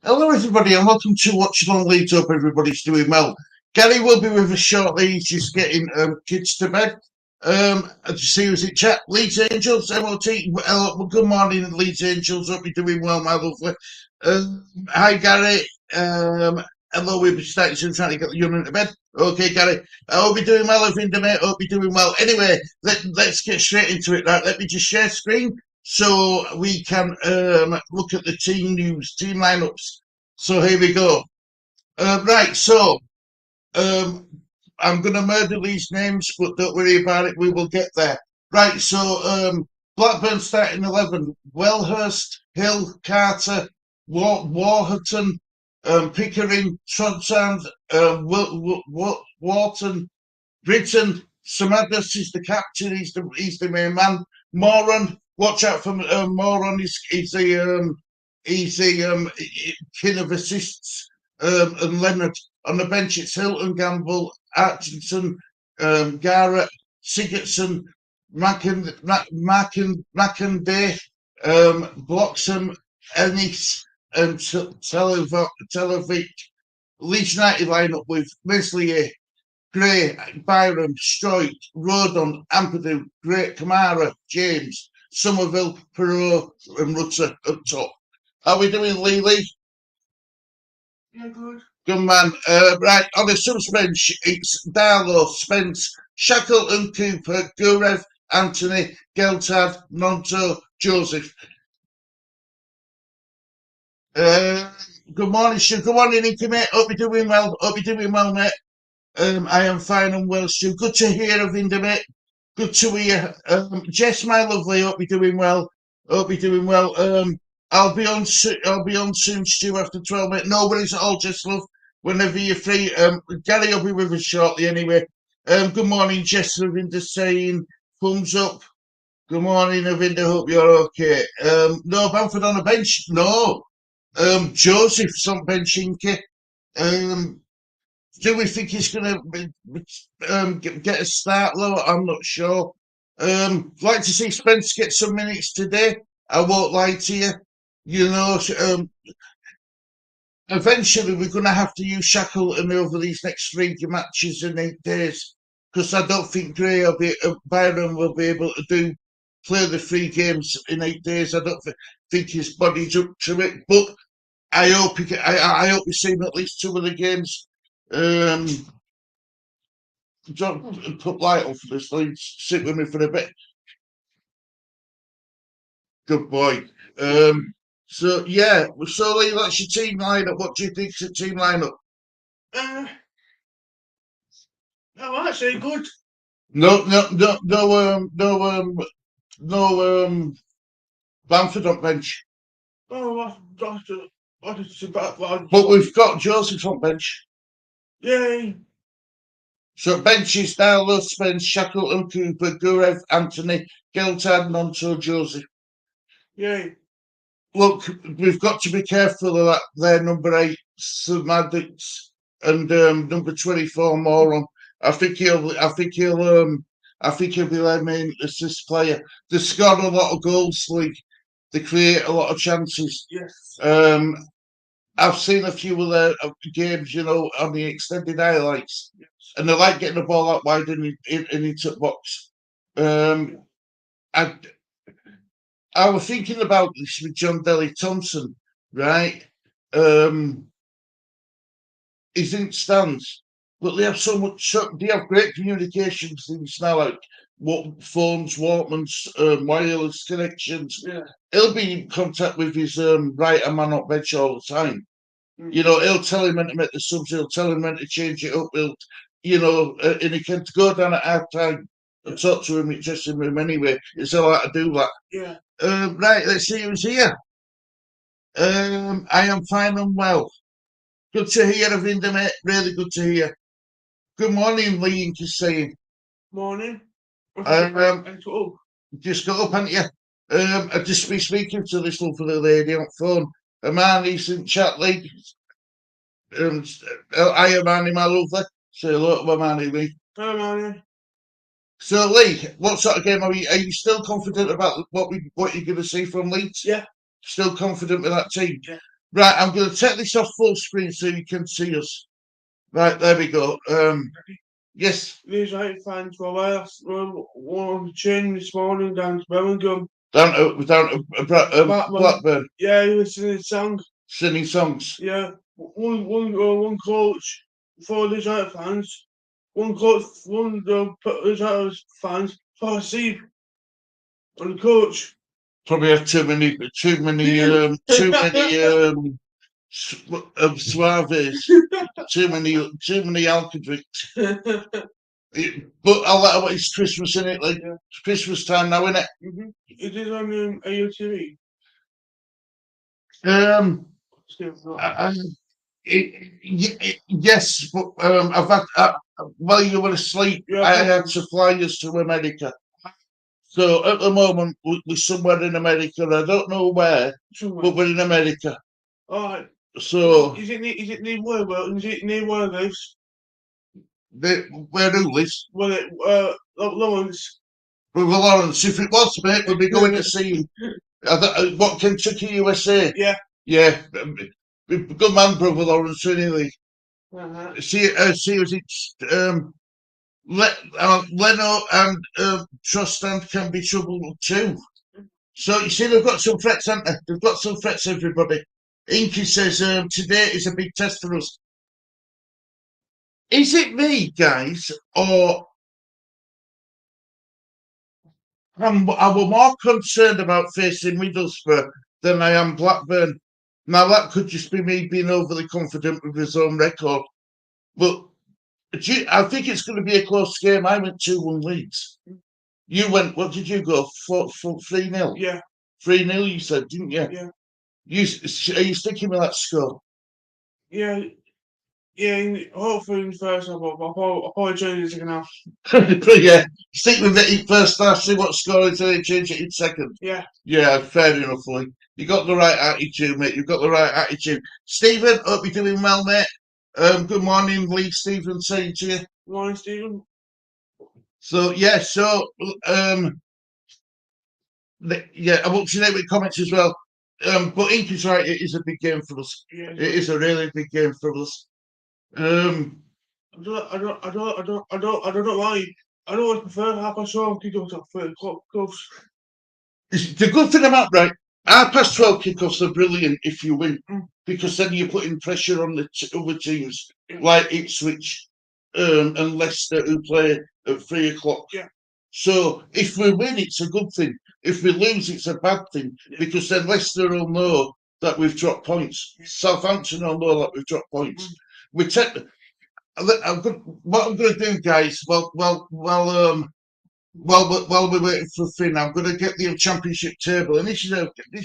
Hello, everybody, and welcome to Watching on Leeds. Hope everybody's doing well. Gary will be with us shortly. He's just getting kids to bed. As you see, was it chat? Leeds Angels, MOT. Good morning, Leeds Angels. Hope you're doing well, my lovely. Hi, Gary. Hello, we'll be starting soon, trying to get the young into bed. Okay, Gary. I hope you're doing well, Avinda, mate. Hope you're doing well. Anyway, let's get straight into it. Right, let me just share screen so we can look at the team news, team lineups. So here we go. Right, so I'm going to murder these names, but don't worry about it. We will get there. Right, so Blackburn starting 11. Wellhurst, Hill, Carter, Warburton, Pickering, Trodsand, Wharton, Britton. Samadas is the captain. He's the main man. Moran, watch out for Moran. He's the king of assists. And Leonard on the bench. It's Hilton, Gamble, Atkinson, Garrett, Sigurdsson, Mackenday, Bloxham, Ennis, and Televic. Leeds United lineup with Meslier, Gray, Byram, Stroit, Rodon, Ampadu, Great, Kamara, James, Somerville, Perot, and Rutter up top. How are we doing, Lee? Yeah, good. Good man. Right, on the subs bench, it's Darlow, Spence, Shackleton, Cooper, Gurev, Anthony, Geltad, Nonto, Joseph. Good morning, Stu. Good morning, Inky, mate. Hope you're doing well. Hope you're doing well, mate. I am fine and well, Stu. Good to hear of Inda, mate. Good to hear. Jess, my lovely. Hope you're doing well. Hope you're doing well. I'll be on soon, Stu, after 12 minutes. No worries at all, Jess, love. Whenever you're free. Gary will be with us shortly anyway. Good morning, Jess. Ravinda saying thumbs up. Good morning, Ravinda. Hope you're okay. No, Bamford on the bench. No. Joseph's on bench, Inky. Do we think he's going to get a start, though? I'm not sure. Like to see Spence get some minutes today. I won't lie to you. You know, eventually we're going to have to use Shackleton over these next 3 matches in 8 days because I don't think Byron will be able to play the 3 games in 8 days. I don't think his body's up to it, but I hope I hope we see him at least 2 of the games. Don't put light on for this. Sit with me for a bit. Good boy. So yeah, so Lee, that's your team lineup. What do you think's the team lineup? No, actually good. No, Bamford on bench. Oh, that's about one. But we've got Joseph on bench. Yay. So bench is Darlow, Spence, Shackleton, Cooper, Gurev, Anthony, Geltad, Nonto, Joseph. Yay. Look, we've got to be careful of that. Their number 8, Maddox, and number 24, Moron. I think he'll be their main assist player. They scored a lot of goals, League. They create a lot of chances. Yes. I've seen a few of their games, you know, on the extended highlights, and they like getting the ball out wide into the box. I was thinking about this with John Delly Thompson, right? He's in stands, but they have they have great communication things now, like what phones, Walkmans, wireless connections. Yeah. He'll be in contact with his right man on bench all the time. You know, he'll tell him when to make the subs, he'll tell him when to change it up, and he can go down at half time and talk to him in dressing room anyway. It's all right to do that. Yeah. Right, let's see who's here. I am fine and well. Good to hear, Avinda, mate. Really good to hear. Good morning, Lee, Inky's saying. Morning. Just got up, haven't you? I've just been speaking to this lovely lady on phone. Amani's in chat, Lee. Hi, Amani, my lovely. Say hello to Amani, Lee. Hi, morning. So, Lee, what sort of game are you still confident about what you're going to see from Leeds? Yeah. Still confident with that team? Yeah. Right, I'm going to take this off full screen so you can see us. Right, there we go. Yes. Leeds United fans were on the train this morning down to Birmingham. Down to Blackburn. Yeah, he was singing a song. Singing songs. Yeah, one coach for Leeds United fans. One coach, one Leeds United fans for a seat on the coach. Probably have too many suaves, too many alcadricks. But it's Christmas, isn't it? Like it's Christmas time now, isn't it? Mm-hmm. It is on AOTV. Yes, but I've had while you were asleep, I had to fly us to America. So at the moment we're somewhere in America. I don't know where, but we're in America. All right. So is it near where? Is it near where lives? Where who lives? Well, Lawrence. Well, Lawrence, if it was, mate, we'd be going to see him. What, Kentucky, USA? Yeah. Yeah. Good man, brother Lawrence, really. See, was it Leno and Trustan can be trouble too. So you see, they've got some threats, haven't they? They've got some threats, everybody. Inky says today is a big test for us. Is it me, guys, or I was more concerned about facing Middlesbrough than I am Blackburn? Now that could just be me being overly confident with his own record, but I think it's going to be a close game. I went 2-1 Leeds. You went. What did you go? 3-0. Yeah. 3-0. You said, didn't you? Yeah. Are you sticking with that score? Yeah. Yeah, hopefully in the first half, I'll probably change it in the second half. Yeah, stick with it in first half, see what score it's and change it in second. Yeah. Yeah, fair enough, Lee. You got the right attitude, mate. You've got the right attitude. Stephen, hope you're doing well, mate. Good morning, Lee. Stephen saying to you. Good morning, Stephen. So yeah, I want to know with comments as well. But Inky's right, it is a big game for us. Yeah, it is a really big game for us. I don't know why. I don't prefer 12:30 kickoffs at 3 o'clock kickoffs. The good thing about 12:30 kickoffs are brilliant if you win, because then you're putting pressure on the other teams like Ipswich and Leicester who play at 3 o'clock. Yeah. So if we win, it's a good thing. If we lose, it's a bad thing, because then Leicester will know that we've dropped points. Southampton will know that we've dropped points. What I'm going to do, guys, while we're waiting for Finn, I'm going to get the championship table, and this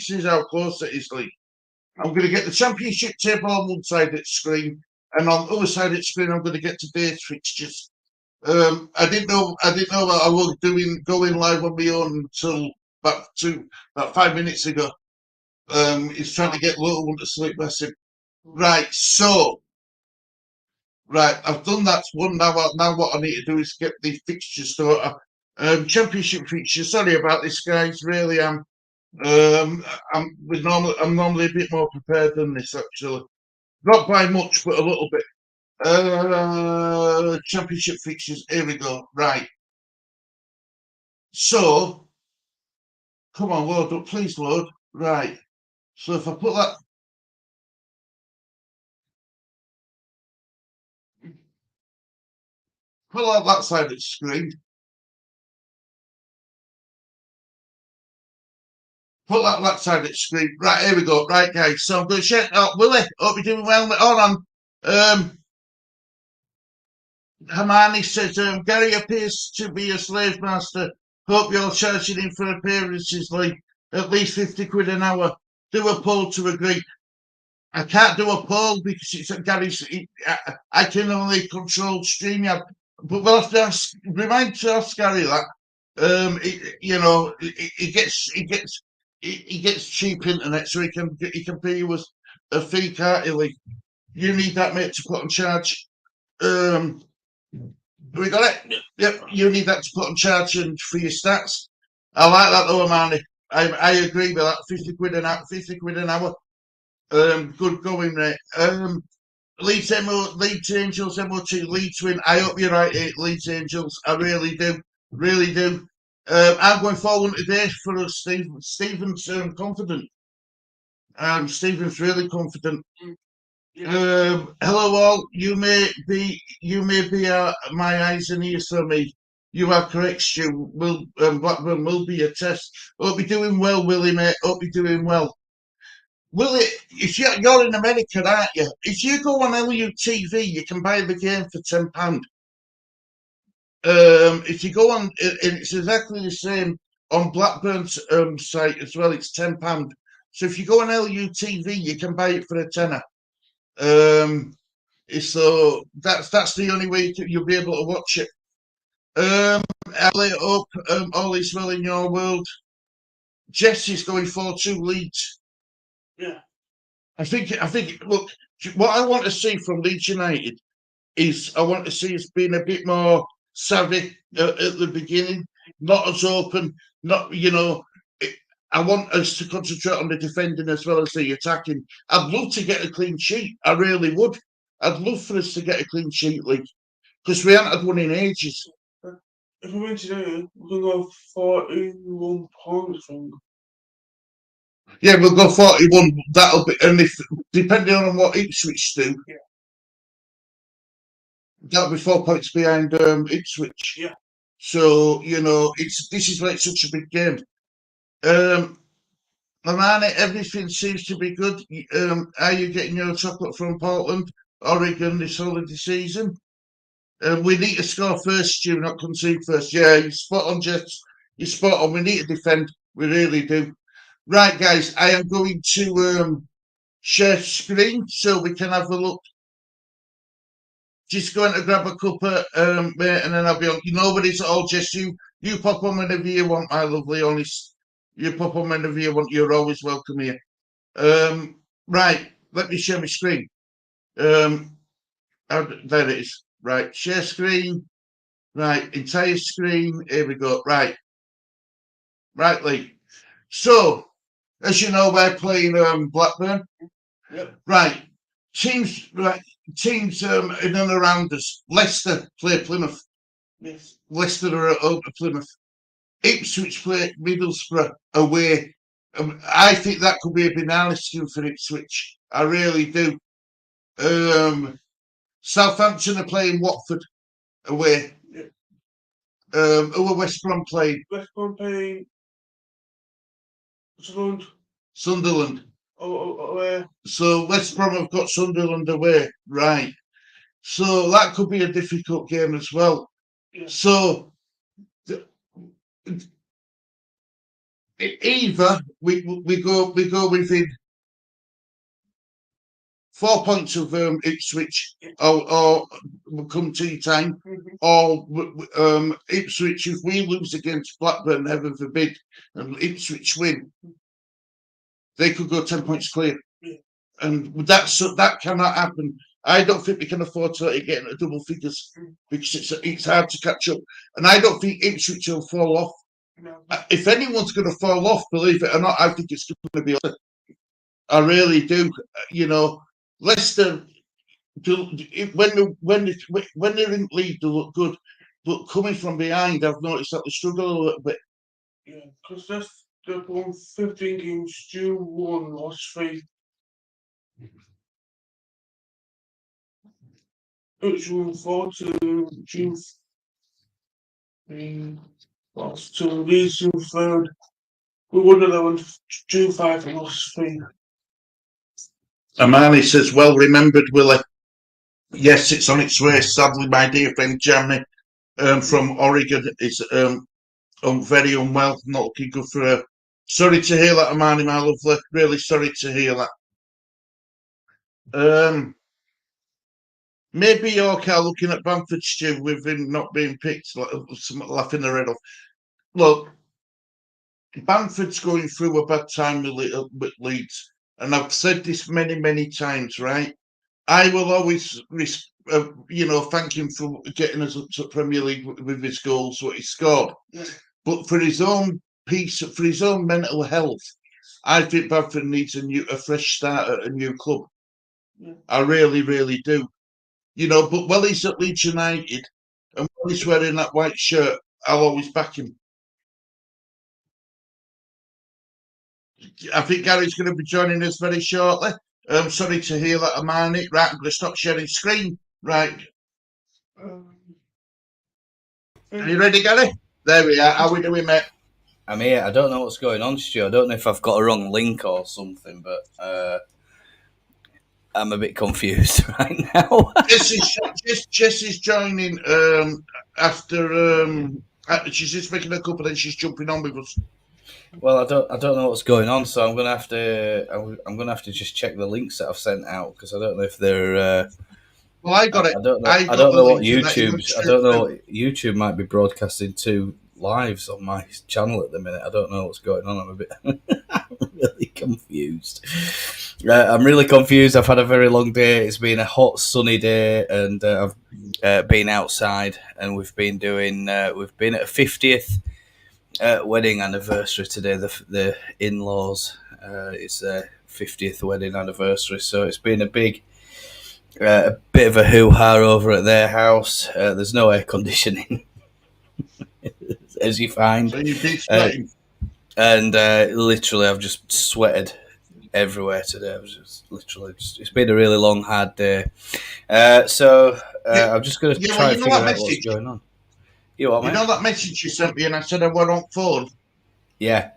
is how close it is, Lee. I'm going to get the championship table on one side of the screen, and on the other side of the screen, I'm going to get today's fixtures. I didn't know that I was going live on my own until about 5 minutes ago. He's trying to get little one to sleep, bless him. Right, so. Right, I've done that one. Now what I need to do is get the fixtures sorted. Championship fixtures. Sorry about this, guys. Really, I'm normally a bit more prepared than this, actually. Not by much, but a little bit. Championship fixtures. Here we go. Right. So, come on, load up, please, load. Right. So if I put that. Pull out that side of the screen. Put that side of the screen. Right, here we go. Right, guys. So I'm going to check out Willie. Hope you're doing well. Hold on. Hermione says, Gary appears to be a slave master. Hope you're charging him for appearances, Lee. At least 50 quid an hour. Do a poll to agree. I can't do a poll because it's Gary's. I can only control StreamYard. But we'll have to remind to ask Gary that. He gets cheap internet, so he can pay you a fee, can't he, Lee? You need that, mate, to put on charge. We got it. Yep, you need that to put on charge and for your stats. I like that though, Manny. I agree with that. 50 quid an hour. 50 quid an hour. Good going, mate. Leeds Angels MOT Leeds win. I hope you're right, Leeds Angels. I really do, really do. I'm going forward today for us, Stephen. Stephen's confident. Stephen's really confident. Hello all. You may be my eyes and ears for me. You are correct, Stu. Blackburn will be a test. Hope you're doing well, Willie, mate. Hope you're doing well. Willie, if you're in America, aren't you? If you go on LUTV, you can buy the game for £10. If you go on, it's exactly the same on Blackburn's site as well. It's £10. So if you go on LUTV, you can buy it for a tenner. So that's the only way you'll be able to watch it. I'll lay it up. All is well in your world. Jesse's going 4-2 Leeds. Yeah. I think. Look, what I want to see from Leeds United is I want to see us being a bit more savvy at the beginning, not as open. Not I want us to concentrate on the defending as well as the attacking. I'd love to get a clean sheet. I really would. I'd love for us to get a clean sheet, Lee, because we haven't had one in ages. If we win today, we're going to go 41 points from. Yeah, we'll go 41. That'll be, and if depending on what Ipswich do, yeah, that'll be 4 points behind Ipswich. Yeah. So this is like such a big game. Amani, everything seems to be good. Are you getting your chocolate from Portland, Oregon this holiday season? We need to score first, Stu, not concede first. Yeah, you're spot on, Jess. You're spot on. We need to defend. We really do. Right, guys, I am going to share screen so we can have a look. Just going to grab a cuppa, mate, and then I'll be on. Nobody's at all, Jess. You pop on whenever you want, my lovely, honest. You pop on whenever you want. You're always welcome here. Right, let me share my screen. There it is. Right, share screen. Right, entire screen. Here we go. Right, Lee. So, as you know, we're playing Blackburn. Yep. Right, teams in and around us. Leicester play Plymouth. Yes. Leicester are at home to Plymouth. Ipswich play Middlesbrough away. I think that could be a banana skin for Ipswich. I really do. Southampton are playing Watford away. Yeah. Who are West Brom playing? West Brom playing Sunderland. Away. So West Brom have got Sunderland away. Right. So that could be a difficult game as well. Yeah. So either we go within 4 points of Ipswich, or come tea time, or Ipswich, if we lose against Blackburn, heaven forbid, and Ipswich win, they could go 10 points clear. Yeah. And that cannot happen. I don't think we can afford to get into double figures because it's hard to catch up. And I don't think Ipswich will fall off. No. If anyone's going to fall off, believe it or not, I think it's going to be us. I really do. Leicester, when they're in lead, they look good, but coming from behind, I've noticed that they struggle a little bit. Yeah, because they've won 15 games, June 1, lost 3. It's June 4 to June 3, lost 2, Leeds June 3rd. We won 11, June 5 and lost 3. Amani says, well remembered, Willie. Yes, it's on its way. Sadly, my dear friend Jamie from Oregon is very unwell, not looking good for her. Sorry to hear that, Amani, my lovely. Really sorry to hear that. Maybe York are looking at Bamford, Stu, with him not being picked, laughing their head off. Look, Bamford's going through a bad time with Leeds, and I've said this many, many times, right? I will always, thank him for getting us up to Premier League with his goals, what he scored. Yeah. But for his own peace, for his own mental health, I think Bradford needs a fresh start at a new club. Yeah. I really, really do. You know, but while he's at Leeds United and while he's wearing that white shirt, I'll always back him. I think Gary's going to be joining us very shortly. Sorry to hear that, Amani. Right, I'm going to stop sharing screen. Right. Are you ready, Gary? There we are. How are we doing, mate? I'm here. I don't know what's going on, Stu. I don't know if I've got a wrong link or something, but I'm a bit confused right now. Jess is joining after she's just making a couple, and she's jumping on with us. Well, I don't know what's going on, so I'm gonna have to just check the links that I've sent out because I don't know if they're. Well, I got it. I don't know what YouTube might be broadcasting to lives on my channel at the minute. I don't know what's going on. I'm a bit really confused. I'm really confused. I've had a very long day. It's been a hot, sunny day, and I've been outside, and we've been at a 50th wedding anniversary today. The in-laws, it's their 50th wedding anniversary, so it's been a bit of a hoo-ha over at their house. There's no air conditioning, as you find. So you've been sweating. And literally, I've just sweated everywhere today. It's been a really long, hard day. I'm just going to try and figure out what's going on. You know that message you sent me, and I said I were on phone? Yeah.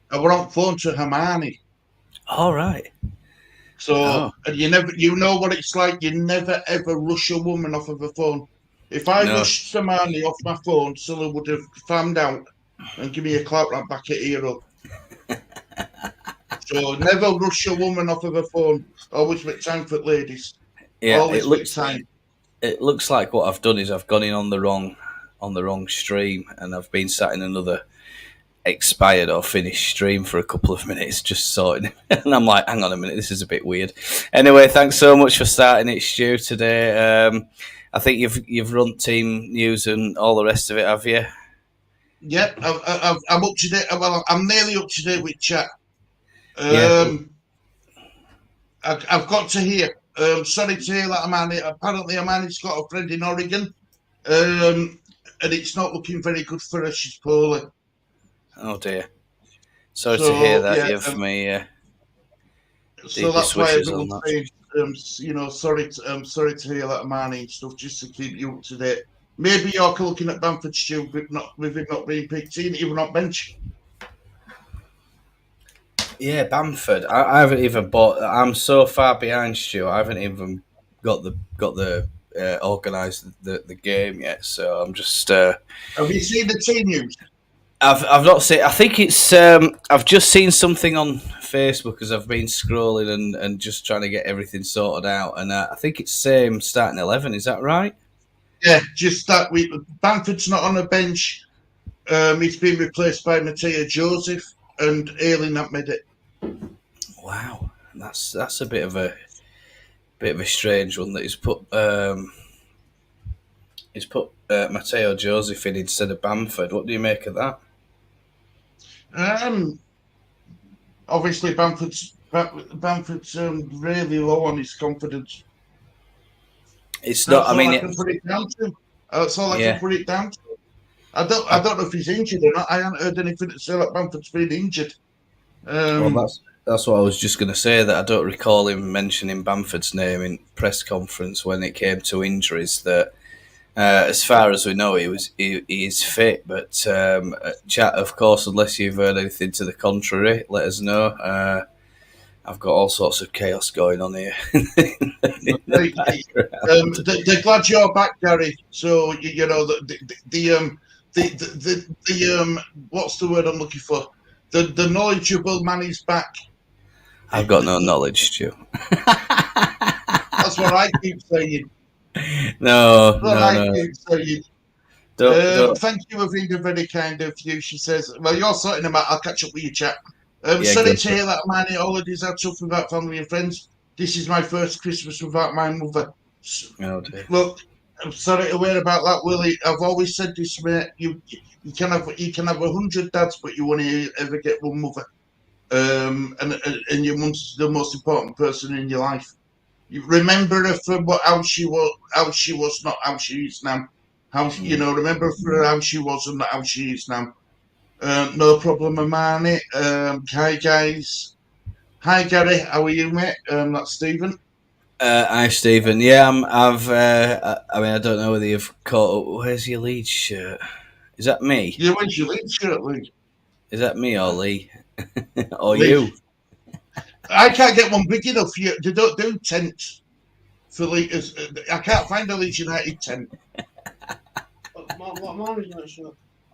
I were on phone to Hermione. All right. So and you know what it's like. You never ever rush a woman off of a phone. If I rushed Hermione off my phone, Scylla would have found out and give me a clap right back at ear up. So never rush a woman off of a phone. Always make time for ladies. Yeah, always make time. It looks like what I've done is I've gone in on the wrong stream, and I've been sat in another expired or finished stream for a couple of minutes just sorting it. And I'm like, hang on a minute, this is a bit weird. Anyway, thanks so much for starting it, Stu, today. I think you've run team news and all the rest of it, have you? Yep, I'm up to date. Well, I'm nearly up to date with chat. I've got to hear. Sorry to hear that, Amani. Apparently, Amani's got a friend in Oregon, and it's not looking very good for her. She's poorly. Oh dear. Sorry to hear that. You've me. So that's why everyone's saying, sorry to hear that, Amani, and stuff, just to keep you up to date. Maybe you're looking at Bamford, Stu, with him not being picked in, even not bench. Yeah, Bamford. I haven't even bought. I'm so far behind, Stu. I haven't even got the organised the game yet. So I'm just. Have you seen the team news? I've not seen. I think it's. I've just seen something on Facebook as I've been scrolling and just trying to get everything sorted out. And I think it's same starting 11. Is that right? Yeah, just that week. Bamford's not on the bench. He's been replaced by Matteo Joseph, and Ailing that made it. Wow, that's a bit of a strange one that he's put Matteo Joseph in instead of Bamford. What do you make of that? Obviously Bamford's really low on his confidence. It's not. I mean, I can put it down to. That's all I can put it down to. I don't know if he's injured or not. I haven't heard anything to say that Bamford's been injured. Well, that's what I was just going to say. That I don't recall him mentioning Bamford's name in press conference when it came to injuries. That as far as we know, he is fit. But chat, of course, unless you've heard anything to the contrary, let us know. I've got all sorts of chaos going on here. They're glad you're back, Gary. So you know the what's the word I'm looking for? The knowledgeable man is back. I've got no knowledge, Stu. That's what I keep saying. No. Keep saying. Thank you, Avinda, very kind of you. She says, well, you're sorting them out. I'll catch up with you, chat. Sorry to hear that, man. Holidays are tough without family and friends. This is my first Christmas without my mother. Oh, dear. Look, I'm sorry to hear about that, Willie. I've always said this, mate. You can have 100 dads, but you won't ever get one mother. and your mum's the most important person in your life. You remember her for how she was, not how she is now. Remember her for how she was and not how she is now. No problem, Amani. Hi guys. Hi Gary, how are you, mate? That's Stephen. Hi, Stephen. Yeah, I mean, I don't know whether you've caught up. Where's your Leeds shirt? Is that me? Yeah, when's your Leeds shirt, Lee? Is that me or Lee? Or Lee. you? I can't get one big enough. They don't do tents for Leeds. I can't find a Leeds United tent.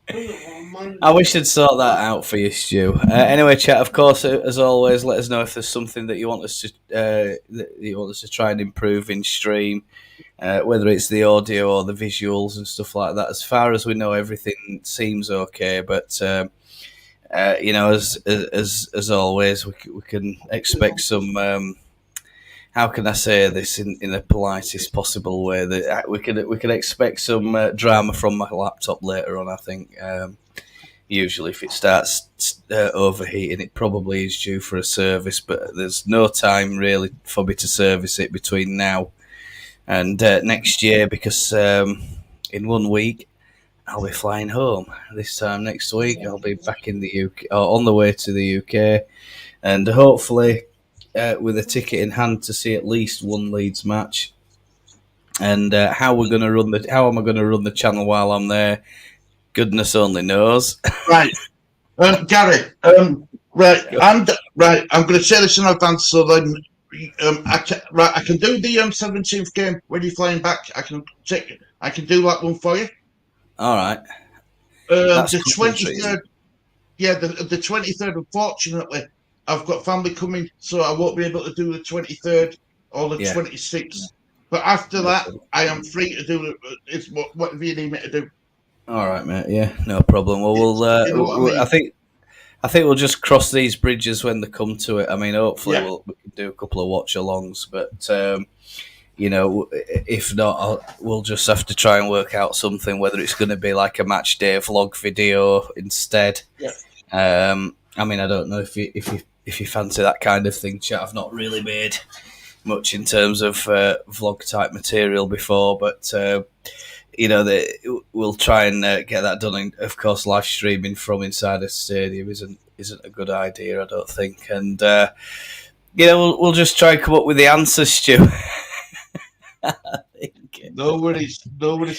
I wish I'd sort that out for you, Stu. Anyway, chat. Of course, as always, let us know if there's something that you want us to try and improve in stream, whether it's the audio or the visuals and stuff like that. As far as we know, everything seems okay. But as always, we can expect some. How can I say this in the politest possible way? That we could expect some drama from my laptop later on. I think usually if it starts overheating, it probably is due for a service. But there's no time really for me to service it between now and next year because in 1 week I'll be flying home. This time next week I'll be back in the UK or on the way to the UK, and hopefully. With a ticket in hand to see at least one Leeds match, and how am I going to run the channel while I'm there? Goodness only knows. Right, Gary. Right, I'm going to say this in advance, so then I can do the 17th game when you're flying back. I can do that one for you. All right. The 23rd. Yeah, the 23rd. Unfortunately, I've got family coming, so I won't be able to do the 23rd or the 26th. But after that, I am free to do it's whatever you need me to do. All right, mate. Yeah, no problem. Well, I think we'll just cross these bridges when they come to it. I mean, hopefully we can do a couple of watch-alongs, but if not, we'll just have to try and work out something. Whether it's going to be like a match day vlog video instead. Yeah. I mean, I don't know if you fancy that kind of thing, chat. I've not really made much in terms of vlog type material before, but we'll try and get that done. And of course, live streaming from inside a stadium isn't a good idea, I don't think. And we'll just try and come up with the answers, Stu. I think. No worries.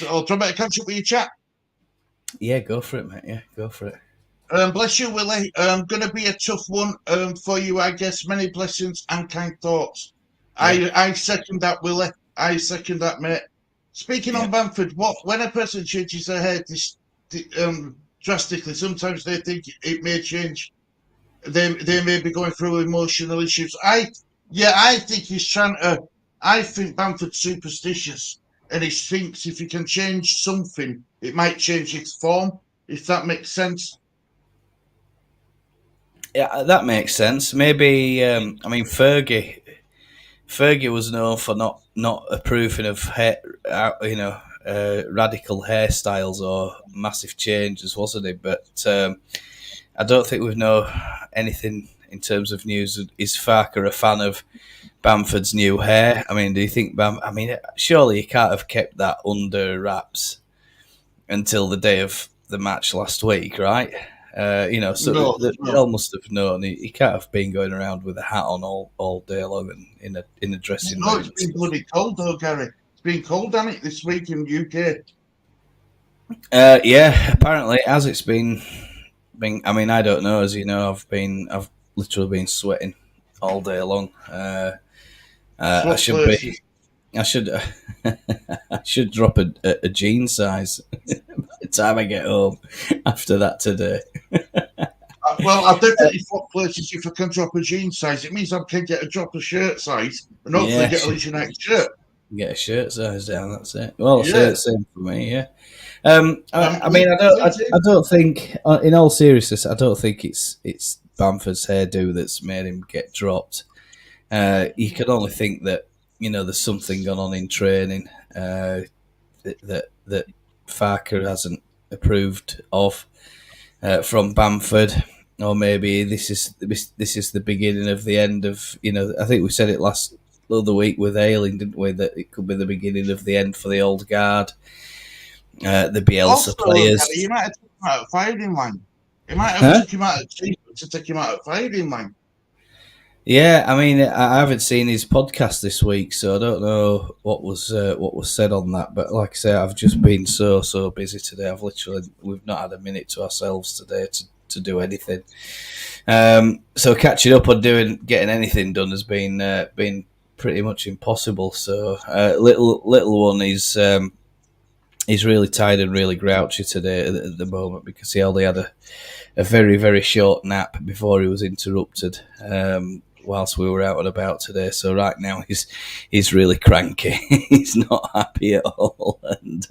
I'll try to catch up with you, chat. Yeah, go for it, mate. Yeah, go for it. Bless you, Willie. Going to be a tough one for you, I guess. Many blessings and kind thoughts. Yeah. I second that, Willie. I second that, mate. Speaking on Bamford, when a person changes their hair drastically, sometimes they think it may change. They may be going through emotional issues. I think he's trying to. I think Bamford's superstitious, and he thinks if he can change something, it might change its form. If that makes sense. Yeah, that makes sense. Maybe I mean Fergie was known for not approving of radical hairstyles or massive changes, wasn't he? But I don't think we know anything in terms of news. Is Farker a fan of Bamford's new hair? I mean, do you think surely he can't have kept that under wraps until the day of the match last week, right? They all must have known. He can't have been going around with a hat on all day long and in a dressing room. It's been bloody cold though, Gary. It's been cold, hasn't it, this week in the UK? Yeah, apparently as it's been. I mean, I don't know. As you know, I've literally been sweating all day long. I should I should drop a jean size by the time I get home after that today. Well, I've definitely thought places if I can drop a jean size, it means I can drop a shirt size and hopefully get a Leeds United shirt. Get a shirt size down. That's it. Well, I'll say the same for me. Yeah. I don't think, in all seriousness, I don't think it's Bamford's hairdo that's made him get dropped. You can only think that there's something going on in training that Farker hasn't approved of from Bamford. or maybe this is the beginning of the end of, I think we said it last other week with Ailing, didn't we, that it could be the beginning of the end for the old guard, the Bielsa Also, players. Gary, you might have took him out of firing line. You might have took him out of team to take him out of firing line. Yeah, I mean, I haven't seen his podcast this week, so I don't know what was said on that. But like I say, I've just been so busy today. We've not had a minute to ourselves today to do anything. So catching up on getting anything done has been pretty much impossible. So little one is really tired and really grouchy today at the moment because he only had a very, very short nap before he was interrupted. Whilst we were out and about today, so right now he's really cranky. He's not happy at all, and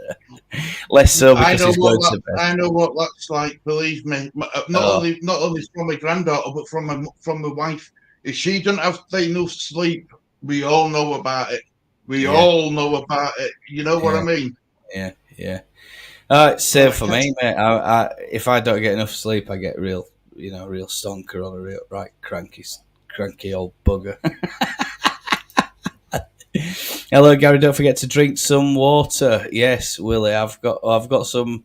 less so because he's going to bed. I know what that's like. Believe me, not only from my granddaughter, but from my wife. If she doesn't have enough sleep, we all know about it. All know about it. You know what I mean? Yeah. It's same for me, mate. If I don't get enough sleep, I get real stonker on a real right cranky old bugger. Hello, Gary. Don't forget to drink some water. Yes, Willie. I've got some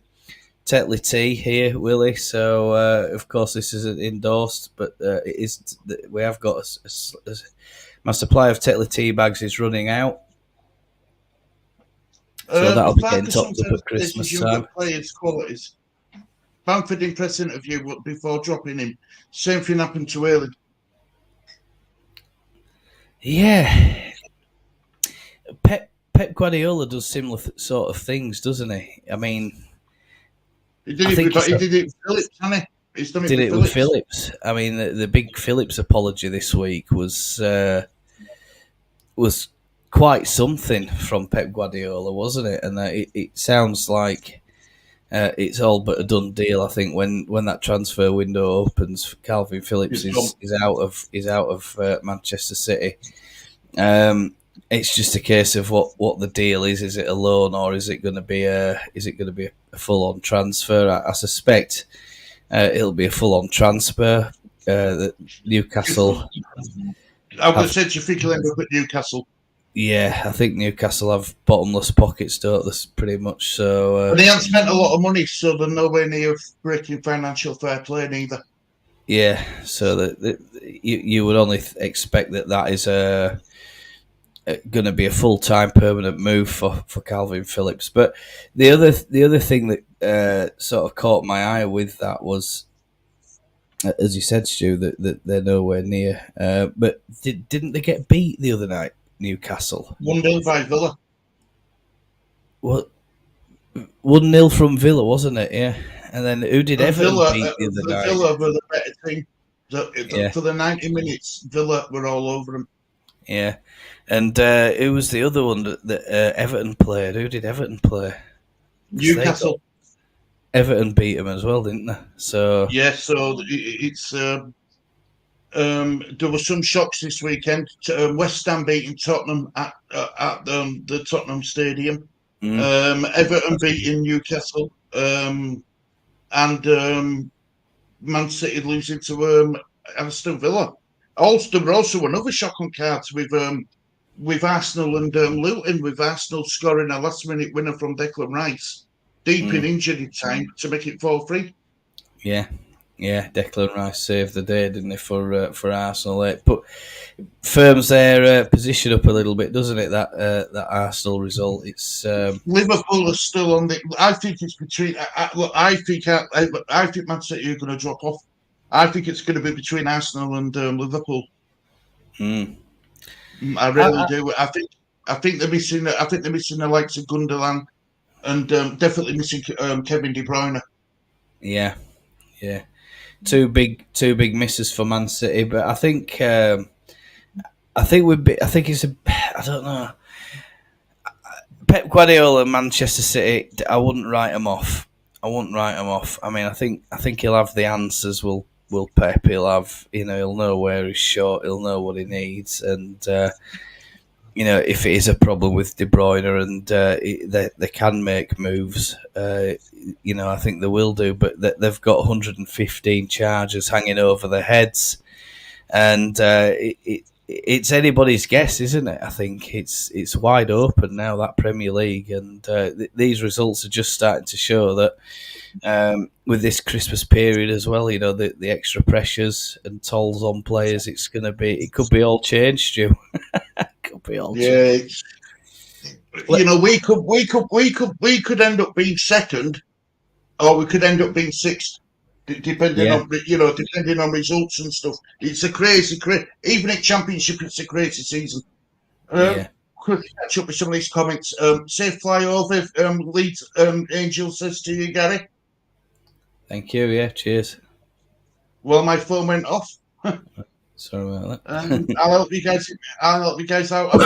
Tetley tea here, Willie. So of course this isn't endorsed, but it is. We have got my supply of Tetley tea bags is running out, so that'll be getting topped up at Christmas time. Players' qualities. Bamford in press interview before dropping him. Same thing happened to Early. Yeah, Pep Guardiola does similar sort of things, doesn't he? I mean, he did it with Phillips, hasn't he? He's done it with Phillips. I mean, the big Phillips apology this week was quite something from Pep Guardiola, wasn't it? And it sounds like it's all but a done deal. I think when that transfer window opens, Calvin Phillips is out of Manchester City. It's just a case of what the deal is. Is it a loan or is it going to be a full on transfer? I suspect it'll be a full on transfer. That Newcastle. I would have said, do you think he'll end up at Newcastle? Yeah, I think Newcastle have bottomless pockets, don't they? Pretty much. So, but they haven't spent a lot of money, so they're nowhere near breaking financial fair play neither. Yeah, so you would only expect that is going to be a full-time permanent move for Calvin Phillips. But the other thing that sort of caught my eye with that was, as you said, Stu, that they're nowhere near. But didn't they get beat the other night? Newcastle 1-0 by Villa. What 1-0 from Villa, wasn't it? Yeah, and then who did Everton beat the other night? Villa were the better team. For the 90 minutes, Villa were all over them. Yeah, and who was the other one that Everton played? Who did Everton play? Newcastle. Everton beat them as well, didn't they? So yeah, so it's. There were some shocks this weekend. West Ham beating Tottenham at the Tottenham Stadium. Everton beating Newcastle. And Man City losing to Aston Villa. Also, there were also another shock on cards with Arsenal and Luton, with Arsenal scoring a last-minute winner from Declan Rice deep in injury time to make it 4-3. Yeah, Declan Rice saved the day, didn't he, for Arsenal? It firms their position up a little bit, doesn't it? That Arsenal result. It's Liverpool are still on the. I think it's between. I think Man City are going to drop off. I think it's going to be between Arsenal and Liverpool. I really do. I think they're missing. I think they're missing the likes of Gundogan, and definitely missing Kevin De Bruyne. Yeah. Two big misses for Man City, but I think it's I don't know. Pep Guardiola, Manchester City. I wouldn't write them off. I mean, I think he'll have the answers. Will Pep? He'll have, he'll know where he's short. He'll know what he needs, and if it is a problem with De Bruyne and they can make moves, I think they will do. But they've got 115 charges hanging over their heads, and it's anybody's guess, isn't it? I think it's wide open now, that Premier League, and these results are just starting to show that. With this Christmas period as well, the extra pressures and tolls on players, it could be all changed, Stu. Could be all changed. We could end up being second, or we could end up being sixth, depending on results and stuff. It's a crazy. Even in Championship, it's a crazy season. Quickly catch up with some of these comments. Safe fly over. Leeds Angel says to you, Gary. Thank you. Yeah, cheers. Well, my phone went off. Sorry about that. I'll help you guys. Out.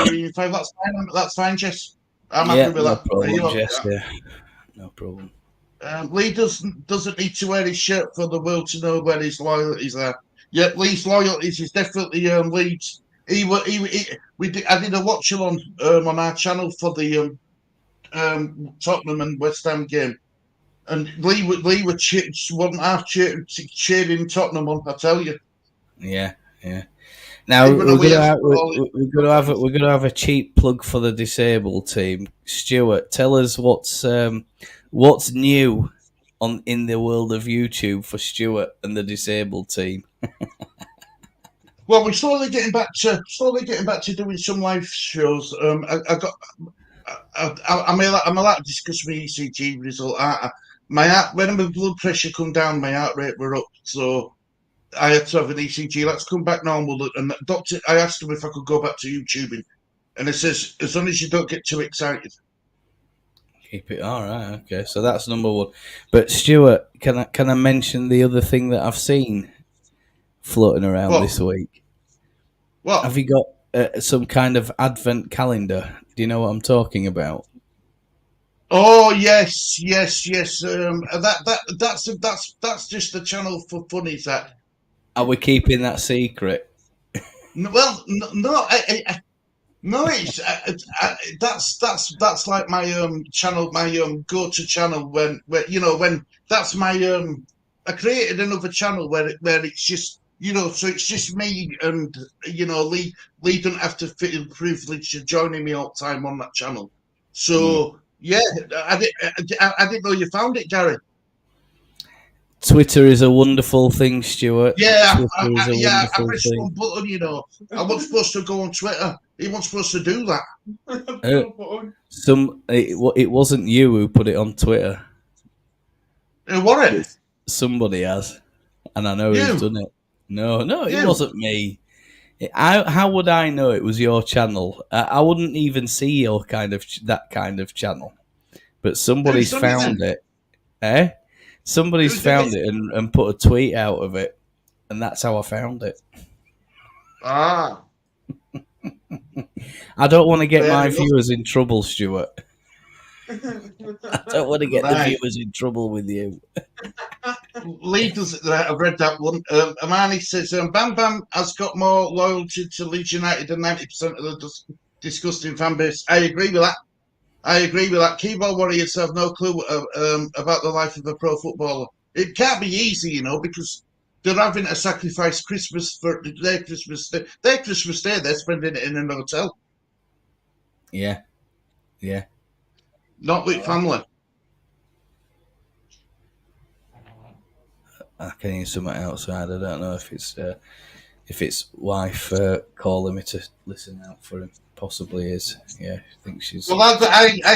That's fine, Jess. I'm happy with that. Problem, Jess, no problem. Lee doesn't need to wear his shirt for the world to know where his loyalties are. Yeah, Lee's loyalties is definitely Leeds. I did a watch along on our channel for the Tottenham and West Ham game. And Lee wasn't half cheering Tottenham on, I tell you. Yeah. Now we're going to have a cheap plug for the disabled team. Stuart, tell us what's new in the world of YouTube for Stuart and the disabled team. Well, we're slowly getting back to doing some live shows. I'm allowed to discuss my ECG result. When my blood pressure come down, my heart rate were up, so I had to have an ECG. Let's come back normal. And the doctor, I asked him if I could go back to YouTubing, and he says as long as you don't get too excited. Keep it all right. Okay, so that's number one. But Stuart, can I mention the other thing that I've seen floating around this week? What have you got? Some kind of advent calendar? Do you know what I'm talking about? Oh yes. That's just a channel for fun. Is that? Are we keeping that secret? Well, no. No, it's that's like my channel, my go-to channel. When that's my I created another channel where it's just so it's just me and Lee don't have to feel the privilege of joining me all the time on that channel. So. Yeah, I didn't know you found it, Gary. Twitter is a wonderful thing, Stuart. Yeah, I pressed one button, I wasn't supposed to go on Twitter. He wasn't supposed to do that. It wasn't you who put it on Twitter. What? Somebody has, and I know who's done it. No, it wasn't me. How would I know it was your channel? I wouldn't even see that kind of channel. But somebody's found it. Somebody's found it and put a tweet out of it, and that's how I found it. Ah. I don't want to get my viewers in trouble, Stuart. I don't want to get the viewers in trouble with you. Leeds, I've read that one. Amani says, Bam Bam has got more loyalty to Leeds United than 90% of the disgusting fan base. I agree with that. Keyboard warriors have no clue about the life of a pro footballer. It can't be easy, because they're having to sacrifice Christmas for their Christmas Day. Their Christmas Day, they're spending it in an hotel. Yeah. Not with family. I can hear something outside. I don't know if it's wife calling me to listen out for him. Possibly is. Yeah, I think she's. Well, I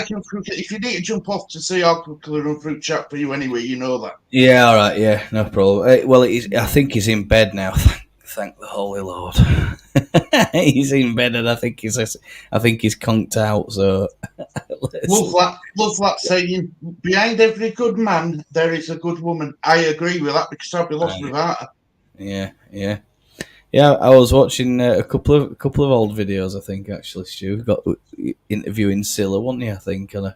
can. If you need to jump off to see, I'll quickly run through chat for you anyway. You know that. Yeah. All right. Yeah. No problem. Well, I think he's in bed now. Thank the Holy Lord. He's in bed, and I think he's conked out. So. Love that saying. Behind every good man, there is a good woman. I agree with that because I'd be lost without her. Yeah. I was watching a couple of old videos. I think actually, Stu got interviewing Scylla, wasn't he? I think on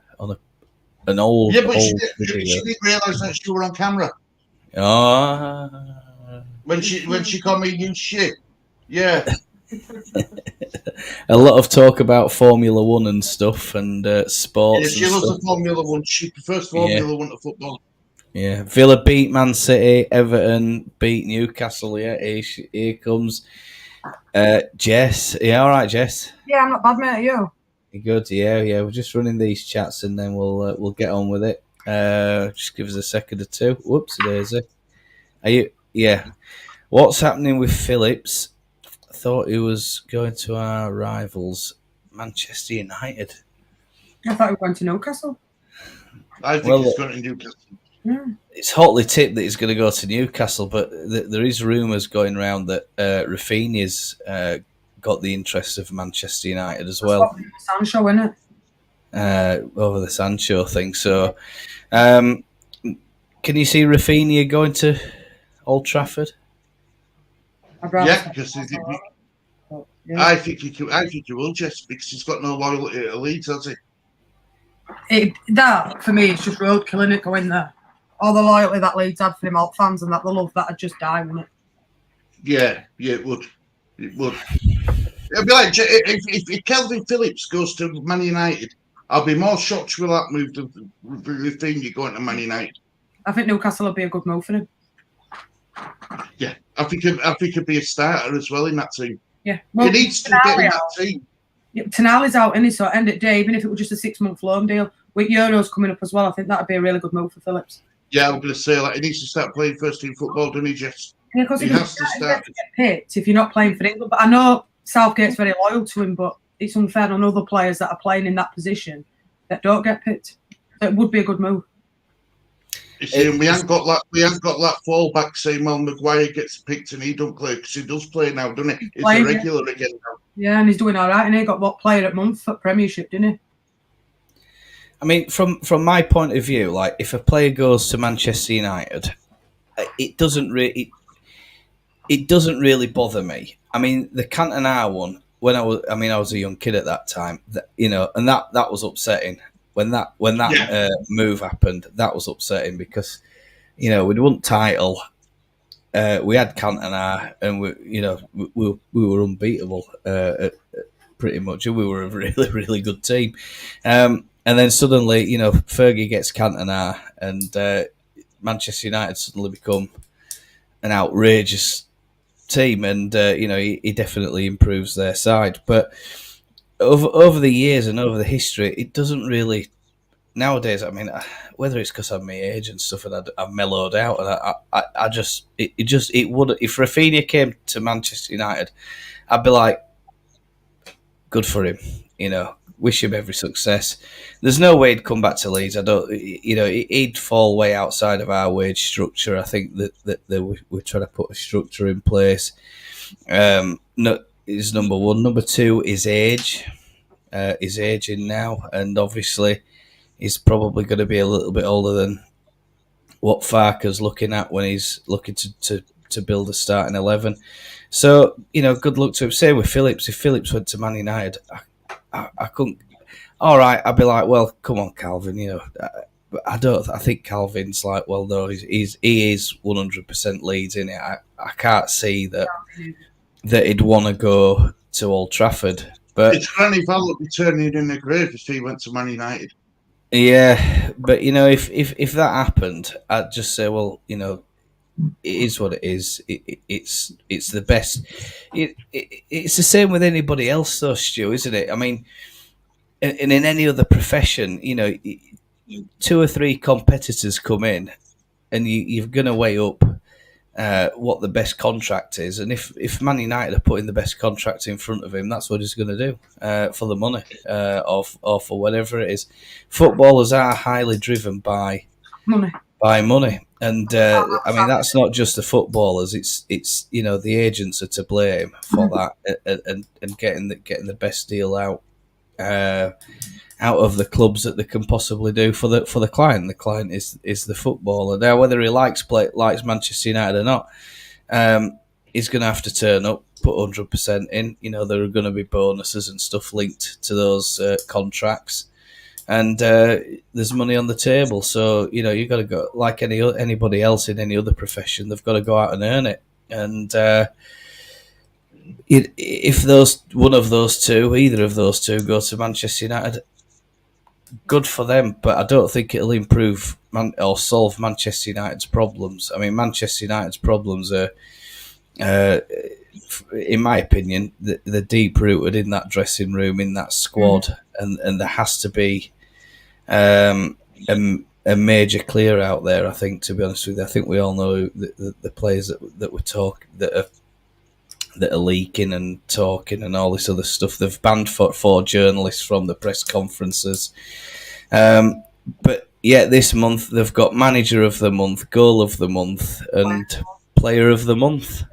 an old. Yeah, but she didn't realise that she were on camera. When she called me you shit. Yeah. a lot of talk about Formula One and stuff and sports. Yeah, she and loves stuff. the Formula One. She prefers Formula One to football. Yeah, Villa beat Man City, Everton beat Newcastle. Yeah, here comes Jess. Yeah, all right, Jess. Yeah, I'm not bad, mate. Are you? You good? Yeah. We're just running these chats and then we'll get on with it. Just give us a second or two. Whoops, daisy. Are you? Yeah. What's happening with Phillips? I thought he was going to our rivals, Manchester United. I thought we were going to Newcastle. I think he's going to Newcastle. Yeah. It's hotly tipped that he's going to go to Newcastle, but there is rumours going around that Rafinha's got the interest of Manchester United as well. Sancho, isn't it? Over the Sancho thing. So, can you see Rafinha going to Old Trafford? Yeah, because I think he will, just because he's got no loyalty to Leeds, has he? That for me is just roadkill, innit, going there. All the loyalty that Leeds had for him, all fans, and that the love that would just die, wouldn't it? Yeah, it would. It would. It'd be like if Kelvin Phillips goes to Man United, I'll be more shocked with that move than Rafinha going to Man United. I think Newcastle would be a good move for him. Yeah, I think he'd be a starter as well in that team. Yeah, well, he needs to get in that team. Tonali's out, isn't he? So end of day, even if it was just a 6-month loan deal with Euros coming up as well, I think that'd be a really good move for Phillips. Yeah, I'm going to say he needs to start playing first team football, doesn't he, Jess? Yeah, because he has to start. Get picked if you're not playing for England. But I know Southgate's very loyal to him, but it's unfair on other players that are playing in that position that don't get picked. So it would be a good move. You see, we haven't got that fallback saying, well, Maguire gets picked and he don't play, because he does play now, doesn't he? He's a regular again now. Yeah, and he's doing all right, and he got what player at month at Premiership, didn't he? I mean, from my point of view, like if a player goes to Manchester United, it doesn't really bother me. I mean, the Cantona one, when I was a young kid at that time, and that was upsetting when that move happened. That was upsetting because we'd won title, we had Cantona, and we were unbeatable pretty much, and we were a really really good team. And then suddenly, Fergie gets Cantona, and Manchester United suddenly become an outrageous team, and he definitely improves their side. But over the years and over the history, it doesn't really. Nowadays, I mean, whether it's because I'm my age and stuff, and I've mellowed out, and it would. If Rafinha came to Manchester United, I'd be like, good for him, wish him every success. There's no way he'd come back to Leeds. I don't, he'd fall way outside of our wage structure. I think that we're trying to put a structure in place. Is number one. Number two is age. He's aging now, and obviously he's probably going to be a little bit older than what Farker's looking at when he's looking to build a starting 11. So, good luck to him. Same with Phillips. If Phillips went to Man United, I couldn't. All right, I'd be like, well, come on, Calvin. I think Calvin's like, well, no, he is 100% Leeds in it. I can't see that he'd want to go to Old Trafford. But it's Granny Val would be turning in the grave if he went to Man United. Yeah, but if that happened, I'd just say, well, it is what it is. It's the best. It's the same with anybody else, though, Stu, isn't it? I mean, and in any other profession, 2 or 3 competitors come in, and you're going to weigh up what the best contract is. And if Man United are putting the best contract in front of him, that's what he's going to do for the money or for whatever it is. Footballers are highly driven by money. And I mean, that's not just the footballers. It's the agents are to blame for that and getting the best deal out of the clubs that they can possibly do for the client. The client is the footballer. Now, whether he likes Manchester United or not, he's going to have to turn up, put 100% in. There are going to be bonuses and stuff linked to those contracts. And there's money on the table, so you've got to go like anybody else in any other profession. They've got to go out and earn it, and if either of those two, go to Manchester United, good for them. But I don't think it'll improve or solve Manchester United's problems. I mean, Manchester United's problems are, in my opinion, they're deep rooted in that dressing room, in that squad, and there has to be a major clear out there. I think, to be honest with you, I think we all know the players that we're talking that are leaking and talking and all this other stuff. They've banned four journalists from the press conferences. But yeah, this month they've got manager of the month, goal of the month, and player of the month.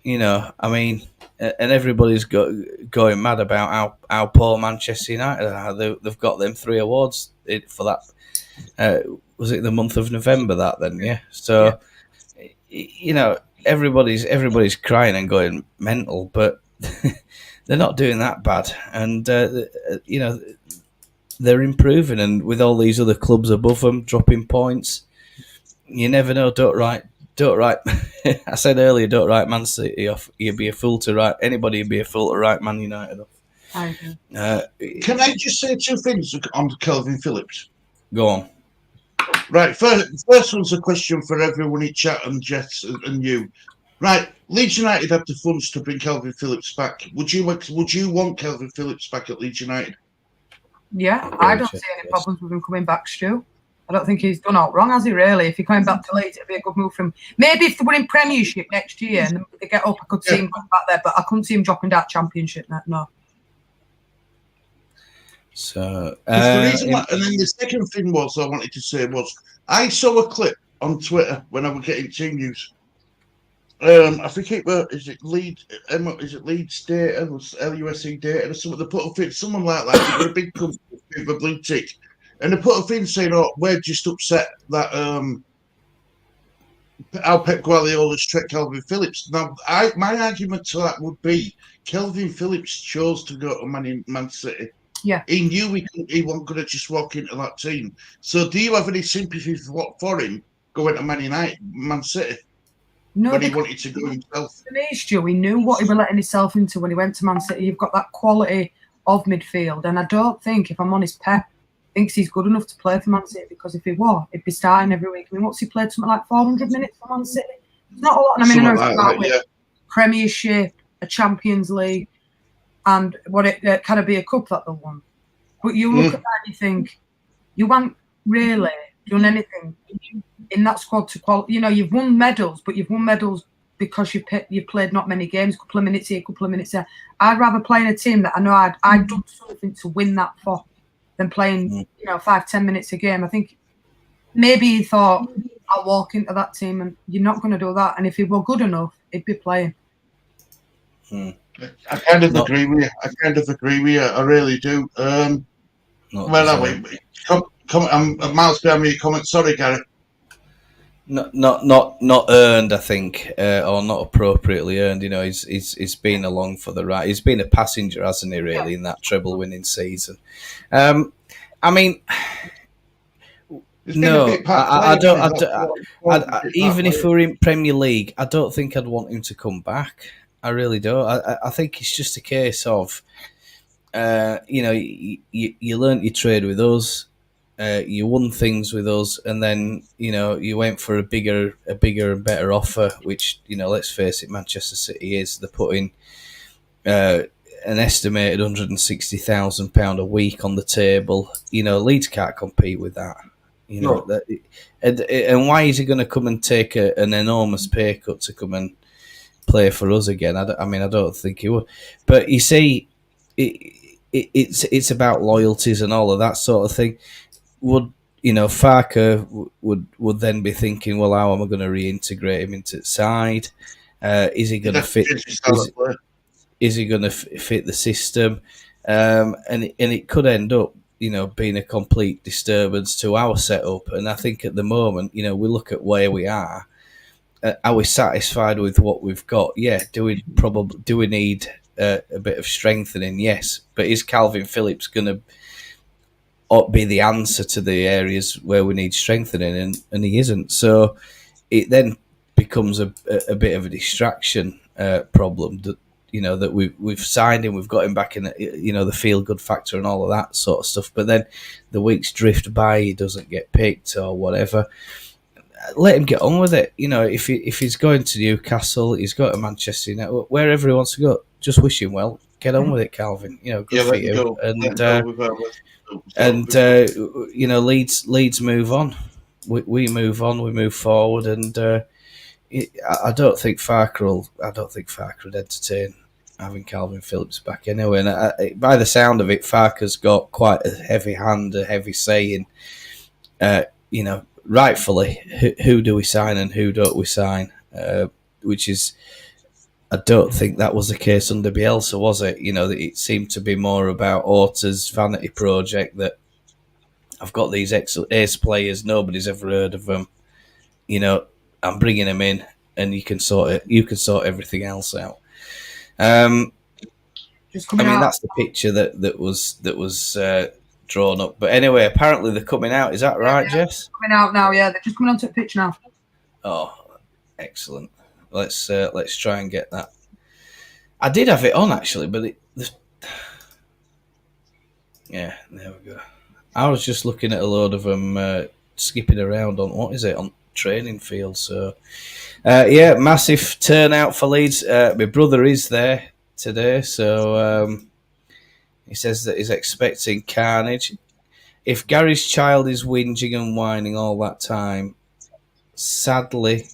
You know, I mean, and everybody's going mad about how poor Manchester United are. They've got them 3 awards for that. Was it the month of November that then? Yeah. So, you know, everybody's crying and going mental, but they're not doing that bad. And, you know, they're improving. And with all these other clubs above them dropping points, you never know. Don't write. I said earlier, don't write Man City off. You'd be a fool to write. Anybody would be a fool to write Man United off. Can I just say 2 things on Kelvin Phillips? Go on. Right, first one's a question for everyone in chat and Jess and you. Right, Leeds United have the funds to bring Kelvin Phillips back. Would you want Kelvin Phillips back at Leeds United? Yeah, I don't see any problems with him coming back, Stu. I don't think he's done out wrong, has he, really? If he coming back to Leeds, it'd be a good move for him. Maybe if they were in Premiership next year and they get up, I could see him going back there, but I couldn't see him dropping that Championship, no. So, the reason and then the second thing I wanted to say was, I saw a clip on Twitter when I was getting team news. I think is it Leeds Data, was LUSE Data or something? They put a thing, someone like that, they're a big company with a blue tick, and they put a thing saying, "Oh, we're just upset that how Pep Guardiola's tricked Kelvin Phillips." Now, my argument to that would be, Kelvin Phillips chose to go to Man City. Yeah, he knew he wasn't going to just walk into that team. So, do you have any sympathy for him going to Man City? No, when he wanted to go himself. For me, Stu, he knew what he was letting himself into when he went to Man City. You've got that quality of midfield, and I don't think, if I'm honest, Pep thinks he's good enough to play for Man City, because if he were, he'd be starting every week. I mean, what's he played? Something like 400 minutes for Man City? It's not a lot. And I mean, I know it's about with Premiership, a Champions League, and what it can be a cup that they won. But you look at that and you think, you haven't really done anything in that squad to qualify. You know, you've won medals, but you've won medals because you've played not many games, a couple of minutes here, a couple of minutes there. I'd rather play in a team that I know I'd done something to win that for than playing, 5-10 minutes a game. I think maybe he thought, I'll walk into that team, and you're not going to do that. And if he were good enough, he'd be playing. I kind of agree with you. I really do. Miles, behind me, comment. Sorry, Gary. Not earned, I think, or not appropriately earned. You know, he's been along for the ride. He's been a passenger, hasn't he? Really, in that treble-winning season. I mean, no, I don't. Even if we're in Premier League, I don't think I'd want him to come back. I really don't. I think it's just a case of, you learnt your trade with us. You won things with us, and then you went for a bigger and better offer. Which let's face it, Manchester City is. They're putting an estimated £160,000 a week on the table. Leeds can't compete with that. And why is he going to come and take an enormous pay cut to come and play for us again? I don't think he would. But you see, it's about loyalties and all of that sort of thing. Would Farker would then be thinking, well, how am I going to reintegrate him into the side? Is he going to fit? Is he going to fit the system? And it could end up, being a complete disturbance to our setup. And I think at the moment, we look at where we are. Are we satisfied with what we've got? Yeah. Do we need a bit of strengthening? Yes. But is Calvin Phillips going to be the answer to the areas where we need strengthening? And he isn't. So it then becomes a bit of a distraction problem. that we've signed him, we've got him back in, the feel good factor and all of that sort of stuff. But then the weeks drift by, he doesn't get picked or whatever. Let him get on with it. If he's going to Newcastle, he's got to Manchester United, wherever he wants to go. Just wish him well. Get on with it, Calvin. Good for you. Go. Leeds move on. We move on. We move forward, and I don't think Farker would entertain having Calvin Phillips back anyway. And by the sound of it, Farker's got quite a heavy hand, a heavy say in, rightfully, who do we sign and who don't we sign? Which is, I don't think that was the case under Bielsa, was it? It seemed to be more about Orta's vanity project that I've got these ace players, nobody's ever heard of them. I'm bringing them in, and you can sort it. You can sort everything else out. That's the picture that was drawn up. But anyway, apparently they're coming out. Is that right, Jess? Coming out now. Yeah, they're just coming onto the pitch now. Oh, excellent. Let's try and get that. I did have it on actually, but yeah, there we go. I was just looking at a load of them skipping around on training field. So massive turnout for Leeds. My brother is there today, so he says that he's expecting carnage. If Gary's child is whinging and whining all that time, sadly,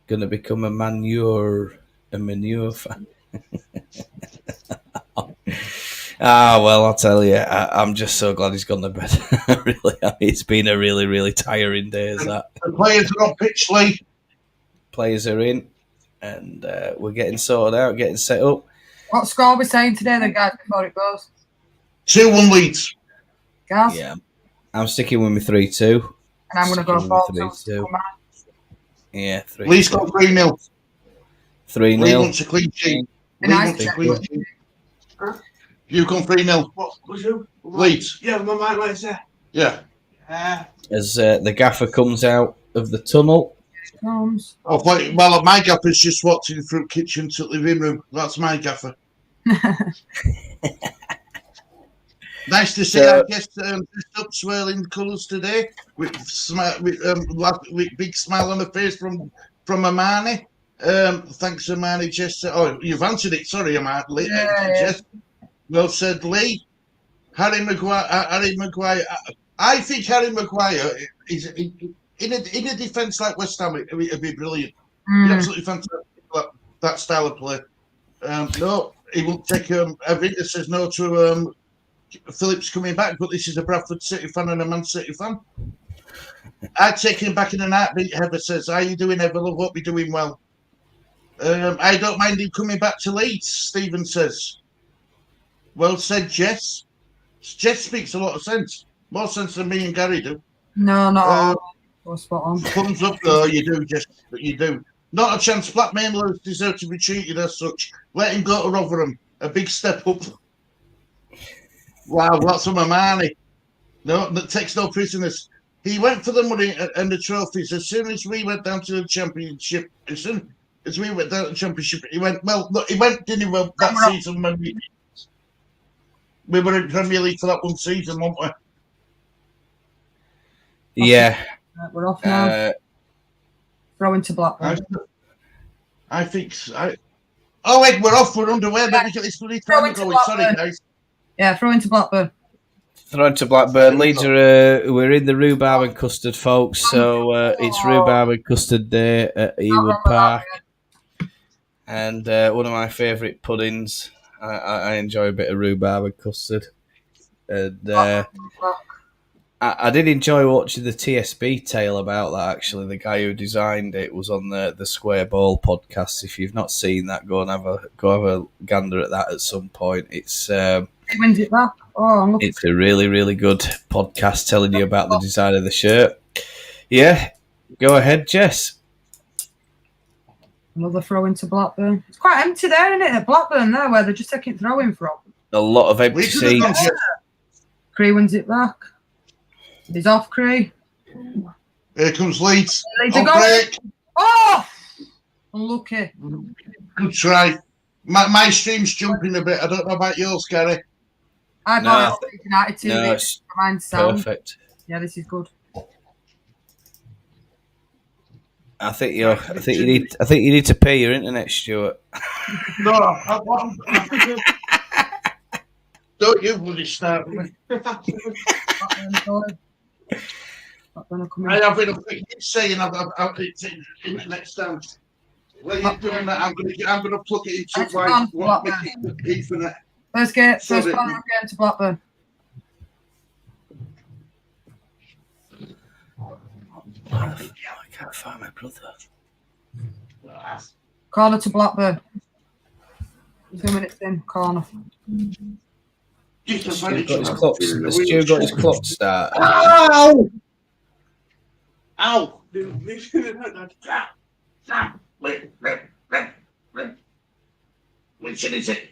going to become a manure fan. Well, I'll tell you, I'm just so glad he's gone to bed. Really, it's been a really, really tiring day. Is that? The players are on pitch, Lee. Players are in, and we're getting sorted out, getting set up. What score are we saying today, then, guys, before it goes? 2-1 Leeds. Guys? Yeah, I'm sticking with my 3-2. And I'm going to go 4-2. Yeah, 3-2. Leeds got 3-0. 3-0. Lee wants a clean sheet. You come 3-0. What was you? Leeds. Yeah, my mind like that. Yeah. As the gaffer comes out of the tunnel. Well, my gaffer's just walked in through kitchen to the living room. That's my gaffer. Nice to see our guest dressed up, swirling colours today, with big smile on her face from Amani. Thanks, Amani. Jess. Oh, you've answered it. Sorry, Amani. Jess. Well said, Lee. Harry Maguire. I think Harry Maguire is in a defence like West Ham. It'd be brilliant. Be absolutely fantastic. That style of play. No, he won't take. Everything says no to Phillips coming back, but this is a Bradford City fan and a Man City fan. I'd take him back in an heartbeat. Heather says, "How you doing, Heather? Hope you're doing well." I don't mind him coming back to Leeds. Stephen says. Well said, Jess. Jess speaks a lot of sense. More sense than me and Gary do. No, not all. Spot on. Thumbs up, though. You do, Jess. You do. Not a chance. Blackmailers deserve to be treated as such. Let him go to Rotherham. A big step up. Wow, that's from Amani. No, that takes no prisoners. He went for the money and the trophies. As soon as we went down to the championship, he went, well, look, he went, didn't he, well, that season when we were in Premier League for that one season, weren't we? Yeah. We're off now. Throw into Blackburn. I think so. Oh, wait, we're off. We're underway. Let me get this bloody time going. Sorry, guys. Yeah, throw into Blackburn. Throw into Blackburn. Leeds we're in the rhubarb and custard, folks. So it's rhubarb and custard day at Elwood Pak. And one of my favourite puddings. I enjoy a bit of rhubarb and custard. And I did enjoy watching the TSB tale about that, actually. The guy who designed it was on the Square Ball podcast. If you've not seen that, go have a gander at that at some point. It's when's it back? It's a really, really good podcast telling you about the design of the shirt. Yeah, go ahead, Jess. Another throw into Blackburn. It's quite empty there, isn't it? At Blackburn there, where they're just taking throwing from. A lot of empty seats. Cree wins it back. He's off, Cree. Here comes Leeds. Leeds are going. Oh! Unlucky. Good try. My stream's jumping a bit. I don't know about yours, Gary. I got it on United TV. No, it's mine's sound. perfect. Yeah, this is good. I think you need to pay your internet, Stuart. No, I want. Don't you bloody start with me. I have been a saying I've internet stand. While you're doing that, I'm gonna plug it into Ethernet. Let's get first corner again to Blackburn. I can't find my brother. Corner to Blackburn. 2 minutes in, corner. Stu got his clock start. Ow! Ow! Which is it?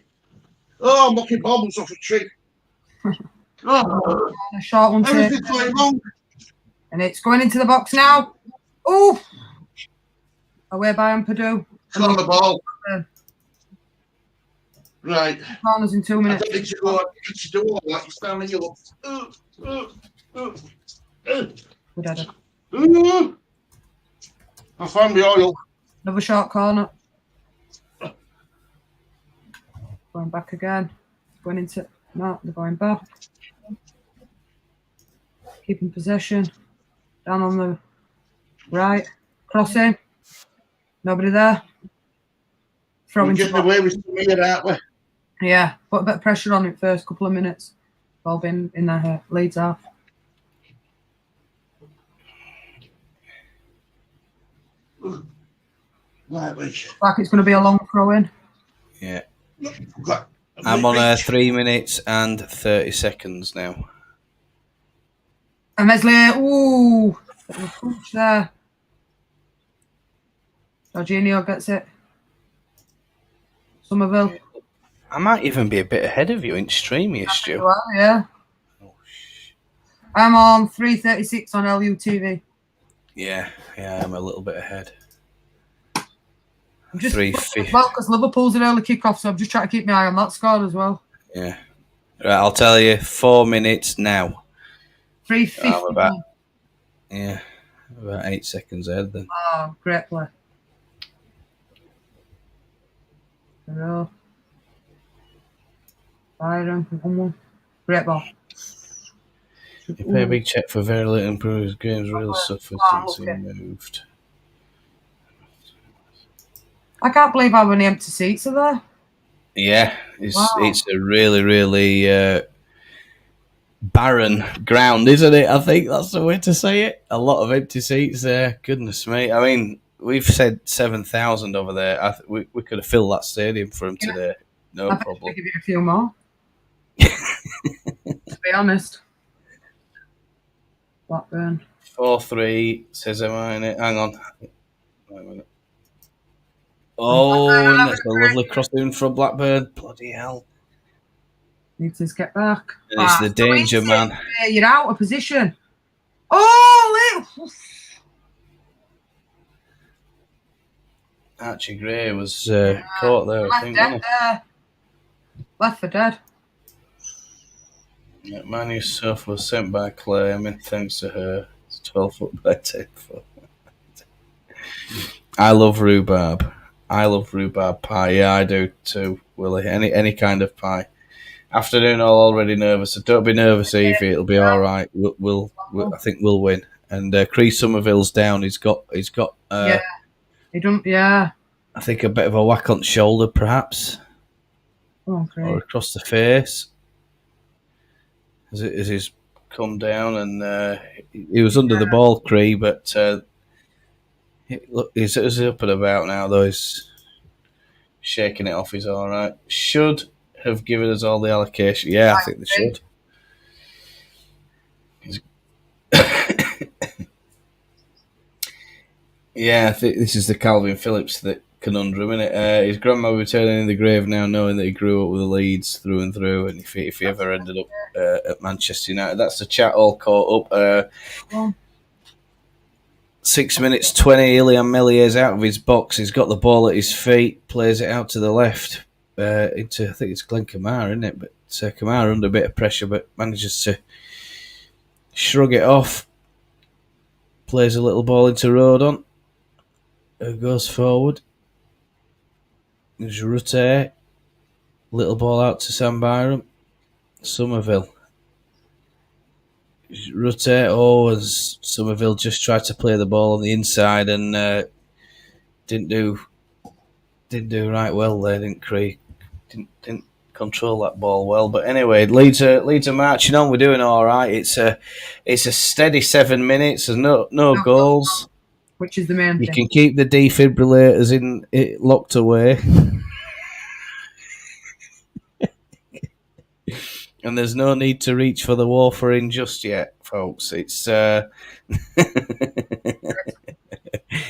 Oh, I'm knocking bombs off a tree. Oh, A short one, everything's going wrong. and it's going into the box now. Oh, away by Purdue. It's on the ball. Right. Corners in 2 I minutes. don't need to go. I need to do all that. You're standing you up. Good header. I found the oil. Another short corner. Going back again. Going into no, they're going back. Keeping possession. Down on the right. Crossing. Nobody there. We're Throwing getting away with some here, aren't we? Yeah, put a bit of pressure on it first couple of minutes. Ball been in their Leeds half. Right, Like it's going to be a long throw in. Yeah. I'm on 3 minutes and 30 seconds now. And Mesley, ooh, bit of a punch there. Jorginho gets it. Somerville. I might even be a bit ahead of you in stream here, Stu. Well, yeah. I'm on 3:36 on LU TV. Yeah, I'm a little bit ahead. I'm just 3:50. well, because Liverpool's an early kickoff, so I'm just trying to keep my eye on that score as well. Yeah. Right, I'll tell you, 4 minutes now. 3:50. About 8 seconds ahead then. Oh, great play. Hello. Byron, 1-1. Great ball. You pay a big check for very little improved. His game's really suffered since he moved. I can't believe how many empty seats are there. Yeah, it's a really, really barren ground, isn't it? I think that's the way to say it. A lot of empty seats there. Goodness me. I mean, we've said 7,000 over there. We could have filled that stadium for him today. No problem. I'll give you a few more. To be honest. Blackburn. 4-3, says am I in it? Hang on. Wait a minute. Oh, and that's a lovely crossing from Blackburn. Bloody hell. Need to get back. And it's the danger, man. You're out of position. Oh, Archie Gray was caught there, I think. Left for dead. Yeah, Manu Surf was sent by Clay. I mean, thanks to her. It's 12 foot by 10 foot. I love rhubarb. I love rhubarb pie. Yeah, I do too, Willie. Any kind of pie. Afternoon, I'm already nervous. So don't be nervous, Evie. It'll be all right. We'll I think we'll win. And Chris Somerville's down. He's got. Yeah. He don't. Yeah. I think a bit of a whack on the shoulder, perhaps, Oh, great. or across the face. As he's come down, and he was under the ball, Cree, but he's up and about now, though. He's shaking it off. He's all right. Should have given us all the allocation. Yeah, I think they should. Yeah, I think this is the Calvin Phillips conundrum, isn't it? His grandma returning in the grave now, knowing that he grew up with the Leeds through and through, and if he ever ended up at Manchester United. That's the chat all caught up. 6 minutes 20, Ilian Melier's out of his box. He's got the ball at his feet, plays it out to the left. into, I think it's Glenn Kamara, isn't it? But Kamara under a bit of pressure, but manages to shrug it off. Plays a little ball into Rodon, who goes forward. There's Rutte. Little ball out to Sam Byram. Somerville. Rutte, as Somerville just tried to play the ball on the inside and didn't do right well there. Didn't control that ball well. But anyway, Leeds are marching on. We're doing all right. It's a steady 7 minutes. There's no goals, which is the main thing. You can keep the defibrillators in it locked away. And there's no need to reach for the warfarin just yet, folks. It's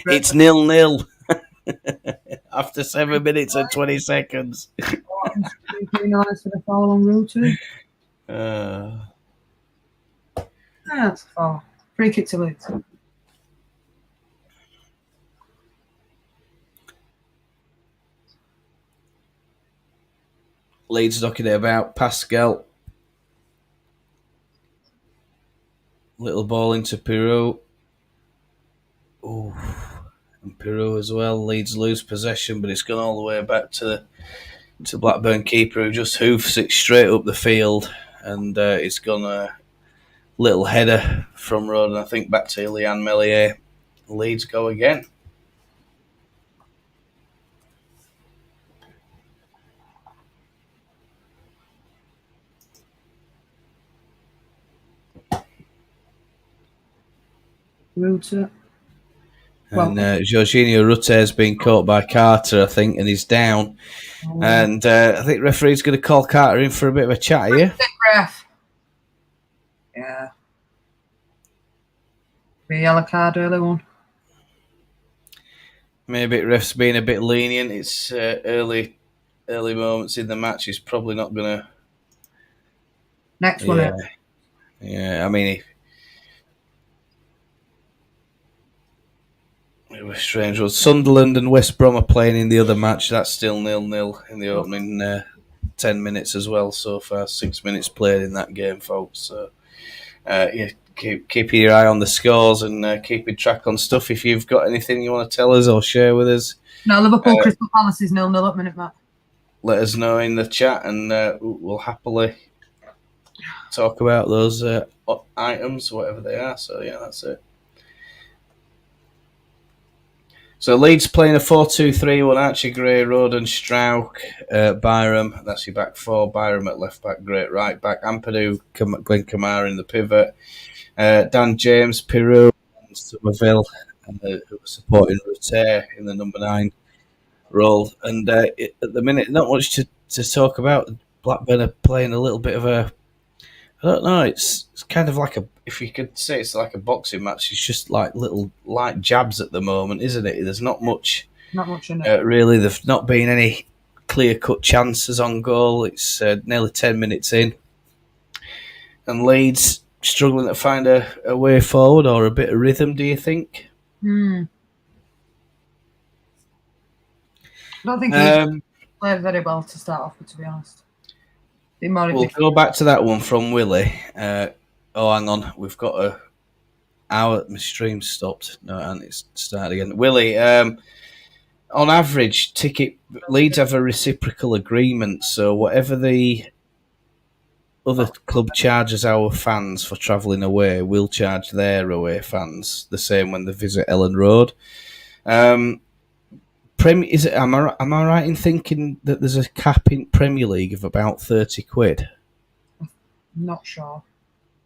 it's 0-0 after 7 minutes and 20 seconds. Nice for the foul on Rutte. That's a foul. Free kick to Leeds. Leeds knocking it about. Pascal. Little ball into Pirou. And Pirou as well. Leeds lose possession, but it's gone all the way back to Blackburn keeper, who just hoofs it straight up the field, and it's gone a little header from Rodon, I think, back to Ilian Melier. Leeds go again. Rutte. And Jorginho Rutte has been caught by Carter, I think, and he's down. And I think referee's going to call Carter in for a bit of a chat here. Ref. Yeah. Be a yellow card, early one. Maybe ref's being a bit lenient. It's early moments in the match. He's probably not going to... Next one. Yeah, I mean... It was strange. Well, Sunderland and West Brom are playing in the other match. That's still 0-0 in the opening 10 minutes as well so far. 6 minutes played in that game, folks. So, keep your eye on the scores and keeping track on stuff. If you've got anything you want to tell us or share with us. No, Liverpool Crystal Palace is 0-0 at minute, Matt. Let us know in the chat, and we'll happily talk about those items, whatever they are. So, yeah, that's it. So Leeds playing a 4-2-3-1, Archie Gray, Rodon, Strauch, Byram. That's your back four. Byram at left back, Great right back. Ampadu, Glenn Kamara in the pivot. Dan James, Pirou, and Somerville, who are supporting Rutte in the number 9 role. And at the minute, not much to talk about. Blackburn are playing a little bit of a... I don't know, it's kind of like if you could say it's like a boxing match, it's just like little light jabs at the moment, isn't it? There's not much in it. Really. There've not been any clear-cut chances on goal. It's nearly 10 minutes in. And Leeds struggling to find a way forward or a bit of rhythm, do you think? I don't think he played very well to start off with, to be honest. We'll go back to that one from Willie. Hang on. We've got my stream's stopped. No, and it's started again. Willie, on average, Leeds have a reciprocal agreement. So whatever the other club charges our fans for travelling away, we'll charge their away fans the same when they visit Ellen Road. Am I right in thinking that there's a cap in Premier League of about 30 quid? Not sure.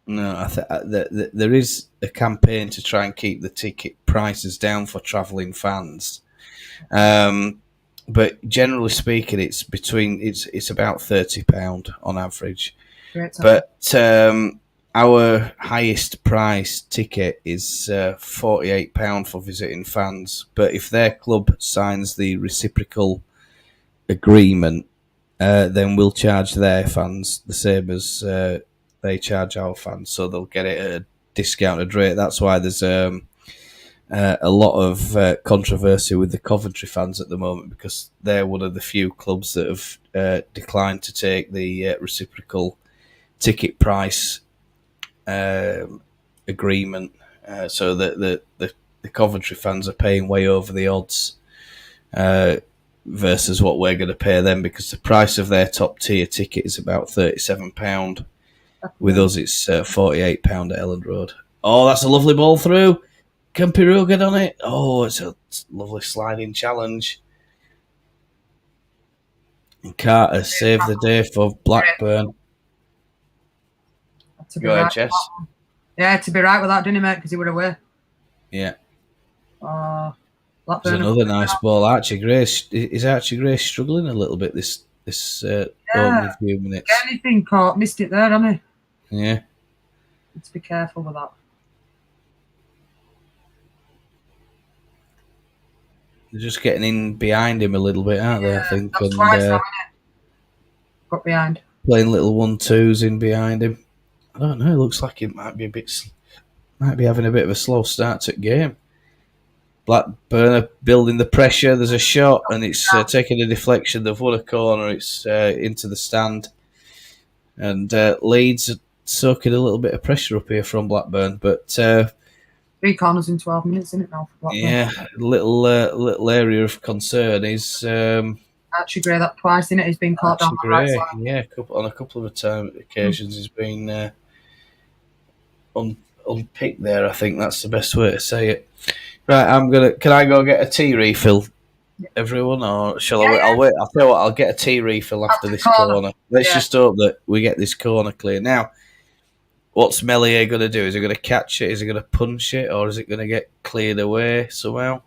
No, there is a campaign to try and keep the ticket prices down for travelling fans. But generally speaking, it's about £30 on average. But our highest price ticket is £48 for visiting fans. But if their club signs the reciprocal agreement, then we'll charge their fans the same as they charge our fans. So they'll get it at a discounted rate. That's why there's a lot of controversy with the Coventry fans at the moment, because they're one of the few clubs that have declined to take the reciprocal ticket price agreement, so that the Coventry fans are paying way over the odds versus what we're going to pay them, because the price of their top tier ticket is about £37. With us, it's £48 at Elland Road. Oh, that's a lovely ball through. Can Pirou get on it? Oh, it's a lovely sliding challenge. And Carter saved the day for Blackburn. Go ahead, Jess. Yeah, to be right with that, didn't he, mate? Because he were away. Yeah. Blackburn. There's another nice ball. Archie Gray. Is Archie Gray struggling a little bit this opening few minutes? Yeah, he's been caught. Missed it there, hasn't he? Yeah. Let's be careful with that. They're just getting in behind him a little bit, aren't they? I think. That's twice now, isn't it? Got behind. Playing little 1-2s in behind him. I don't know. It looks like it might be having a bit of a slow start to the game. Blackburn are building the pressure. There's a shot, and it's taking a deflection. They've won a corner. It's into the stand, and Leeds are soaking a little bit of pressure up here from Blackburn. But 3 corners in 12 minutes, isn't it now? For Blackburn? Yeah, little area of concern is Archie Gray that twice, isn't it? He's been caught down the right side. Yeah, on a couple of occasions he's been unpicked there. I think that's the best way to say it. Right, can I go get a tea refill, everyone, or shall I wait? I'll wait. I'll tell you what. I'll get a tea refill after this corner. Let's just hope that we get this corner clear now. What's Melier going to do? Is he going to catch it? Is he going to punch it? Or is it going to get cleared away somehow?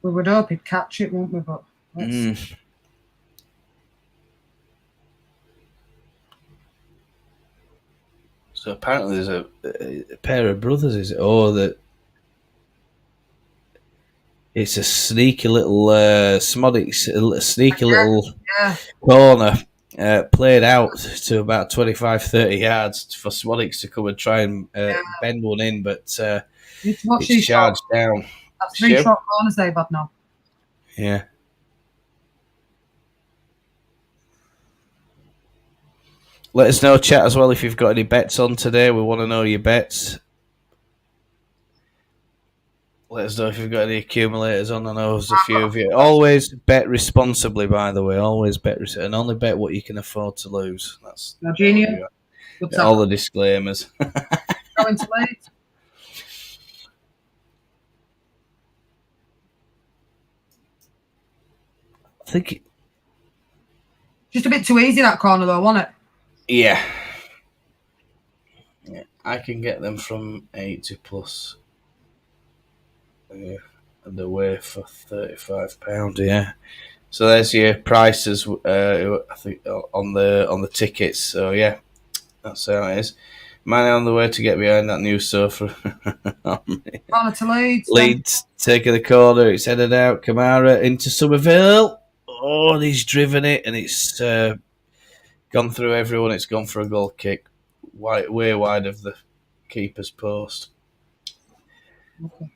We would hope he'd catch it, wouldn't we? But So apparently there's a pair of brothers, is it? Oh, it's a sneaky little corner. Played out to about 25-30 yards for Smodics to come and try and bend one in, but it's charged down. That's 3 short corners they've had now. Yeah. Let us know, chat, as well, if you've got any bets on today. We want to know your bets. Let us know if you've got any accumulators on. I know there's a few of you. Always bet responsibly, by the way. Always bet and only bet what you can afford to lose. That's all the disclaimers. Going to Leeds. I think just a bit too easy, that corner, though, wasn't it? Yeah. I can get them from 80 plus. Yeah, and away for £35. Yeah, so there's your prices. I think on the tickets. So yeah, that's how it is. Man on the way to get behind that new sofa. Corner to Leeds. Leeds taking the corner. It's headed out. Kamara into Somerville. Oh, and he's driven it, and it's gone through everyone. It's gone for a goal kick, way wide of the keeper's post. Okay.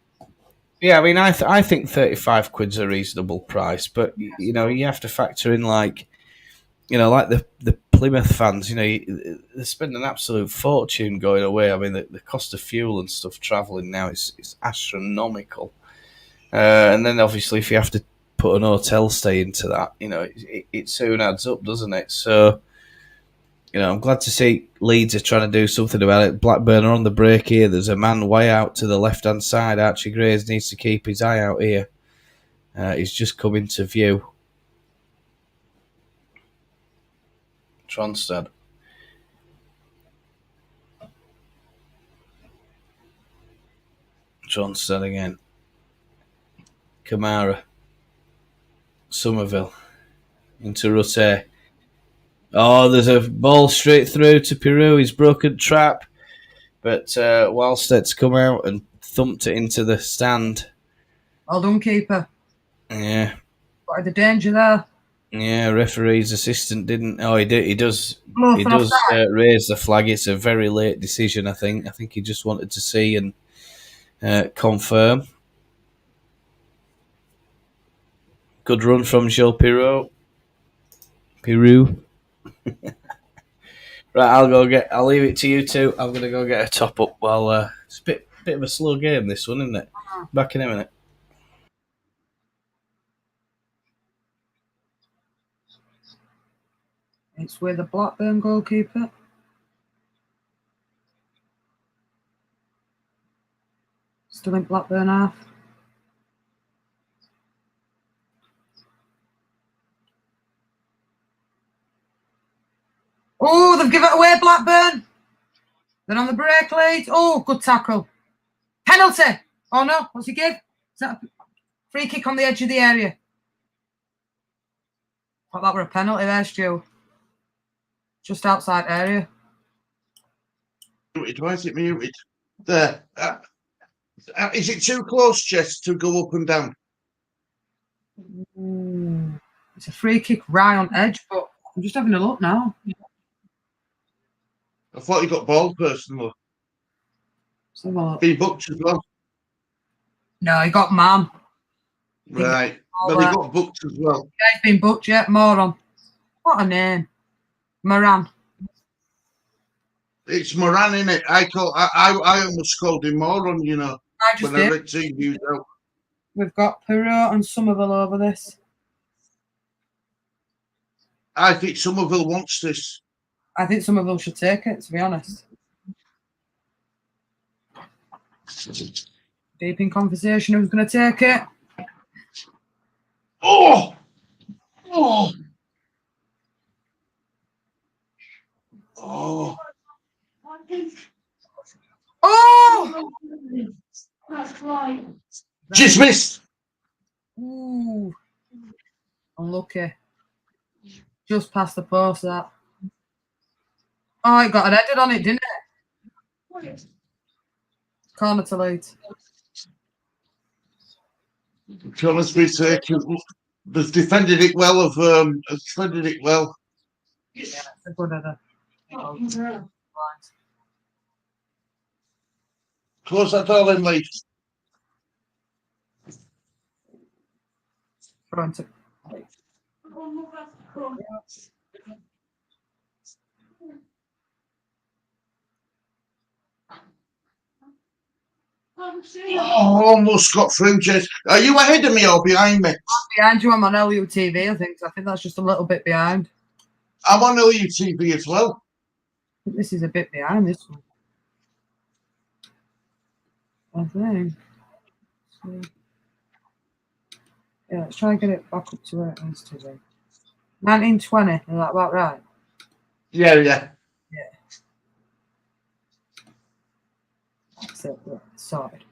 Yeah, I mean, I think 35 quid's a reasonable price, but you know, you have to factor in like the Plymouth fans. You know, they spend an absolute fortune going away. I mean, the cost of fuel and stuff travelling now is astronomical, and then obviously if you have to put an hotel stay into that, you know, it soon adds up, doesn't it? So, you know, I'm glad to see Leeds are trying to do something about it. Blackburn are on the break here. There's a man way out to the left-hand side. Archie Grays needs to keep his eye out here. He's just come into view. Tronstad. Tronstad again. Kamara. Somerville. Into Rutte. Oh, there's a ball straight through to Pirou. He's broken trap. But Wallstedt's come out and thumped it into the stand. Well done, keeper. Yeah. What the danger there? Yeah, referee's assistant didn't. Oh, he does raise the flag. It's a very late decision, I think. I think he just wanted to see and confirm. Good run from Gilles Pirou. Peru. Right, I'll leave it to you two. I'm gonna go get a top up while it's a bit of a slow game this one, isn't it? Back in a minute. It's with the Blackburn goalkeeper. Still in Blackburn half. Oh, they've given it away, Blackburn. They're on the break, Leeds. Oh, good tackle. Penalty. Oh, no. What's he give? Is that a free kick on the edge of the area? Thought that were a penalty there, Stu. Just outside area. Why is it muted? There. Is it too close, Jess, to go up and down? Ooh. It's a free kick right on edge, but I'm just having a look now. I thought you got ball personally. Be booked as well. No, he got man. Right. Well, he got booked as well. Yeah, he's been booked yet. Moron. What a name. Moran. It's Moran, innit? I almost called him Moron, you know. I just did. I read TV out. We've got Perot and Somerville over this. I think Somerville wants this. I think Somerville should take it, to be honest. Deep in conversation, who's going to take it? Oh! Oh! Oh! Oh! That's right. Just missed! Ooh. Unlucky. Just past the post, that. Oh, it got an headed on it, didn't it? Corner to Leeds. Corner's been taken. They've defended it well. Defended it well. Yeah, it's a good header. Close that door in, Leeds. Front to almost got through, Jess. Are you ahead of me or behind me? I'm behind you. I'm on LUTV, I think. I think that's just a little bit behind. I'm on LUTV as well. I think this is a bit behind, this one. I think. So, yeah, let's try and get it back up to where it needs to be. 1920, is that about right? Yeah. That's it, yeah, sorted.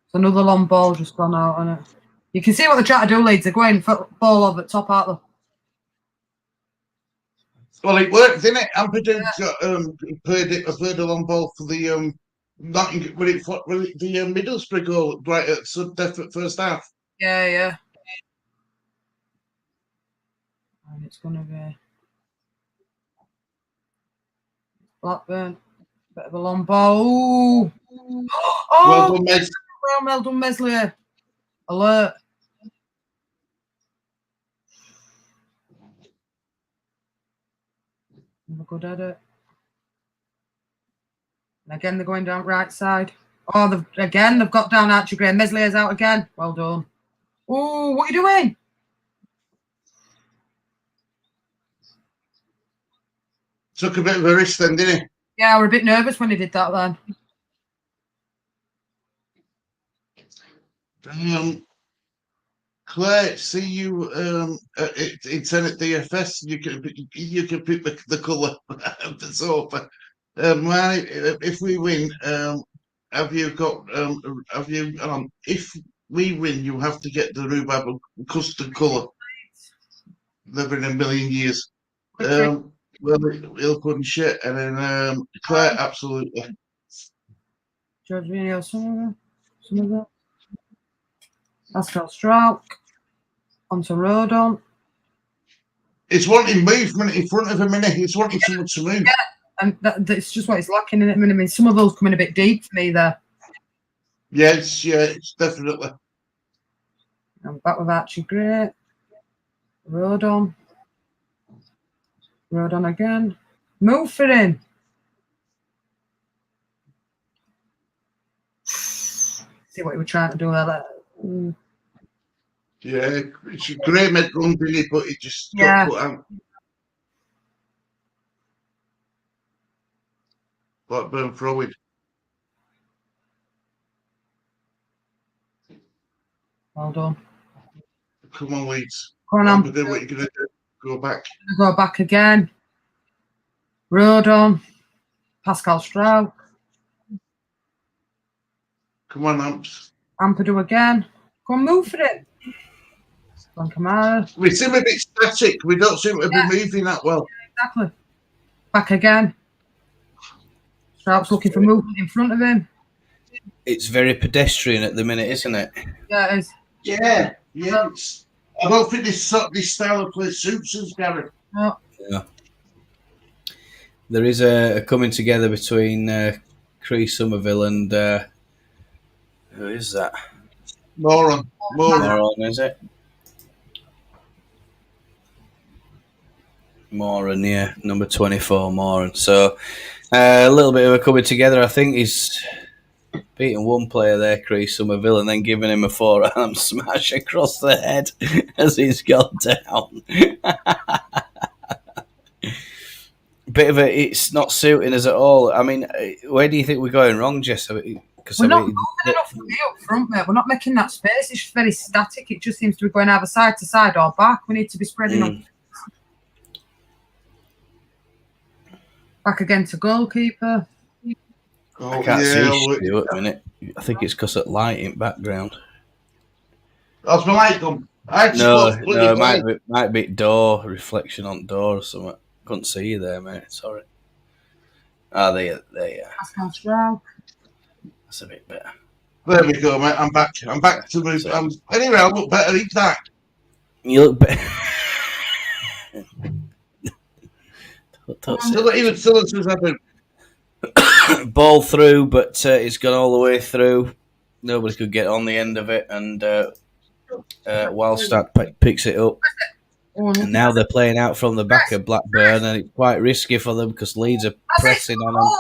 So another long ball just gone out on it. You can see what they're trying to do, Leeds. They're going for ball over the top, aren't they? Well, it worked, didn't it? Ampadu played a long ball for the Nottingham, the Middlesbrough goal right at sub-def first half. Yeah. And it's going to be Blackburn. Bit of a long ball. Ooh. Oh, Well done, Mes. well done, Meslier. Alert. Have a good header. And again, they're going down right side. Oh, they've got down Archie Gray. Meslier's out again. Well done. Oh, what are you doing? Took a bit of a risk then, didn't he? Yeah, we're a bit nervous when he did that then. Claire, see you it's in at DFS. You can pick the colour of the sofa. If we win, if we win, you have to get the rhubarb custard colour. Never in a million years. Well, he'll put in shit, and then Claire, absolutely. Jorginho, some of that. Pascal Strouk. Onto Rodon. It's wanting movement in front of him, innit? It's wanting someone to move. Yeah, and that's just what it's lacking in it. I mean, some of those coming a bit deep for me there. Yes, it's definitely. I'm back with Archie Gray. Rodon again. Move for him. See what you were trying to do there. Yeah, it's a great mid run, didn't he? But he just Yeah. got put out. Blackburn throwing. Well done. Come on, Leeds. Go on, What are you going to do? Go back. Go back again. Rodon. Pascal Stroud. Come on, Amps. Ampadu again. Go on, move for it. Glenn Kamara. We seem a bit static. We don't seem to be moving that well. Exactly. Back again. Stroud's looking for movement in front of him. It's very pedestrian at the minute, isn't it? Yeah, it is. Yeah. I don't think this style of play suits us, Gary. No. Yeah. There is a coming together between Cree Somerville and who is that? Moron, is it? Moran, yeah, number 24, Moran. So a little bit of a coming together. I think he's beating one player there, Cree Somerville, and then giving him a forearm smash across the head as he's gone down. Bit of it's not suiting us at all. I mean, where do you think we're going wrong, Jess? Because We're not moving enough for me up front, mate. We're not making that space. It's just very static. It just seems to be going either side to side or back. We need to be spreading up. Back again to goalkeeper. I can't see you at a minute. I think it's because of light in background. That's my light gone. No, it might be door reflection on door or something. Couldn't see you there, mate. Sorry. There you are. Pascal Stroud. That's a bit better. There we go, mate. I'm back. I'm back to move. Anyway, I look better each time. You look better. Still as I do. Ball through, but it's gone all the way through. Nobody could get on the end of it, and Wildstad picks it up. And now they're playing out from the back of Blackburn, and it's quite risky for them because Leeds are pressing on them.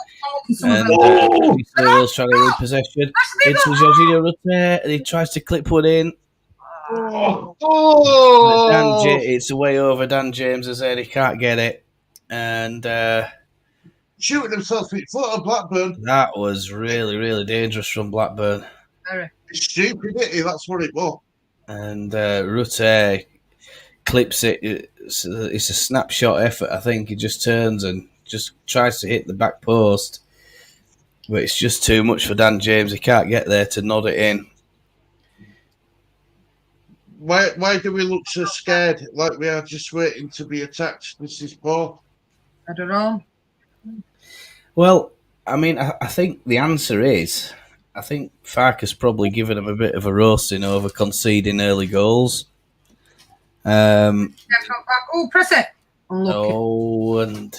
And Will's trying to win possession into Jorginho Rutte, and he tries to clip one in. It's way over Dan James's head. He can't get it. And shooting themselves with foot on Blackburn. That was really, really dangerous from Blackburn. It's stupid, isn't it? That's what it was. And Rutte clips it. It's a snapshot effort, I think. He just turns and just tries to hit the back post. But it's just too much for Dan James. He can't get there to nod it in. Why do we look so scared? Like we are just waiting to be attacked? This is poor. I don't know. Well, I mean, I think the answer is, I think Farker's probably given him a bit of a roasting over conceding early goals. Oh, press it. Oh, and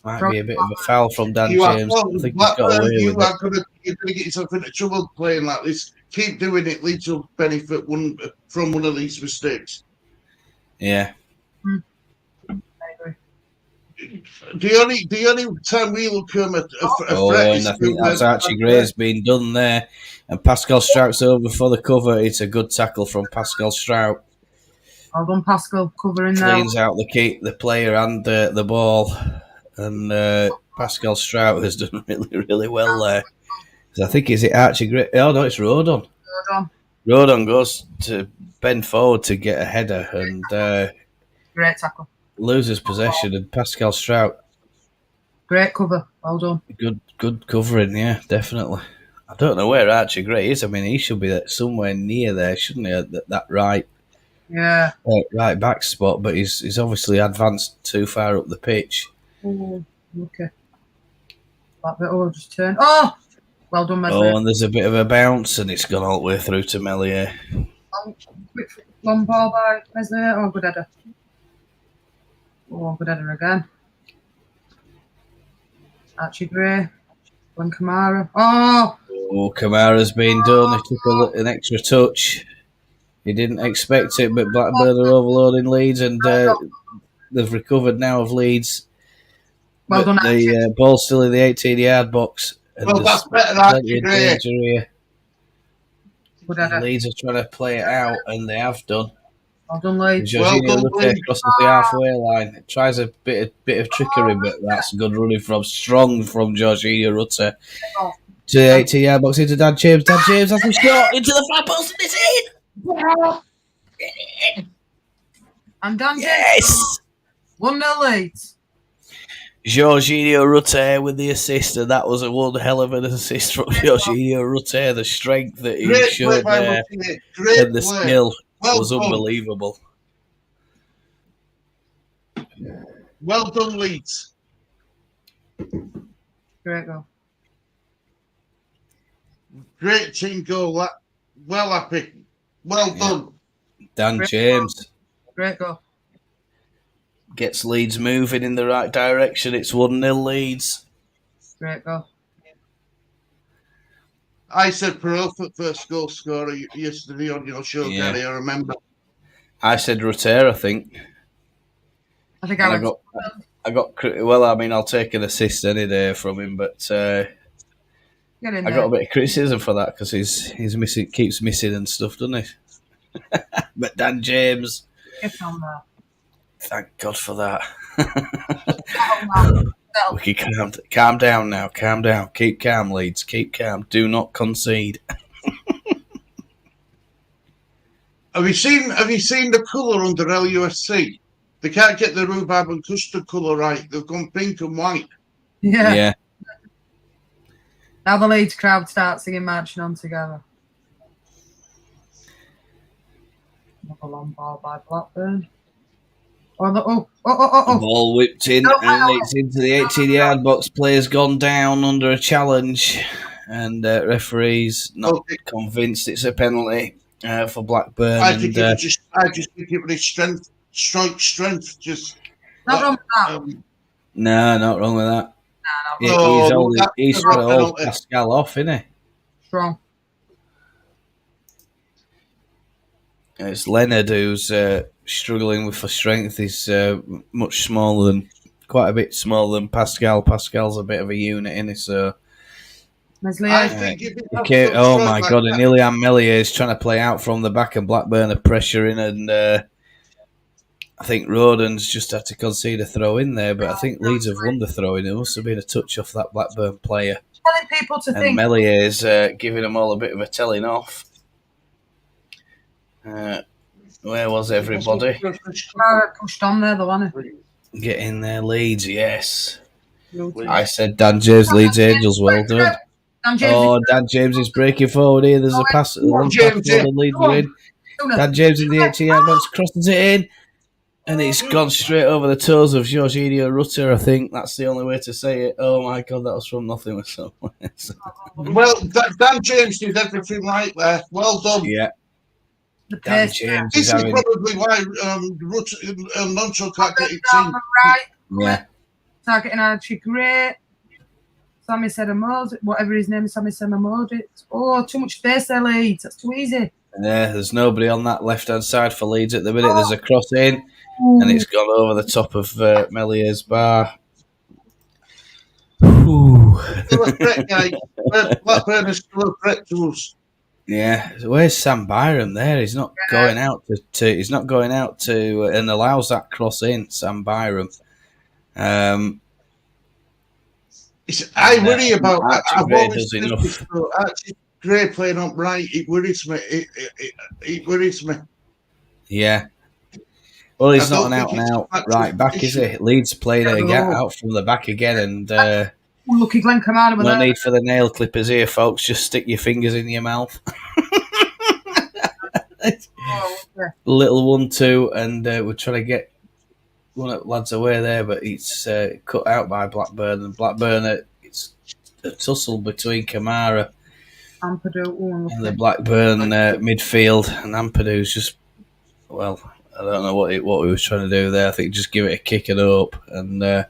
might be a bit of a foul from Dan James. I think he's got away with it. You're going to get yourself into trouble playing like this. Keep doing it. Leeds will benefit from one of these mistakes. Yeah. The only time we will come a threat is... and I think that's Archie Gray's been done there. And Pascal Strout's over for the cover. It's a good tackle from Pascal Strout. Well done, Pascal, covering there. Cleans out the player and the ball. And Pascal Strout has done really, really well there. So I think, is it Archie Gray? Oh, no, it's Rodon. Rodon goes to bend forward to get a header and great tackle. Loses possession, and Pascal Strout. Great cover. Well done. Good covering, yeah, definitely. I don't know where Archie Gray is. I mean, he should be somewhere near there, shouldn't he? At that right back spot, but he's obviously advanced too far up the pitch. Oh, okay. That bit just turn. Oh! Well done, Meslier. Oh, and there's a bit of a bounce, and it's gone all the way through to Meslier. Quick long ball by Meslier. Oh, good header. Oh, good header again. Archie Gray. Glenn Kamara. Oh! Oh, Kamara's been done. He took an extra touch. He didn't expect it, but Blackburn are overloading Leeds, and they've recovered now of Leeds. Well done, the ball's still in the 18-yard box. And Well, that's better than plenty of Gray. danger here. Good header. Leeds are trying to play it out, and they have done. Well done, Leeds. Well Jorginho done, Leeds. crosses the halfway line. It tries a bit of trickery, but that's good running from Jorginho Rutter to the 18-yard box into Dan James. Dan James has a shot into the far post, and it's in. And Dan James. Yes. 1-0 Leeds. Jorginho Rutter with the assist, and that was one hell of an assist from Jorginho Rutter. The strength that he Great showed play by there Rutter. Great and the play. skill Well was done. unbelievable. Well done, Leeds. Great goal. Great team goal. Well happy. Well done. Dan James Great goal. gets Leeds moving in the right direction. It's 1-0 Leeds. Great goal. I said Perot for first goal scorer yesterday on your show, Yeah. Gary. I remember. I said Rutter, I think. I think And I I went. got. Well, I mean, I'll take an assist any day from him, but Get in I there. got a bit of criticism for that because he's missing, keeps missing and stuff, doesn't he? But Dan James, Get on there. thank God for that. Settle. We can calm down now. Calm down. Keep calm, Leeds. Keep calm. Do not concede. Have you seen the colour under LUSC? They can't get the rhubarb and custard colour right. They've gone pink and white. Yeah. Now the Leeds crowd starts singing Marching On Together. Another long ball by Blackburn. The ball whipped in, and it's into the 18-yard box. Player's gone down under a challenge, and referee's not convinced it's a penalty for Blackburn. I just think it was his strength. Just Not wrong with that. No, not wrong with that. No, He's got to hold Pascal off, isn't he? Strong. It's Leonard who's struggling for strength. He's much quite a bit smaller than Pascal. Pascal's a bit of a unit, isn't he? So I think oh my God! And Ilian Melier is trying to play out from the back, and Blackburn are pressuring, and I think Rodden's just had to concede a throw in there. But I think Leeds have won the throw in. It must have been a touch off that Blackburn player. Telling people to think. Melier is giving them all a bit of a telling off. Where was everybody? Pushed on there, the one. Get in there, Leeds, yes. I said Dan James, Leeds Angels, well done. Dan James is breaking forward here. There's a pass. One pass forward and Leeds are in. Dan James in the 18-yard box, crosses it in. And it's gone straight over the toes of Jorginho Rutter, I think. That's the only way to say it. Oh my God, that was from nothing with somewhere. Well, Dan James did everything right there. Well done. Yeah. Dan James this is probably why Loncho can't get it in. Right. Yeah. Targeting Archie, great. Sammy said a Moses, whatever his name is, Sammy said a Moses. Oh, too much space there, Leeds. That's too easy. Yeah, there's nobody on that left-hand side for Leeds at the minute. There's a cross in, and it's gone over the top of Melier's bar. Still a threat, guys. Blackburn is still a threat to us. Yeah, where's Sam Byram there? He's not going out to he's not going out to and allows that cross in, Sam Byram. I worry about I've always said this, Archie Gray playing upright. It worries me. It worries me. Yeah. Well, he's not an out and out right back, is he? Leeds played it again out from the back again, and lucky Glenn Kamara with no need for the nail clippers here, folks. Just stick your fingers in your mouth. Little 1-2, and we're trying to get one of the lads away there, but it's cut out by Blackburn. And Blackburn, it's a tussle between Kamara and the Blackburn midfield, and Ampadu's just, well, I don't know what he was trying to do there. I think just give it a kick and hope, and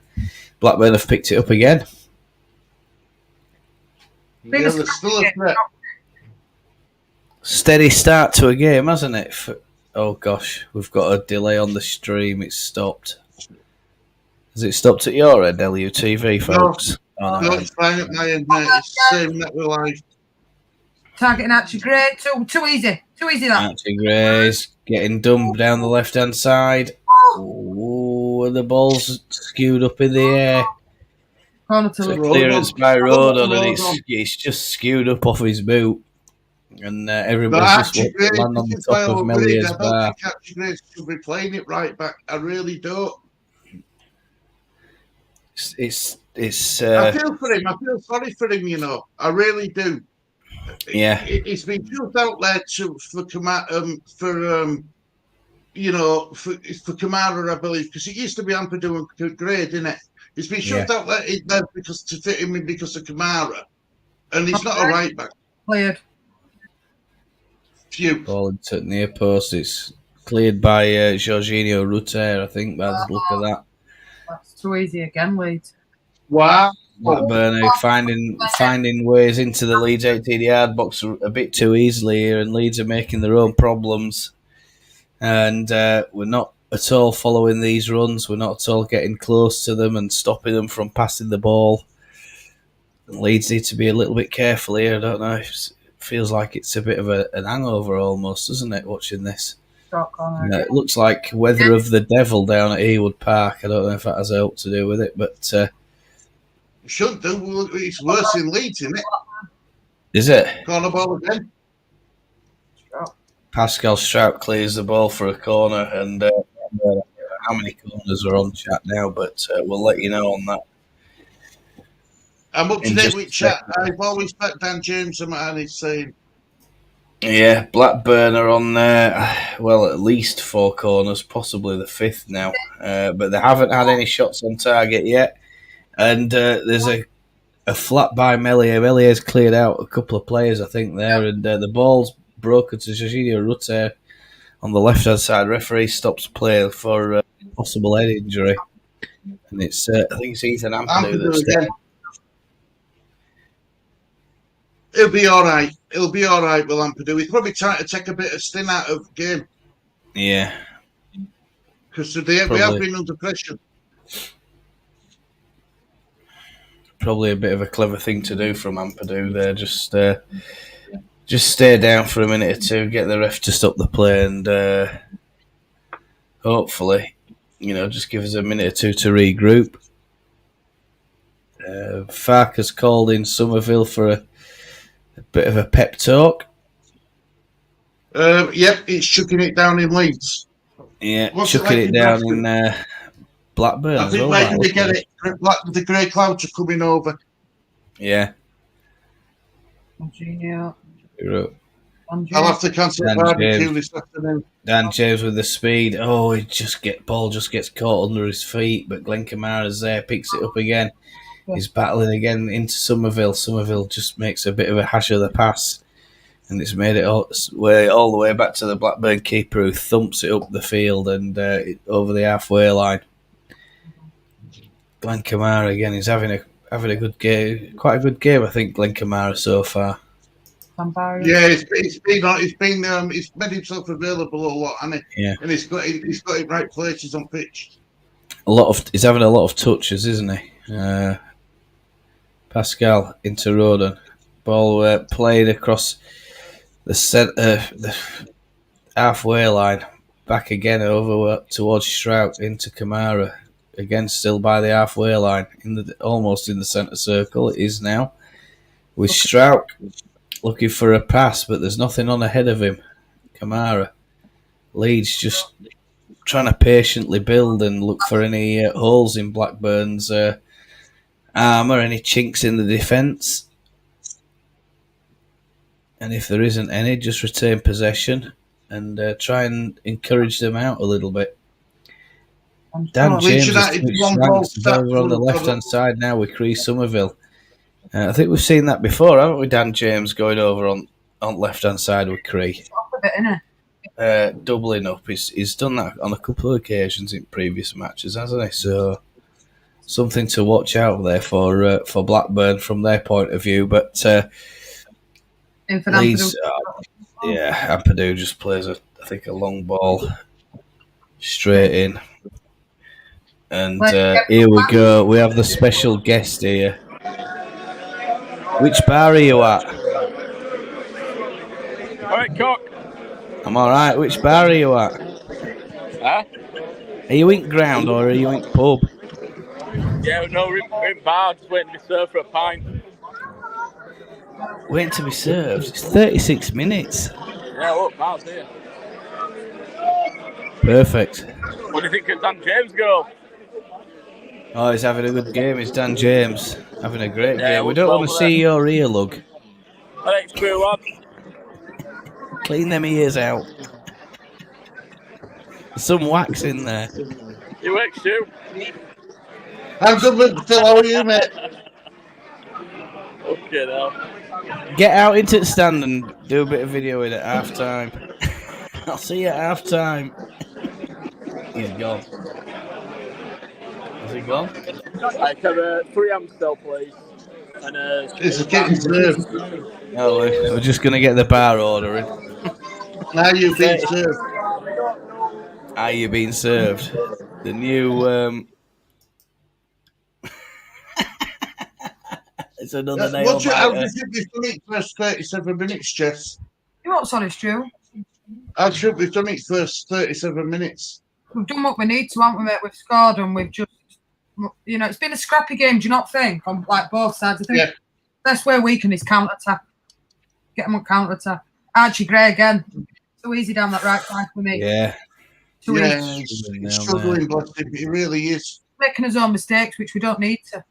Blackburn have picked it up again. Yeah, there's still a threat. Steady start to a game, hasn't it? Oh gosh, we've got a delay on the stream. It's stopped. Has it stopped at your end, LUTV, folks? No, it's fine at my end, mate. It's the same that we're live. Targeting Archie Gray. Too easy. Too easy, that. Archie Gray's getting done down the left-hand side. Oh, the ball's skewed up in the air. Corner to So Leeds. clearance by Rodon, and it's just skewed up off his boot. And everybody's just wants to land on the top of Melia's bar. I don't think Archie Gray should be playing it right back. I really don't. It's. I feel for him. I feel sorry for him. You know, I really do. Yeah, He's been shoved out there for Kamara, I believe, because it used to be Ampadu and Gray, didn't it? He's been shoved out there because to fit him in because of Kamara, and he's not a right back. Cleared. Phew. ball into near post. It's cleared by Jorginho Rutter, I think, by the look of that. That's too easy again, Leeds. Wow. Blackburn are finding ways into the Leeds 18-yard box a bit too easily here, and Leeds are making their own problems. And we're not at all following these runs. We're not at all getting close to them and stopping them from passing the ball. Leeds need to be a little bit careful here. I don't know. It feels like it's a bit of an hangover almost, doesn't it, watching this? It looks like weather of the devil down at Elwood Park. I don't know if that has helped to do with it, but... should do. It's worse in Leeds, isn't it? Is it? Corner ball again. Pascal Strout clears the ball for a corner, and how many corners are on chat now, but we'll let you know on that. I'm up to date with chat. I've always met Dan James and he's saying. Yeah, Blackburn are on there, well, at least 4 corners, possibly the 5th now, but they haven't had any shots on target yet. And there's a flat by Melia. Melia's cleared out a couple of players, I think, there. And the ball's broken to Jorginho Rutter on the left-hand side. Referee stops play for possible head injury. And it's I think it's Ethan Ampadu that's there. He'll be all right. He'll be all right with Ampadu. He's probably trying to take a bit of sting out of the game. Yeah. Because today we have been under pressure. Probably a bit of a clever thing to do from Ampadu there. Just stay down for a minute or two, get the ref to stop the play, and hopefully, just give us a minute or two to regroup. Farker's called in Somerville for a bit of a pep talk. Yep, it's chucking it down in Leeds. Yeah, chucking it down in Blackburn. I think waiting to get it. The grey clouds are coming over. Yeah. Jorginho. I'll have to cancel the barbecue this afternoon. Dan James with the speed. Oh, ball just gets caught under his feet, but Glenn Kamara's there, picks it up again. He's battling again into Somerville. Somerville just makes a bit of a hash of the pass, and it's made it all the way back to the Blackburn keeper, who thumps it up the field and over the halfway line. Glenn Kamara again. He's having a good game, quite a good game, I think. Glenn Kamara so far. Yeah, he's made himself available a lot, hasn't he? Yeah, and he's got it right places on pitch. He's having a lot of touches, isn't he? Pascal into Rodon. Ball played across the halfway line, back again over towards Strout into Kamara. Again, still by the halfway line, almost in the centre circle. It is now with Strout looking for a pass, but there's nothing on ahead of him. Kamara. Leeds just trying to patiently build and look for any holes in Blackburn's armour, any chinks in the defence. And if there isn't any, just retain possession and try and encourage them out a little bit. Dan James is over on the left-hand side now with Cree Somerville. I think we've seen that before, haven't we, Dan James going over on left-hand side with Cree? Doubling up. He's done that on a couple of occasions in previous matches, hasn't he? So something to watch out there for Blackburn from their point of view. But Leeds, Yeah, Ampadu just plays I think a long ball straight in. And here we go. We have the special guest here. Which bar are you at? All right, cock. I'm all right. Which bar are you at? Huh? Are you in ground or are you in pub? Yeah, no, we're in bar, just waiting to be served for a pint. Waiting to be served. It's 36 minutes. Yeah, look, bar's here. Perfect. What do you think of Dan James' goal? Oh, he's having a good game. It's Dan James having a great Yeah, game. We looks don't well want to for that. see your ear lug. Thanks, crew lad. Clean them ears out. There's some wax in there. You work, Stu? I'm good, Phil. How are you, mate? Okay, now. Get out into the stand and do a bit of video with it at half time. I'll see you at half time. He's gone. Has he gone? I have 3 Amstel, please. And It's getting served. Oh, we're just going to get the bar order in. Now you've been served. Are you being served? The new... It's another nail How do biter. you think we've done it first 37 minutes, Jess? You what, sorry, Stu? How should we've done it first 37 minutes? We've done what we need to, haven't we, mate? We've scored and we've just, you know, it's been a scrappy game, do you not think? On like both sides. I think Yeah. that's where we can is counter-attack. Get them on counter-attack. Archie Gray again. So easy down that right side for me. Yeah. Too Yeah, easy. he's struggling, bless him. He really is. Making his own mistakes, which we don't need to.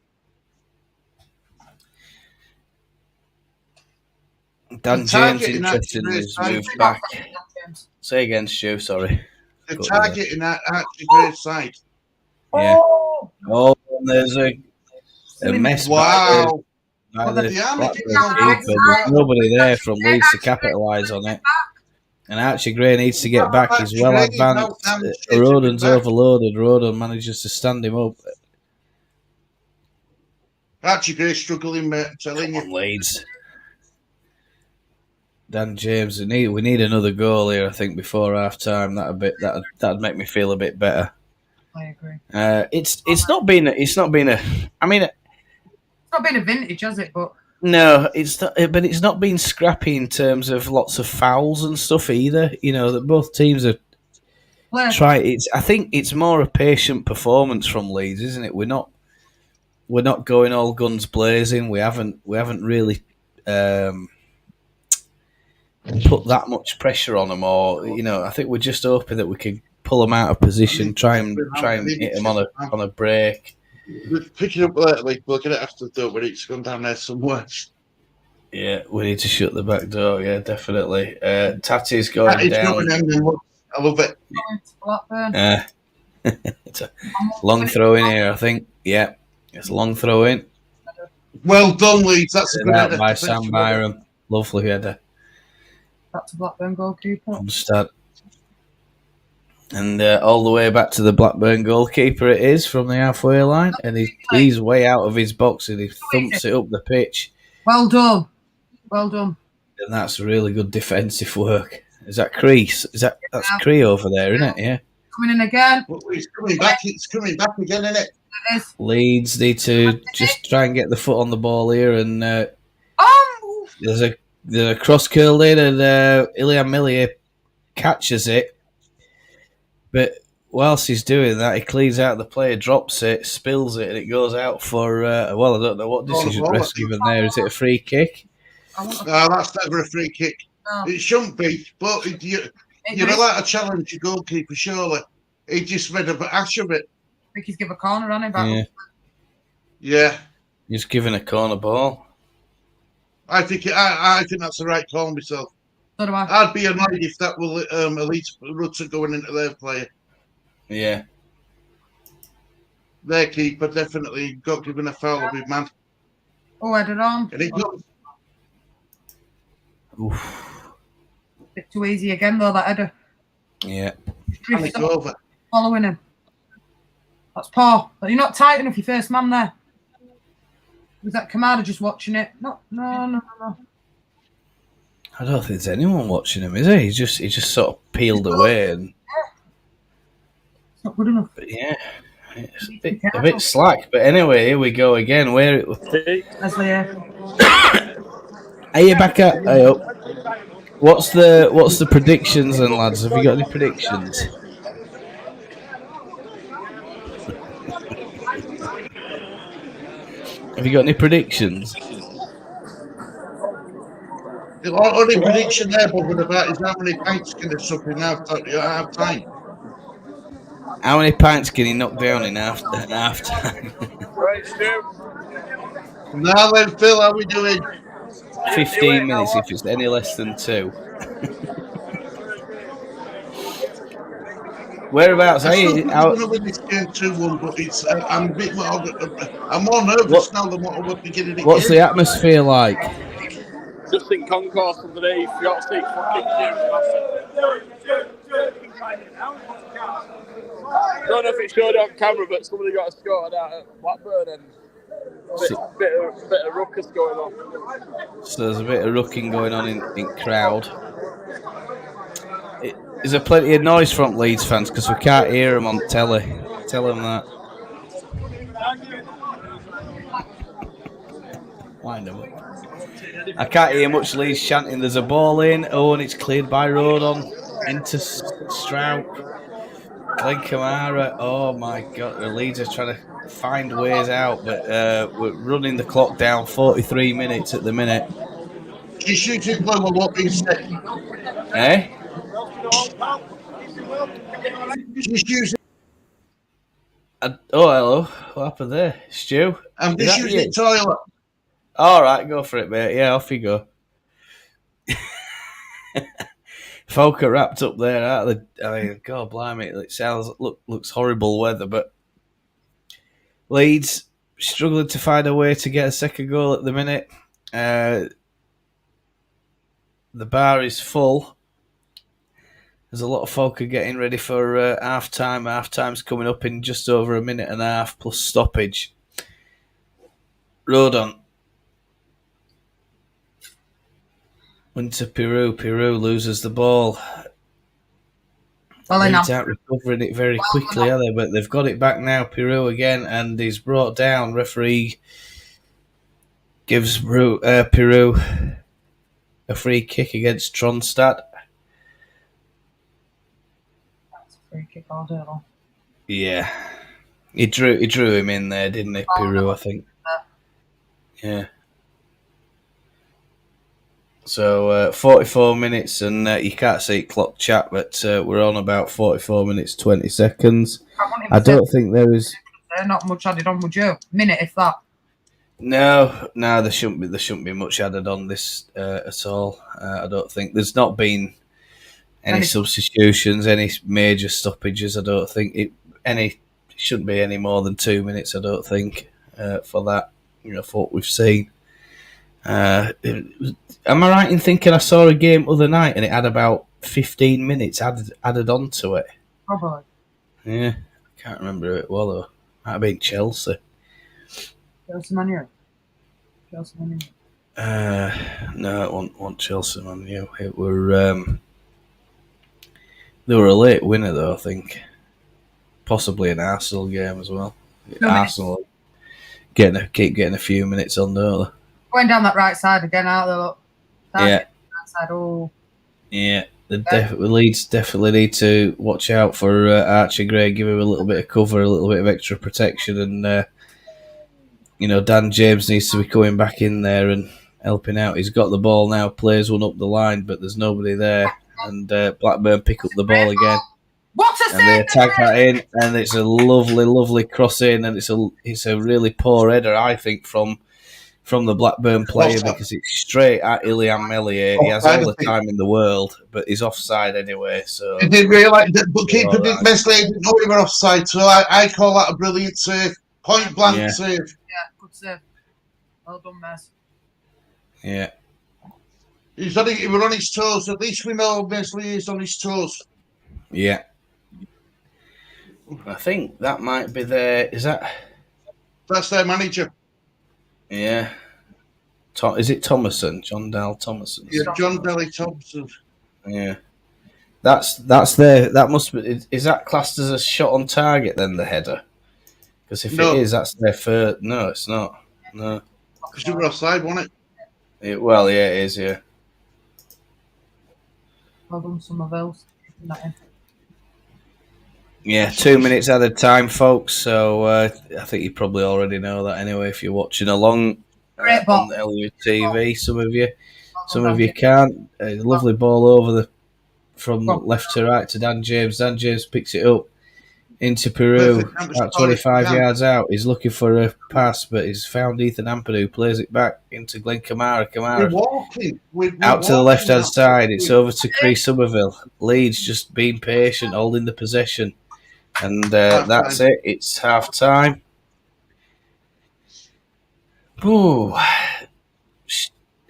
Dan James, targeting interestingly, actually has is moved back. Say again, Stu, sorry. The target in that Archie Gray's side. Yeah. Oh! Oh, and there's a mess Wow. by the Yeah, Blackburn yeah. keeper. There's nobody there from Leeds to capitalise on it. And Archie Gray needs to get back. He's well advanced. Rodon's overloaded. Rodon manages to stand him up. Archie Gray's struggling, mate, I'm telling you. Leeds. Dan James, we need another goal here. I think before half time, that'd make me feel a bit better. I agree. It's not been a. I mean, It's not been a vintage, has it? But no, it's not. But it's not been scrappy in terms of lots of fouls and stuff either. You know that both teams are trying. I think it's more a patient performance from Leeds, isn't it? We're not going all guns blazing. We haven't really. Put that much pressure on them, or I think we're just hoping that we can pull them out of position, try and hit them on a break. We're picking up lately. We're going to have to do it, but it's gone down there somewhere. Yeah, we need to shut the back door. Yeah, definitely. Tati's going down. I love it. It's a long throw in here, I think. Yeah, it's a long throw in. Well done, Leeds. That's a good header by Sam Byram. Lovely header. That's a Blackburn goalkeeper. On start. And all the way back to the Blackburn goalkeeper it is from the halfway line. And he's way out of his box and he thumps it up the pitch. Well done. Well done. And that's really good defensive work. Is that Crease? That's Cree over there, isn't it? Yeah. Coming in again. Well, it's coming back. It's coming back again, isn't it? It is. Leeds need to just try and get the foot on the ball here. And there's a cross curled in, and Ilian Millier catches it. But whilst he's doing that, he cleans out the player, drops it, spills it, and it goes out for, I don't know what decision ref's given there. Is it a free kick? No, that's never a free kick. No. It shouldn't be, but you're allowed to challenge your goalkeeper, surely. He just made a ash of it. I think he's given a corner on him. Yeah. He's given a corner ball. I think that's the right call myself. So do I. I'd be annoyed if that were elite Rutter going into their player. Yeah. Their keeper definitely got given a foul of his man. Oh, headed on. And it goes. Oof. Bit too easy again, though, that header. Yeah. And it's over. Following him. That's Paul. But you're not tight enough, your first man there. Was that Kamada just watching it? No. I don't think there's anyone watching him, is he? He just sort of peeled away, and It's not good enough. but yeah, it's a bit slack. But anyway, here we go again. Where Leslie, are you back at? Hey up. What's the predictions then, lads? Have you got any predictions? Have you got any predictions? The only prediction there, but about is how many pints can they suck in half time. How many pints can he knock down in half time? Right, Stu. Now then, Phil, how we doing? 15 minutes if it's any less than 2. Whereabouts are you? I'm going to win this game 2-1, but it's I'm a bit more. I'm more nervous now than what I was beginning of the What's game. the atmosphere like? Just in concourse underneath. You got to see fucking I don't know if it showed on camera, but somebody got a score out at Blackburn and a bit of ruckus going on. So there's a bit of rucking going on in crowd. Is there plenty of noise from Leeds fans? Because we can't hear them on telly. Tell them that. Wind them up. I can't hear much Leeds chanting. There's a ball in. Oh, and it's cleared by Rodon into Stroud. Glenn Kamara. Oh my God. The Leeds are trying to find ways out, but we're running the clock down. 43 minutes at the minute. Just shooting blue on what being said. Eh? Just using. Oh, hello. What happened there? Stu? I'm just using the toilet. All right, go for it, mate. Yeah, off you go. Folk are wrapped up there, aren't they? I mean, God blimey, it looks horrible weather, but Leeds struggling to find a way to get a second goal at the minute. The bar is full. There's a lot of folk are getting ready for half time. Half time's coming up in just over a minute and a half plus stoppage. Rodon. Into Peru. Peru loses the ball. well, Leeds aren't recovering it very quickly, are they? But they've got it back now. Peru again, and he's brought down. Referee gives Peru a free kick against Tronstad. That's a free kick all day long. Yeah, he drew him in there, didn't he? Peru, I think. Yeah. So 44 minutes, and you can't see clock chat, but we're on about 44 minutes 20 seconds. I don't think there is. Not much added on, would you? Minute, if that. No, there shouldn't be much added on this at all. I don't think there's not been any substitutions, any major stoppages. I don't think it shouldn't be any more than 2 minutes. I don't think for that. For what we've seen. Am I right in thinking I saw a game other night and it had about 15 minutes added onto it? Probably. Yeah, I can't remember who it was though. Might have been Chelsea. Chelsea Man U. No, it wasn't Chelsea Man U. It were they were a late winner though, I think. Possibly an Arsenal game as well. Arsenal keep getting a few minutes on, don't they? Going down that right side again, aren't they? Look. Yeah. Right side. Oh. Yeah. Leeds definitely need to watch out for Archie Gray, give him a little bit of cover, a little bit of extra protection, and Dan James needs to be coming back in there and helping out. He's got the ball now, plays one up the line, but there's nobody there, and Blackburn pick up the ball again. And they tag that in, and it's a lovely, lovely cross in, and it's a really poor header, I think, from the Blackburn player, because it's straight at Ilian Meslier. He has all the time in the world, but he's offside anyway. So he didn't realise that, but keeper didn't didn't know he were offside. So I call that a brilliant save, point blank save. Yeah, good save. Well done, Mes. Yeah. He were on his toes. At least we know Meslier is on his toes. Yeah. I think that might be their. Is that? That's their manager. Yeah. Is it Thomason? John Dal Thomason? Yeah, John Daly Thompson. Yeah. That's their. That must be. Is that classed as a shot on target then? The header. Because if No. it is, that's their first. No, it's not. No. Because you were offside, wasn't it? Well, yeah, it is. Yeah. Well done, Somerville's. Yeah, 2 minutes at a time, folks. So I think you probably already know that anyway. If you're watching along on the Elwood TV, some of you can't. A lovely ball over from left to right to Dan James. Dan James picks it up into Peru, about 25 yards out. He's looking for a pass, but he's found Ethan Ampadu, who plays it back into Glenn Kamara. We're out to the left-hand side. It's over to Chris Somerville. Leeds just being patient, holding the possession. And that's it. It's half-time. Ooh.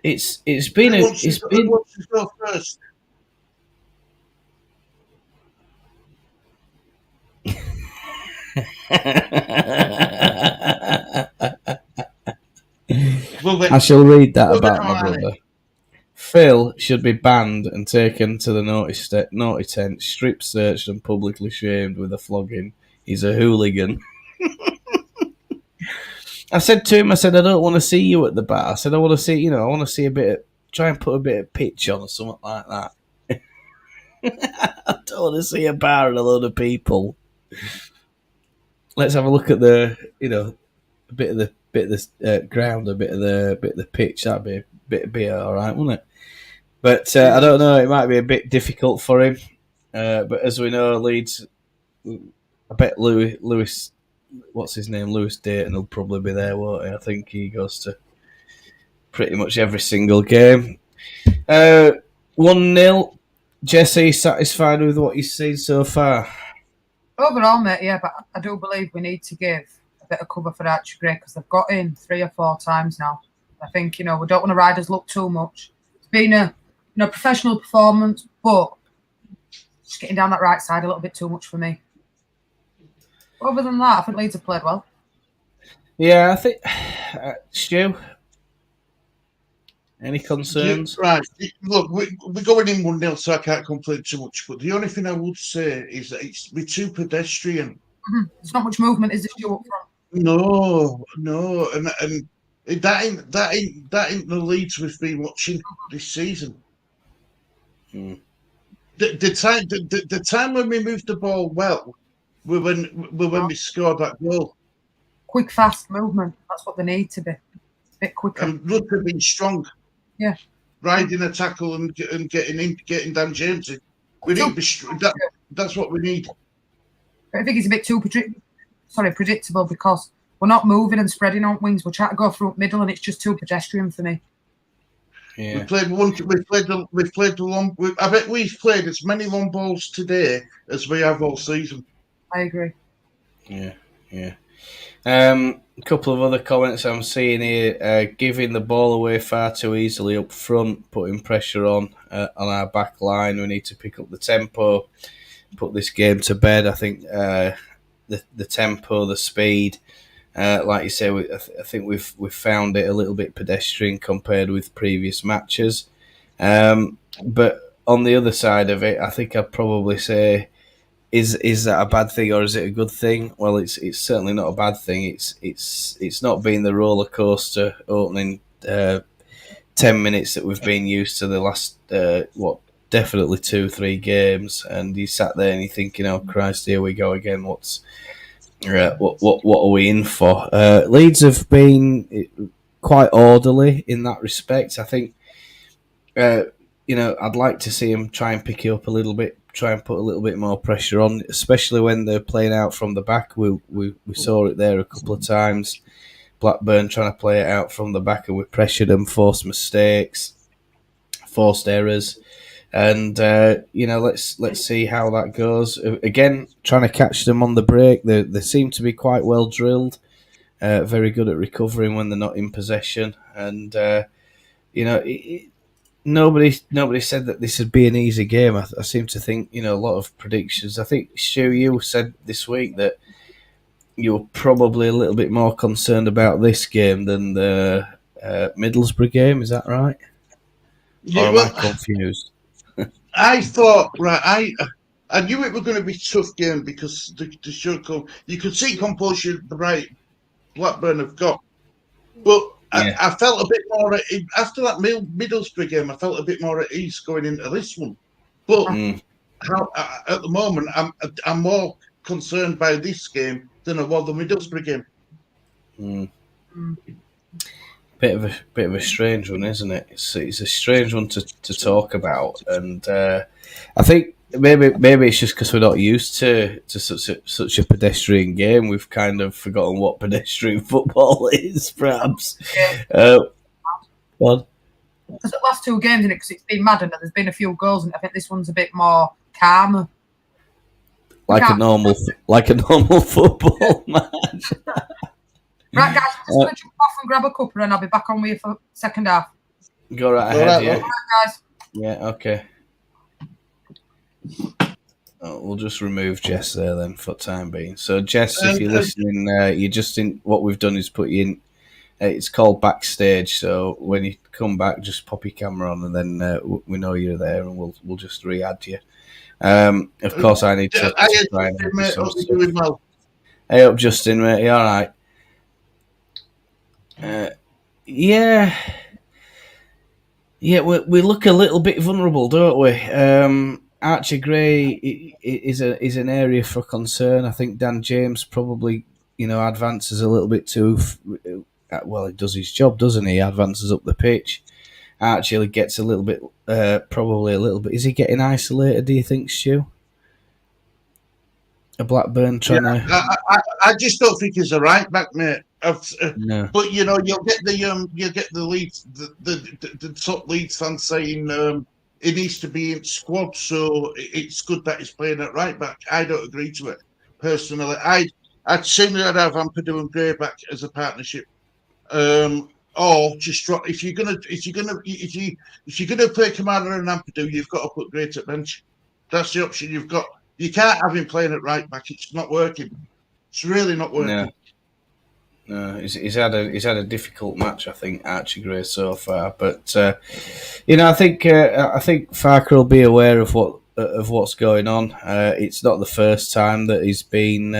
It's been a... It's been... First. I shall read that about my brother. Phil should be banned and taken to the naughty tent, strip searched and publicly shamed with a flogging. He's a hooligan. I said to him, I don't want to see you at the bar. I said, I want to see, I want to see try and put a bit of pitch on or something like that. I don't want to see a bar and a load of people. Let's have a look at a bit of the ground, a bit of the pitch. That'd be all right, wouldn't it? But I don't know. It might be a bit difficult for him. But as we know, Leeds. I bet Lewis, what's his name? Lewis Dayton will probably be there, won't he? I think he goes to pretty much every single game. 1-0. Jesse, satisfied with what you've seen so far? Overall, mate, yeah, but I do believe we need to give a bit of cover for Archie Gray because they've got in 3 or 4 times now. I think, we don't want to ride his luck too much. It's been a professional performance, but just getting down that right side a little bit too much for me. Other than that, I think Leeds have played well. Yeah, I think... Stu? Any concerns? Yeah, right. Look, we're going in 1-0, so I can't complain too much. But the only thing I would say is that we're too pedestrian. Mm-hmm. There's not much movement, is there, up front? No, and that ain't the Leeds we've been watching this season. The time when we moved the ball well, were when we scored that goal. Quick, fast movement. That's what they need to be. A bit quicker. And Ruther being strong. Yeah. Riding a tackle and getting Dan James in. We need that's what we need. I think it's a bit too predictable because we're not moving and spreading on wings. We're trying to go through middle, and it's just too pedestrian for me. Yeah. We've played the long. I bet we've played as many long balls today as we have all season. I agree. Yeah. A couple of other comments I'm seeing here: giving the ball away far too easily up front, putting pressure on our back line. We need to pick up the tempo, put this game to bed. I think the tempo, the speed, like you say, I think we've found it a little bit pedestrian compared with previous matches. But on the other side of it, I think I'd probably say, is that a bad thing or is it a good thing? Well, it's certainly not a bad thing. It's not been the roller coaster opening 10 minutes that we've been used to the last definitely 2-3 games, and you sat there and you're thinking, oh Christ, here we go again. What are we in for? Leeds have been quite orderly in that respect. I think I'd like to see them try and pick it up a little bit, try and put a little bit more pressure on, especially when they're playing out from the back. We saw it there a couple of times. Blackburn trying to play it out from the back, and we pressured them, forced mistakes, forced errors, and let's see how that goes. Again, trying to catch them on the break. They seem to be quite well drilled, very good at recovering when they're not in possession, and Nobody said that this would be an easy game. I seem to think, a lot of predictions. I think, Stu, you said this week that you were probably a little bit more concerned about this game than the Middlesbrough game. Is that right? Yeah, or am I confused? I thought, I knew it was going to be a tough game because the show you could see composure the right Blackburn have got, but Yeah. I felt a bit more after that Middlesbrough game. I felt a bit more at ease going into this one, but at the moment I'm more concerned by this game than I was the Middlesbrough game. Bit of a strange one, isn't it? It's a strange one to talk about, and I think maybe it's just because we're not used to such a pedestrian game. We've kind of forgotten what pedestrian football is, perhaps. What? Because the last two games in it, because it's been mad and there's been a few goals, and I think this one's a bit more calmer. Like a normal football match. Right, guys, I'm just going to jump off and grab a cuppa, and I'll be back on with you for second half. Go right ahead, yeah. All right, guys. Yeah, okay. Oh, we'll just remove Jess there then for the time being. So, Jess, if you're listening, you just in. What we've done is put you in. It's called backstage. So when you come back, just pop your camera on, and then we know you're there, and we'll just re-add you. Of course, I need to try and help you. Well. Hey up, Justin, mate. You all right? Yeah, we look a little bit vulnerable, don't we? Archie Gray is an area for concern. I think Dan James probably, advances a little bit too. Well, he does his job, doesn't he? Advances up the pitch. Archie gets a little bit, probably a little bit. Is he getting isolated? Do you think, Stu? A Blackburn trying to. I just don't think he's a right back, mate. No. But you'll get the Leeds, the top Leeds fans saying it needs to be in squad, so it's good that he's playing at right back. I don't agree to it personally. I'd sooner have Ampadu and Gray back as a partnership, or just drop. If you're gonna play Kamara and Ampadu, you've got to put Gray at bench. That's the option you've got. You can't have him playing at right back. It's not working. It's really not working. No, he's had a difficult match, I think, Archie Gray so far. But I think Farker will be aware of what's going on. It's not the first time that he's been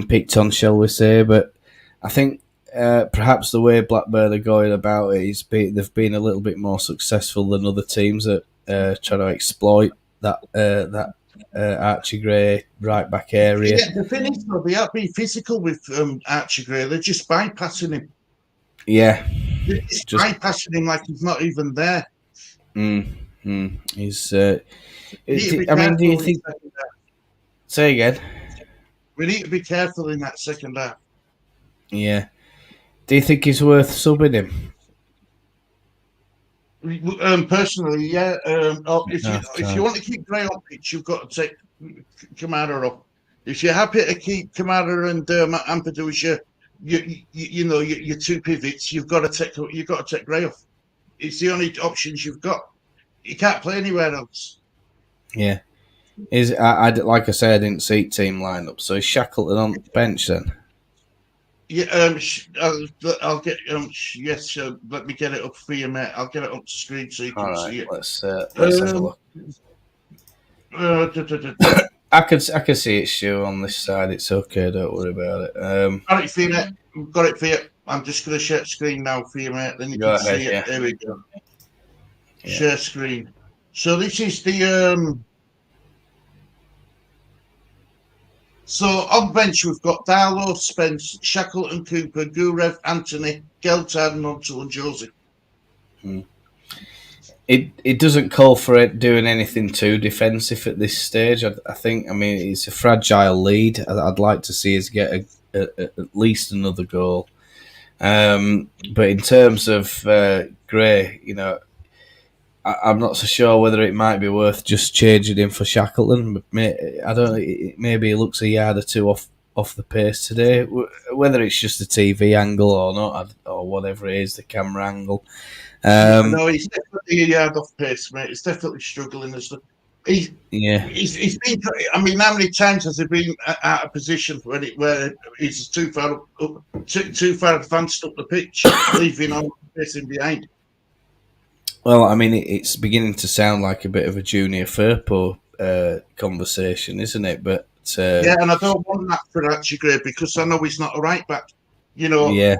picked on, shall we say? But I think perhaps the way Blackburn are going about it they've been a little bit more successful than other teams that try to exploit that Archie Gray right back area. Yeah, the thing is, though, they are being physical with Archie Gray. They're just bypassing him. Yeah, they're just bypassing him like he's not even there. He's. Do you think? Say again. We need to be careful in that second half. Yeah. Do you think it's worth subbing him? Personally, yeah. If you want to keep Gray on pitch, you've got to take Kamara off. If you're happy to keep Kamara and Ampadu as your two pivots, you've got to take Gray off. It's the only options you've got. You can't play anywhere else. Yeah. Like I said, I didn't see team lineup. So is Shackleton on bench then? Yeah, I'll get. Yes, let me get it up for you, mate. I'll get it up to screen so you can see it. Let's have a look. I can see it, Stu, on this side. It's okay. Don't worry about it. Got it for you, mate. Got it for you. I'm just going to share screen now for you, mate. Then you can see it. There we go. Yeah. Share screen. So this is the. So on bench we've got Darlow, Spence, Shackleton, Cooper, Gurev, Anthony, Geltard, Nonto, and Josie. It doesn't call for it doing anything too defensive at this stage. I think. I mean, it's a fragile lead. I'd like to see us get at least another goal. But in terms of Gray, I'm not so sure whether it might be worth just changing him for Shackleton. I don't. Maybe he looks a yard or two off the pace today. Whether it's just the TV angle or not, or whatever it is, the camera angle. No, he's definitely a yard off pace, mate. He's definitely struggling. He's Yeah. he's been. I mean, how many times has he been out of position where he's too far advanced up the pitch, leaving all facing behind? Well, I mean, it's beginning to sound like a bit of a Junior Firpo conversation, isn't it? But Yeah, and I don't want that for Archie because I know he's not a right back. You know, yeah,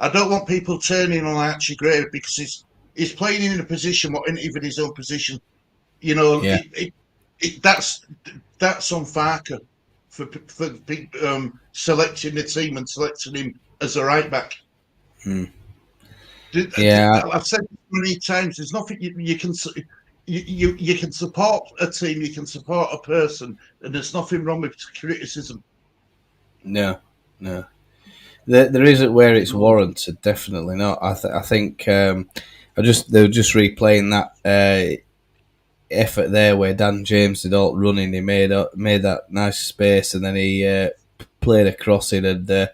I don't want people turning on Archie Gray because he's playing in a position what isn't even his own position. You know, Yeah. that's on Farker for selecting the team and selecting him as a right back. Yeah. I've said many times. There's nothing you can. You can support a team, you can support a person, and there's nothing wrong with criticism. No. There isn't where it's warranted. Definitely not. I think they were just replaying that effort there where Dan James did all running. He made that nice space, and then he played a cross in, and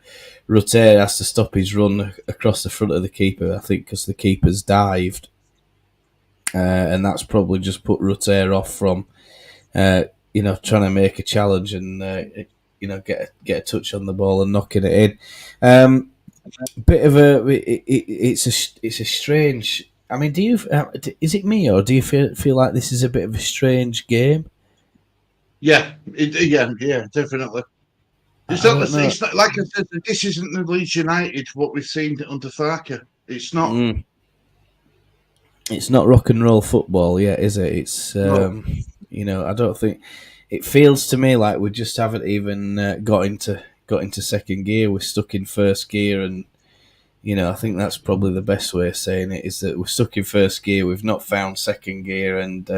Rutter has to stop his run across the front of the keeper. I think because the keeper's dived. And that's probably just put Rutter off from, trying to make a challenge and get a touch on the ball and knocking it in. Bit of it's a strange. I mean, do you? Is it me or do you feel like this is a bit of a strange game? Yeah, definitely. It's not like I said. This isn't the Leeds United what we've seen under Farker. It's not. It's not rock and roll football yet, is it? It's No. I don't think it feels to me like we just haven't even got into second gear. We're stuck in first gear, and I think that's probably the best way of saying it is that we're stuck in first gear. We've not found second gear, and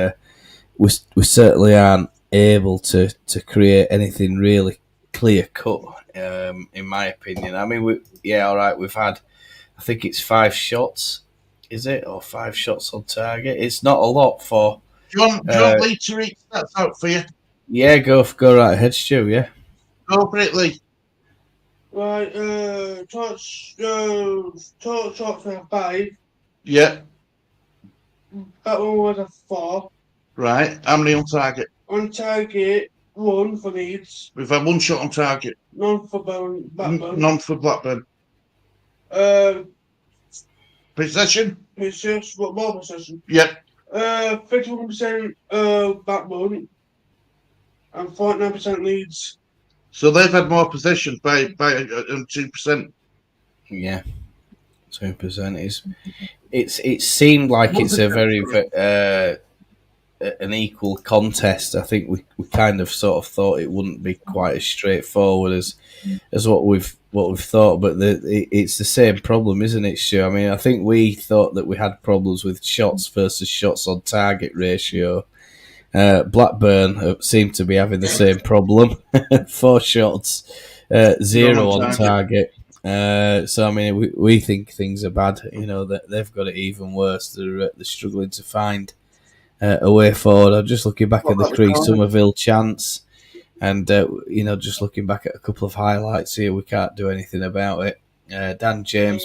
we certainly aren't able to create anything really clear cut. In my opinion, I mean, all right. We've had, I think it's 5 shots. Is it, or 5 shots on target? It's not a lot for. Do you want Lee to read that out for you? Yeah, go right ahead, Stu. Yeah. Go for it, Lee. Right, total shots for 5. Yeah. That one was a 4. Right. How many on target? On target, 1 for Leeds. We've had 1 shot on target. None for Blackburn. None for Blackburn. Possession? Ball possession. Yep. 51% Blackburn and 49% Leeds. So they've had more possession by 2%. Yeah, 2% it seemed like it's a very an equal contest. I think we kind of sort of thought it wouldn't be quite as straightforward as what we've thought, but it's the same problem, isn't it, Stu? I mean, I think we thought that we had problems with shots versus shots on target ratio. Blackburn seemed to be having the same problem. 4 shots, 0 on target. So I mean, we think things are bad. That they've got it even worse. They're struggling to find a way forward. I'm just looking back at the Craig Somerville chance. And, just looking back at a couple of highlights here, we can't do anything about it. Dan James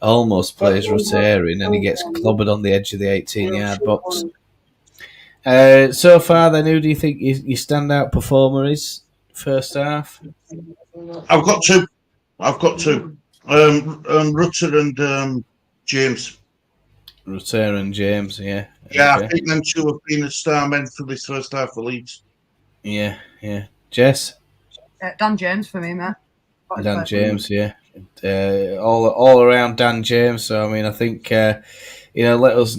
almost plays Rutter in, and he gets clobbered on the edge of the 18-yard box. So far, then, who do you think your standout performer is first half? I've got two. Rutter and James. Rutter and James, yeah. Yeah, okay. I think them two have been the star men for this first half for Leeds. Yeah. Jess? Dan James for me, mate. Dan James, yeah. All around Dan James. So I mean, I think let us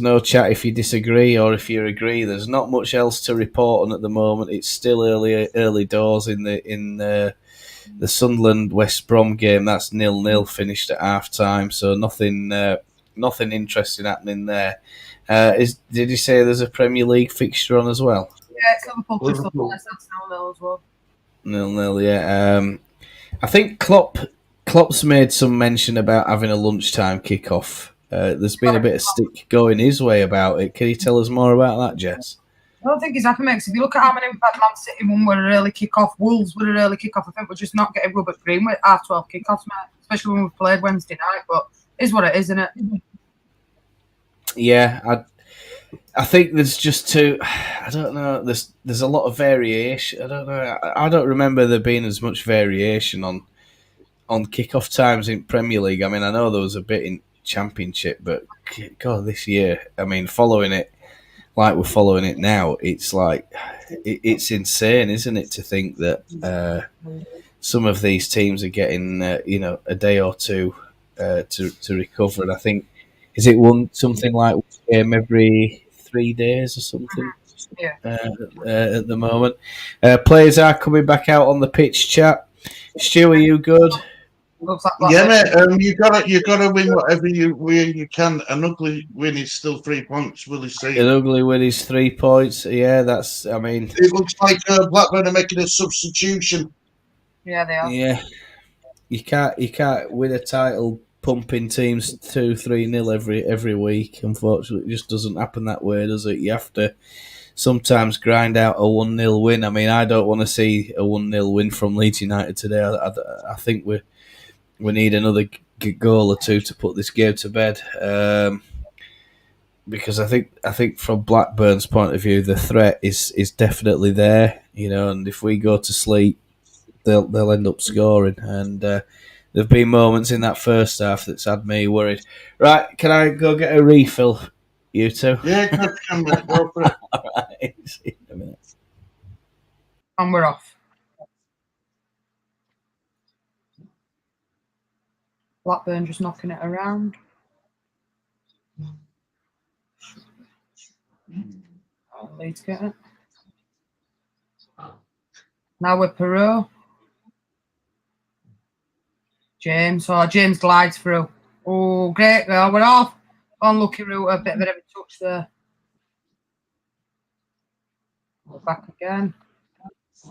know, chat, if you disagree or if you agree. There's not much else to report on at the moment. It's still early doors in the Sunderland West Brom game. That's 0-0, finished at half time. So nothing interesting happening there. Did you say there's a Premier League fixture on as well? Yeah, it's Liverpool Crystal Palace. That's 0-0 as well. 0-0, yeah. I think Klopp's made some mention about having a lunchtime kick-off. There's been a bit of stick going his way about it. Can you tell us more about that, Jess? I don't think he's happy, mate. If you look at how many Man City won with an early kick-off, Wolves with an early kick-off, I think we're just not getting Robert Green with half 12 kick-offs, mate. Especially when we've played Wednesday night. But it is what it is, isn't it? Yeah, I think there's just too. I don't know. There's a lot of variation. I don't know. I don't remember there being as much variation on kickoff times in Premier League. I mean, I know there was a bit in Championship, but God, this year, I mean, following it like we're following it now, it's like it's insane, isn't it, to think that some of these teams are getting a day or two to recover. And I think is it something like game every 3 days or something? Yeah. At the moment, players are coming back out on the pitch. Chat, Stu, are you good? Looks like Yeah, mate. You gotta win whatever you can. An ugly win is still 3 points. Will he see? An ugly win is 3 points. Yeah, that's. I mean, It looks like Blackburn are making a substitution. Yeah, they are. Yeah, you can't win a title pumping teams 2-3-0 every week. Unfortunately, it just doesn't happen that way, does it? You have to sometimes grind out a 1-0 win. I mean, I don't want to see a 1-0 win from Leeds United today. I think we need another goal or two to put this game to bed. Because I think from Blackburn's point of view, the threat is definitely there. And if we go to sleep, they'll end up scoring. And there've been moments in that first half that's had me worried. Right, can I go get a refill, you two? Yeah, go for it. All right, see you in a minute. And we're off. Blackburn just knocking it around. Oh, Leeds get it. Now we're Perot. James glides through. Oh, great girl. We're off. Unlucky route. A bit of a touch there. We're back again.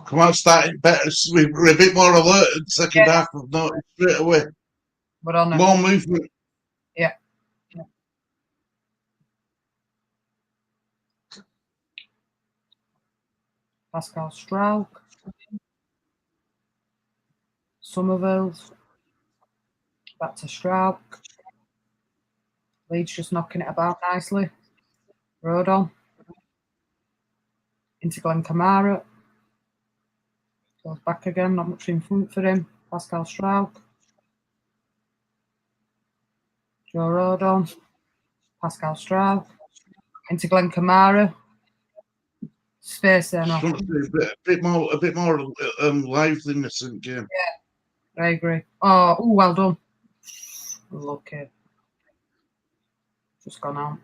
Come on, starting better. We're a bit more alert in the second half. We've noticed straight away. We're on it. More movement. Yeah. Pascal Strauch. Somerville's. Back to Strauch. Leeds just knocking it about nicely. Rodon. Into Glenn Kamara. Goes back again, not much in front for him. Pascal Strauch. Joe Rodon. Pascal Strauch. Into Glenn Kamara. Space there now. A bit more liveliness in the game. Yeah, I agree. Oh, well done. Lucky. Just gone out.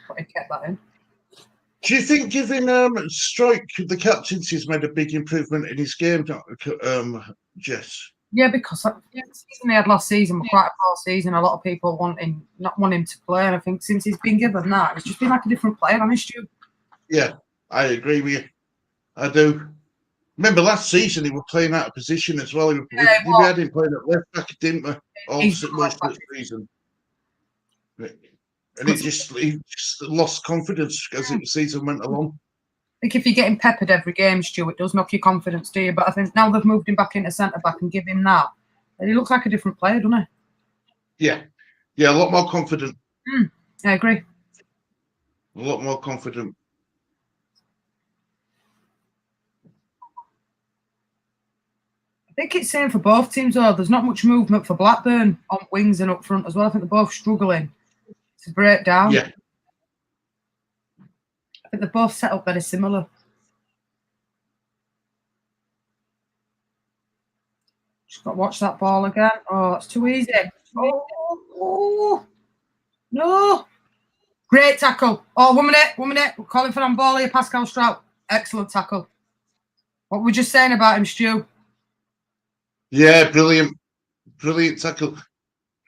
But he kept that in. Do you think giving Strike the captaincy has made a big improvement in his game, Jess? Yeah, because the season he had last season was quite a poor season. A lot of people not want him to play. And I think since he's been given that, he's just been like a different player, honest you. Yeah, I agree with you. I do. Remember last season he was playing out of position as well. We had him playing at left back, didn't we? Most of the season. And he just lost confidence as the season went along. I think if you're getting peppered every game, Stu, it does knock your confidence, do you? But I think now they've moved him back into centre back and give him that, he looks like a different player, doesn't he? Yeah, a lot more confident. I agree. A lot more confident. I think it's same for both teams, though. There's not much movement for Blackburn on wings and up front as well. I think they're both struggling to break down. Yeah. I think they're both set up very similar. Just got to watch that ball again. Oh, that's too easy. Oh, no. Great tackle. Oh, 1 minute. We're calling for on ball here, Pascal Strauch. Excellent tackle. What were we just saying about him, Stu? Yeah, brilliant tackle.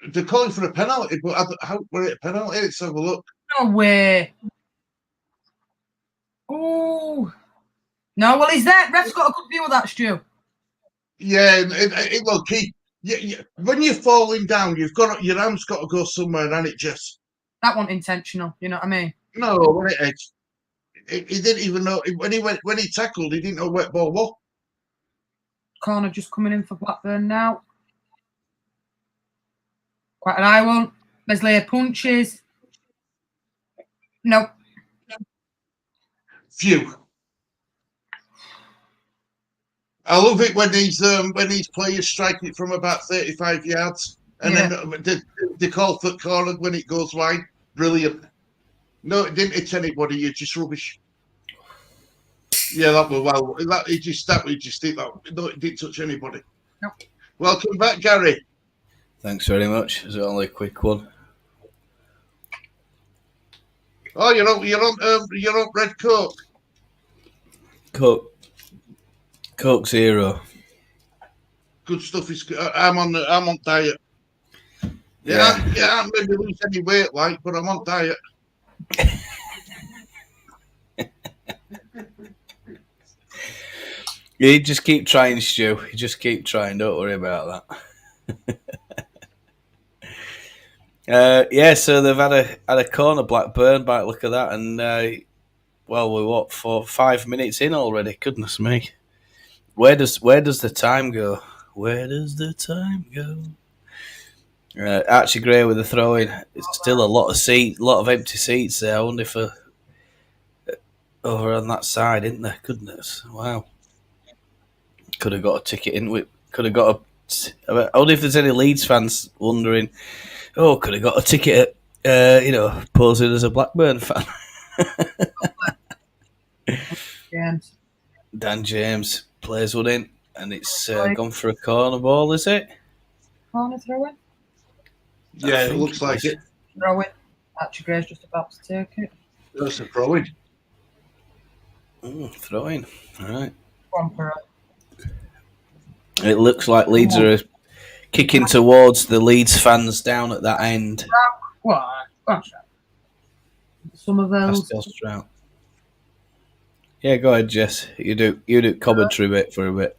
They're calling for a penalty, but how were it a penalty? Let's have a look. No way. Oh. No, well, he's there. Ref's got a good view of that, Stu. Yeah, look, when you're falling down, your arm's got to go somewhere, and it just... That wasn't intentional, you know what I mean? No, he didn't even know. When he tackled, he didn't know where ball was. Corner just coming in for Blackburn now. Quite an high one. Meslier punches. No. Few. I love it when these players strike it from about 35 yards, and then they call for corner when it goes wide. Brilliant. No, it didn't hit anybody. You're just rubbish. Yeah, that was well. We just did that. No, it didn't touch anybody. No. Welcome back, Gary. Thanks very much. It was only a quick one. Oh, you're on Red Coke. Coke Zero. Good stuff. I'm on diet. Yeah, I haven't made me lose any weight, but I'm on diet. You just keep trying, Stu. You just keep trying. Don't worry about that. So they've had a corner, Blackburn, by the look at that, and we're for 5 minutes in already. Goodness me, where does the time go? Where does the time go? Archie Gray with the throw-in. It's still a lot of empty seats there. I wonder if over on that side, isn't there? Goodness, wow. Could have got a ticket in. Could have got I wonder if there's any Leeds fans wondering. Oh, could have got a ticket. Posing as a Blackburn fan. James. Dan James plays one in, and it's gone for a corner ball. Is it? Corner throw-in? Yeah, it looks like it. Throw-in. Archie Gray's just about to take it. That's a throw-in. Throw-in. All right. It looks like Leeds are kicking towards the Leeds fans down at that end. Some of those. Pascal Strout. Yeah, go ahead, Jess. You do commentary bit for a bit.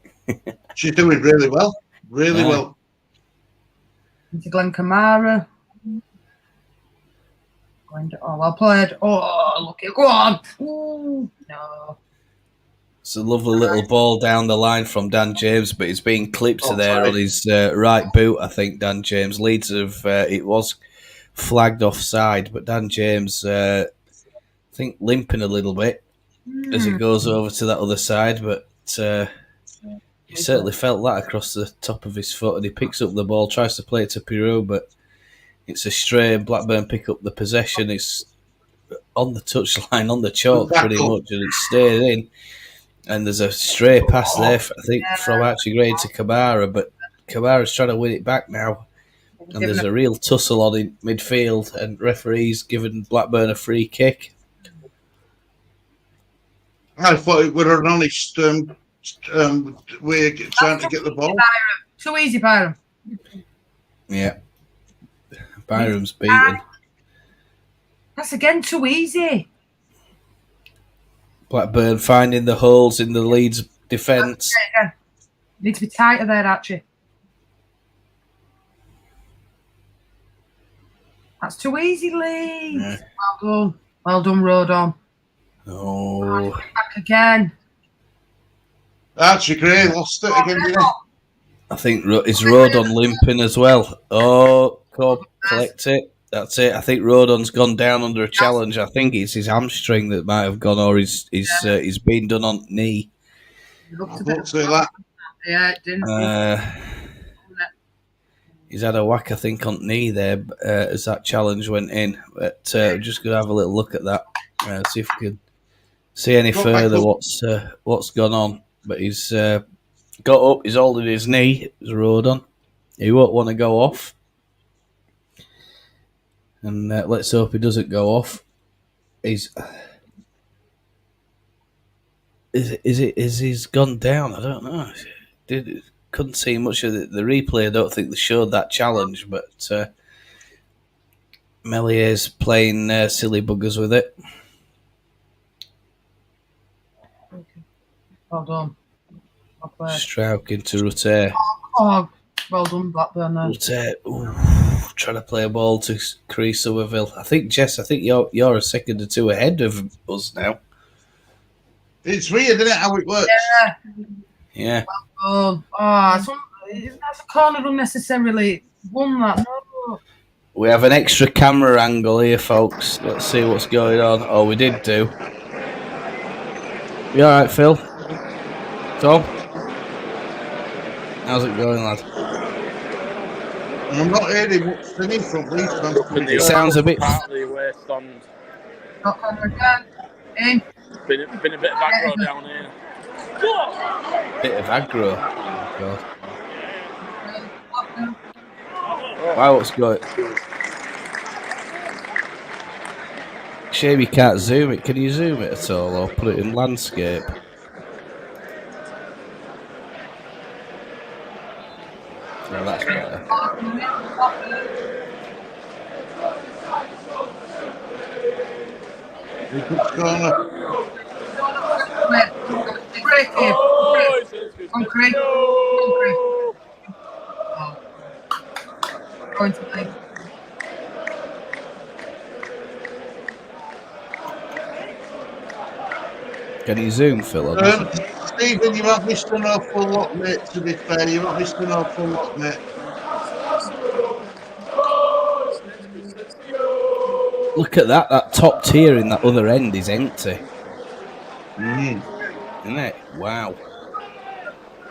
She's doing really well. Really well. Into Glenn Kamara. Well played. Oh, look it. Go on. Ooh, no. It's a lovely little ball down the line from Dan James, but it's being clipped there on his right boot, I think, Dan James. Leeds it was flagged offside, but Dan James, I think, limping a little bit as he goes over to that other side, but he certainly felt that across the top of his foot, and he picks up the ball, tries to play it to Pirou, but it's a stray, and Blackburn pick up the possession. It's on the touchline, on the chalk pretty much, and it's stayed in. And there's a stray pass there, I think, from Archie Gray to Kamara, but Kamara's trying to win it back now. And there's a real tussle on in midfield, and referees giving Blackburn a free kick. I thought it were an honest way of trying to get the ball. Too easy, Byram. Yeah. Byram's beaten. That's again too easy. Blackburn finding the holes in the Leeds defence. Need to be tighter there, Archie. That's too easy, Leeds. Yeah. Well done, Rodon. Oh. Back again. Archie Gray lost it again, didn't he? I think is Rodon limping as well. Oh, Cobb, collect it. That's it. I think Rodon's gone down under a challenge. I think it's his hamstring that might have gone, or he's been done on knee. I don't say that. Yeah, it didn't. He's had a whack, I think, on knee there as that challenge went in. But we're just going to have a little look at that, see if we can see any further what's gone on. But he's got up, he's holding his knee. It's Rodon. He won't want to go off. And let's hope he doesn't go off. Is he's gone down? I don't know. Couldn't see much of the replay. I don't think they showed that challenge, but Mellier's playing silly buggers with it. Well done. Strauch into Rutter. Oh, well done, Blackburn. Rutter, trying to play a ball to Chris Somerville. I think, Jess, you're a second or two ahead of us now. It's weird, isn't it, how it works? Yeah. Well done. That's a corner unnecessarily. Won that. No. We have an extra camera angle here, folks. Let's see what's going on. Oh, we did do. You alright, Phil? Tom? How's it going, lad? I'm not hearing much singing from Leeds. It sounds a bit... Partly away stand. Not camera again. In. Been a bit of aggro down here. Bit of aggro. Oh, God. Wow, what's going... Shame you can't zoom it. Can you zoom it at all or put it in landscape? No, that's better. Concrete. Going to play. Can you zoom, Phil? Stephen, you haven't missed an awful lot, mate, to be fair. You haven't missed an awful lot, mate. Look at that. That top tier in that other end is empty. Isn't it? Wow.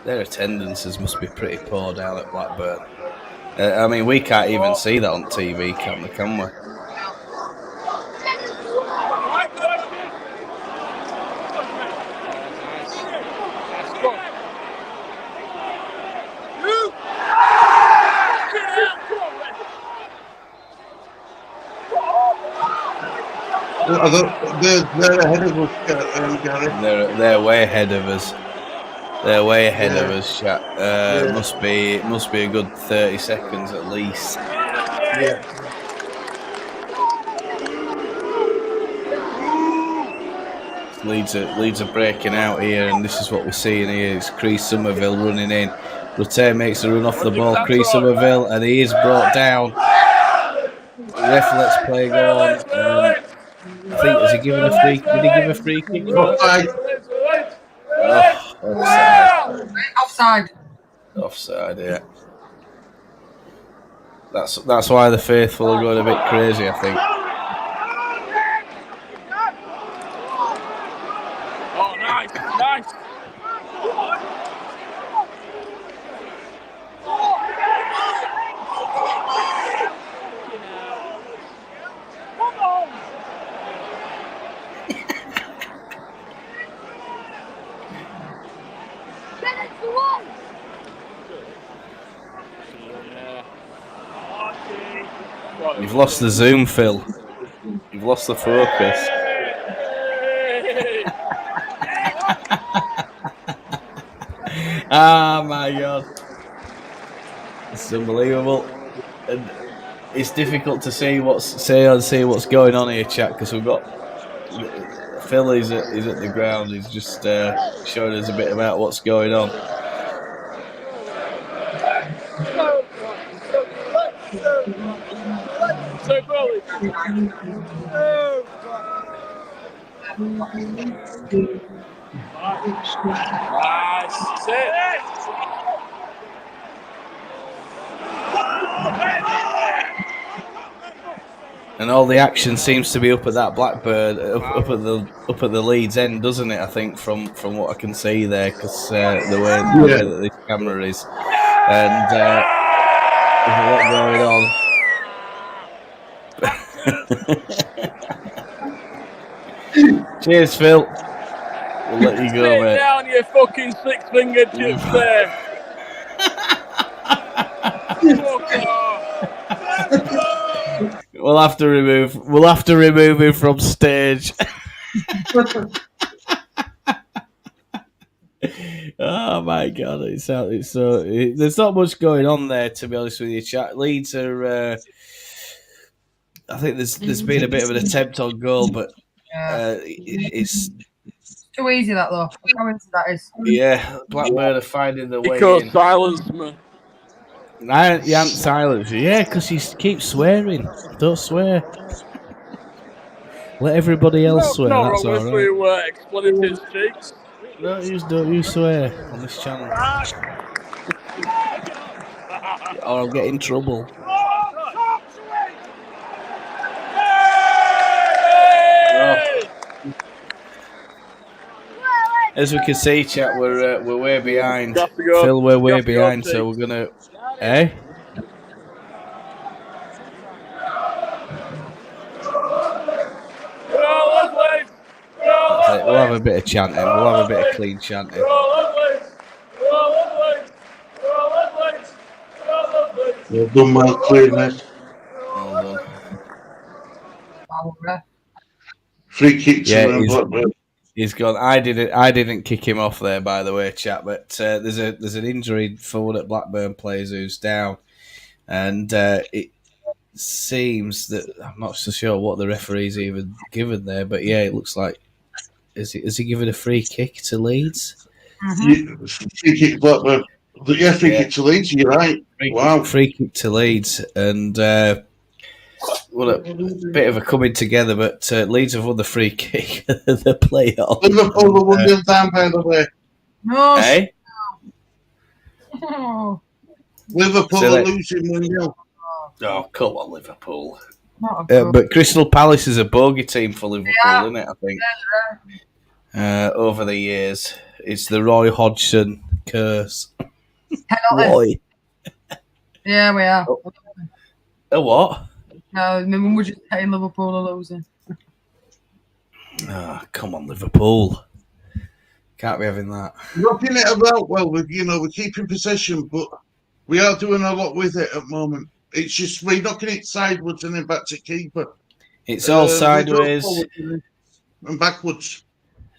Their attendances must be pretty poor down at Blackburn. I mean, we can't even see that on TV, can we? They're ahead of us, Gary. They're way ahead of us. They're way ahead of us, chat. Must be a good 30 seconds at least. Yeah. Leeds are breaking out here, and this is what we're seeing here. It's Chris Somerville running in. Rutte makes a run off the ball. Chris Somerville, and he is brought down. Ref lets play go on. I think, has he given a free? Did he give a free kick? Offside. Offside, yeah. That's why the faithful are going a bit crazy, I think. Oh, nice. You've lost the zoom, Phil. You've lost the focus. Ah, my God. It's unbelievable. And it's difficult to see what's going on here, chat, because we've got Phil is at the ground. He's just showing us a bit about what's going on. And all the action seems to be up at that Blackburn, up at the Leeds end, doesn't it? I think from what I can see there, because the way that this camera is, and there's a lot going on. Cheers, Phil. We'll let you go, mate. Sit down, you fucking six-fingered chips there. We'll have to remove him from stage. Oh my God! There's not much going on there, to be honest with you, chat. Leeds are. I think there's been a bit of an attempt on goal, but it's too easy, that though. How easy that is. Yeah, Blackburn are finding the way in. Silence me. You haven't silenced you. Yeah, because you keep swearing. Don't swear. Let everybody else swear. No, that's all right. We expletives cheeks. Don't you swear on this channel, or I'll get in trouble. As we can see, chat, we're way behind. Got to go. Phil, we're way Got to go, behind, Pete. so we're gonna. Eh? We're all lovely. We're all That's it. lovely. We'll have a bit of chanting. We'll have a bit of clean chanting. We're all lovely. We're all lovely. We're all lovely. We're all lovely. Well done, well clear, mate. Well done. Free kick to Yeah, Blackburn. he's gone. I didn't kick him off there, by the way, chat. But there's an injury forward at Blackburn players who's down, and it seems that I'm not so sure what the referee's even given there. But yeah, it looks like has he given a free kick to Leeds? Mm-hmm. Free kick to Blackburn. Yeah, free kick to Leeds. You're right. Free kick to Leeds, and what a bit of a coming together. But Leeds have won the free kick of the playoff. Liverpool were 1-0 down, by the way. No. Eh? Oh, Liverpool are losing 1-0. Oh, come on, Liverpool. not But Crystal Palace is a bogey team for Liverpool, isn't it? I think over the years, it's the Roy Hodgson curse. Roy. Yeah, we are. A what? No, I mean, we're just saying Liverpool are losing. Oh, come on, Liverpool. Can't be having that. Knocking it about, well, we're keeping possession, but we are doing a lot with it at the moment. It's just we're knocking it sideways and then back to keeper. It's all sideways and backwards.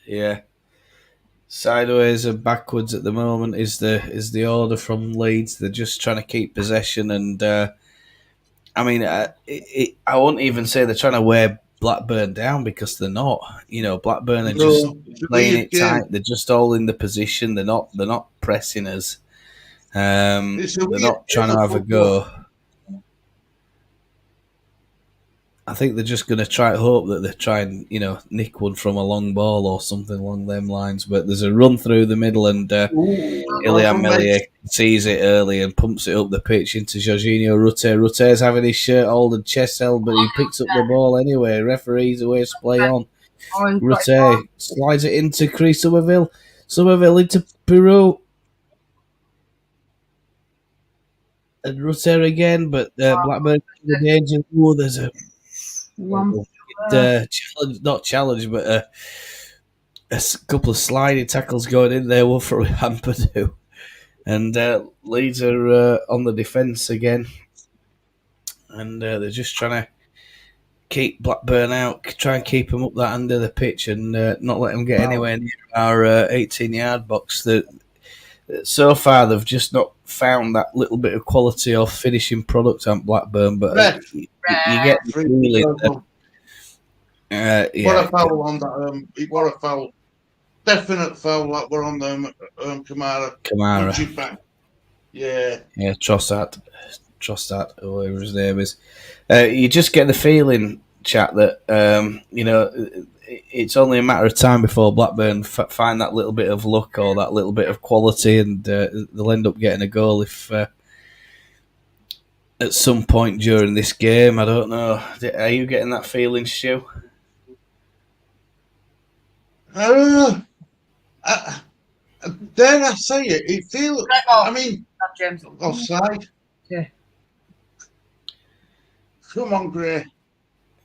Yeah, sideways and backwards at the moment is the order from Leeds. They're just trying to keep possession, and I mean, I won't even say they're trying to wear Blackburn down because they're not. Blackburn are just playing it tight. They're just all in the position. They're not pressing us. They're not trying to have a go. I think they're just going to hope that they try and, nick one from a long ball or something along them lines. But there's a run through the middle, and Ilian Melia sees it early and pumps it up the pitch into Jorginho Rutte. Rutte's having his shirt holding chest held, but he picks up the ball anyway. Referee's away to play on. Rutte slides it into Chris Somerville. Somerville into Peru. And Rutte again, but Blackburn in danger. Oh, there's a challenge, but a couple of sliding tackles going in there. One for Ampadu, and Leeds are on the defence again, and they're just trying to keep Blackburn out, try and keep them up that end of the pitch, and not let them get anywhere near our 18-yard box. So far, they've just not found that little bit of quality or finishing product on Blackburn, but you get the feeling that, what a foul on that! What a foul! Definite foul that we're on them. Kamara. Back. Yeah, Trossard, whatever his name is. You just get the feeling, chat, that it's only a matter of time before Blackburn find that little bit of luck or that little bit of quality, and they'll end up getting a goal if at some point during this game. I don't know. Are you getting that feeling, Stu? Dare I say it? It feels. I mean, offside. Yeah. Come on, Gray.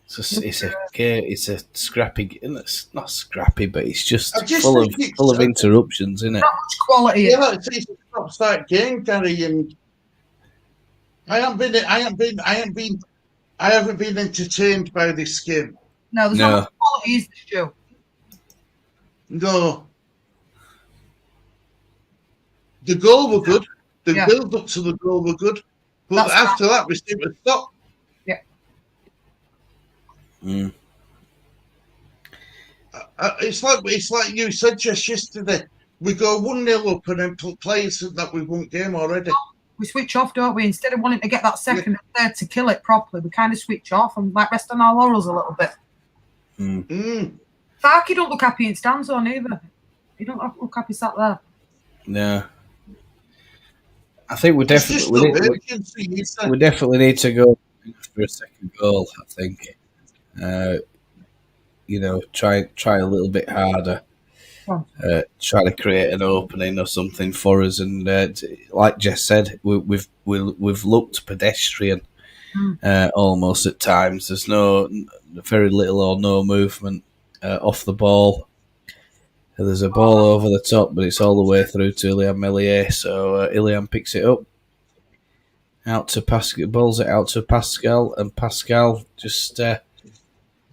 It's a scrappy. It's not scrappy, but it's just full of interruptions, isn't it? Not much quality. Yeah, it's a stop-start game, Gary, and I haven't been entertained by this game. No, there's not much quality, is there, Stu? No. The goal were good. The build-up to the goal were good, but after that, we seem to stop. Yeah. It's like you said just yesterday. We go 1-0 up and then players that we won game already. We switch off, don't we? Instead of wanting to get that second and third to kill it properly, we kind of switch off and rest on our laurels a little bit. Farky don't look happy in stands on either. He don't look happy sat there. No. I think we definitely need to go for a second goal. I think, try a little bit harder. trying to create an opening or something for us. And like Jess said, we've looked pedestrian almost at times. There's very little or no movement off the ball. There's a ball over the top, but it's all the way through to Ilian Melier. So Ilian picks it up. Out to Pascal, balls it out to Pascal, and Pascal just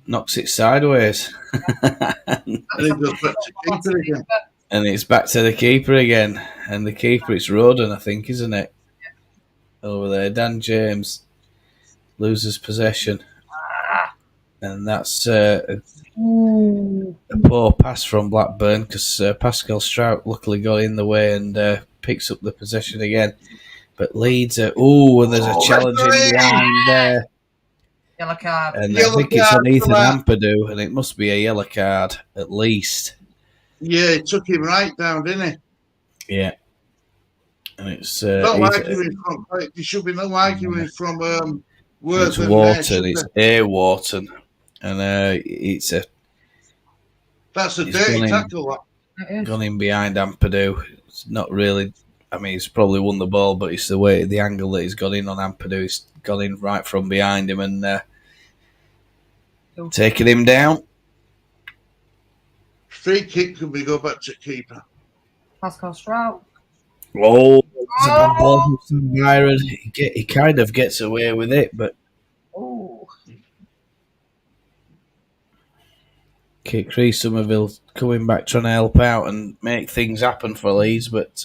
knocks it sideways. And it's back to the keeper again. And the keeper, it's Roden, I think, isn't it? Over there. Dan James loses possession. And that's a poor pass from Blackburn because Pascal Strout luckily got in the way and picks up the possession again. But Leeds and there's a challenge in behind there. Yellow card. And I think it's on Ethan Ampadu, and it must be a yellow card at least. Yeah, it took him right down, didn't he? Yeah. And it's not arguing from. There should be no arguing from it's Wharton. It's A. Wharton, and it's a. That's a dirty tackle. Gone in behind Ampadu. It's not really. I mean, he's probably won the ball, but it's the angle that he's got in on Ampadu. He's gone in right from behind him and taking him down. Free kick, can we go back to keeper? Pascal Strout. Oh, it's a bad ball from Byron. He kind of gets away with it, but Chris Somerville coming back trying to help out and make things happen for Leeds, but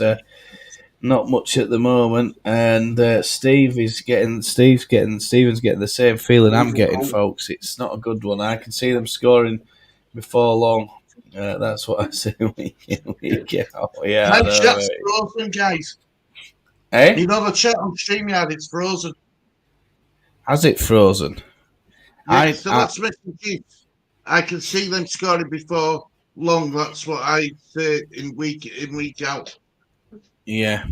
not much at the moment. And Steven's getting the same feeling I'm getting, folks. It's not a good one. I can see them scoring before long. That's what I see week in, week out. Yeah, my chat's frozen, guys. Eh? You know the chat on StreamYard, it's frozen. Has it frozen? Yeah, I can see them scoring before long. That's what I say in week out. Yeah.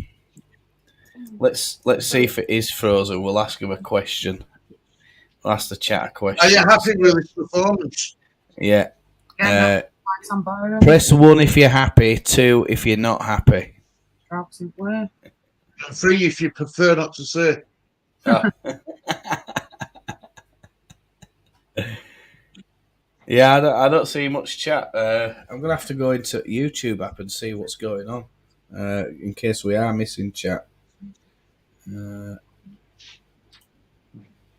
Let's see if it is frozen. We'll ask him a question. We'll ask the chat a question. Are you happy with his performance? Yeah. Press 1 if you're happy, 2 if you're not happy. 3 if you prefer not to say. Oh. Yeah, I don't see much chat. I'm going to have to go into YouTube app and see what's going on in case we are missing chat.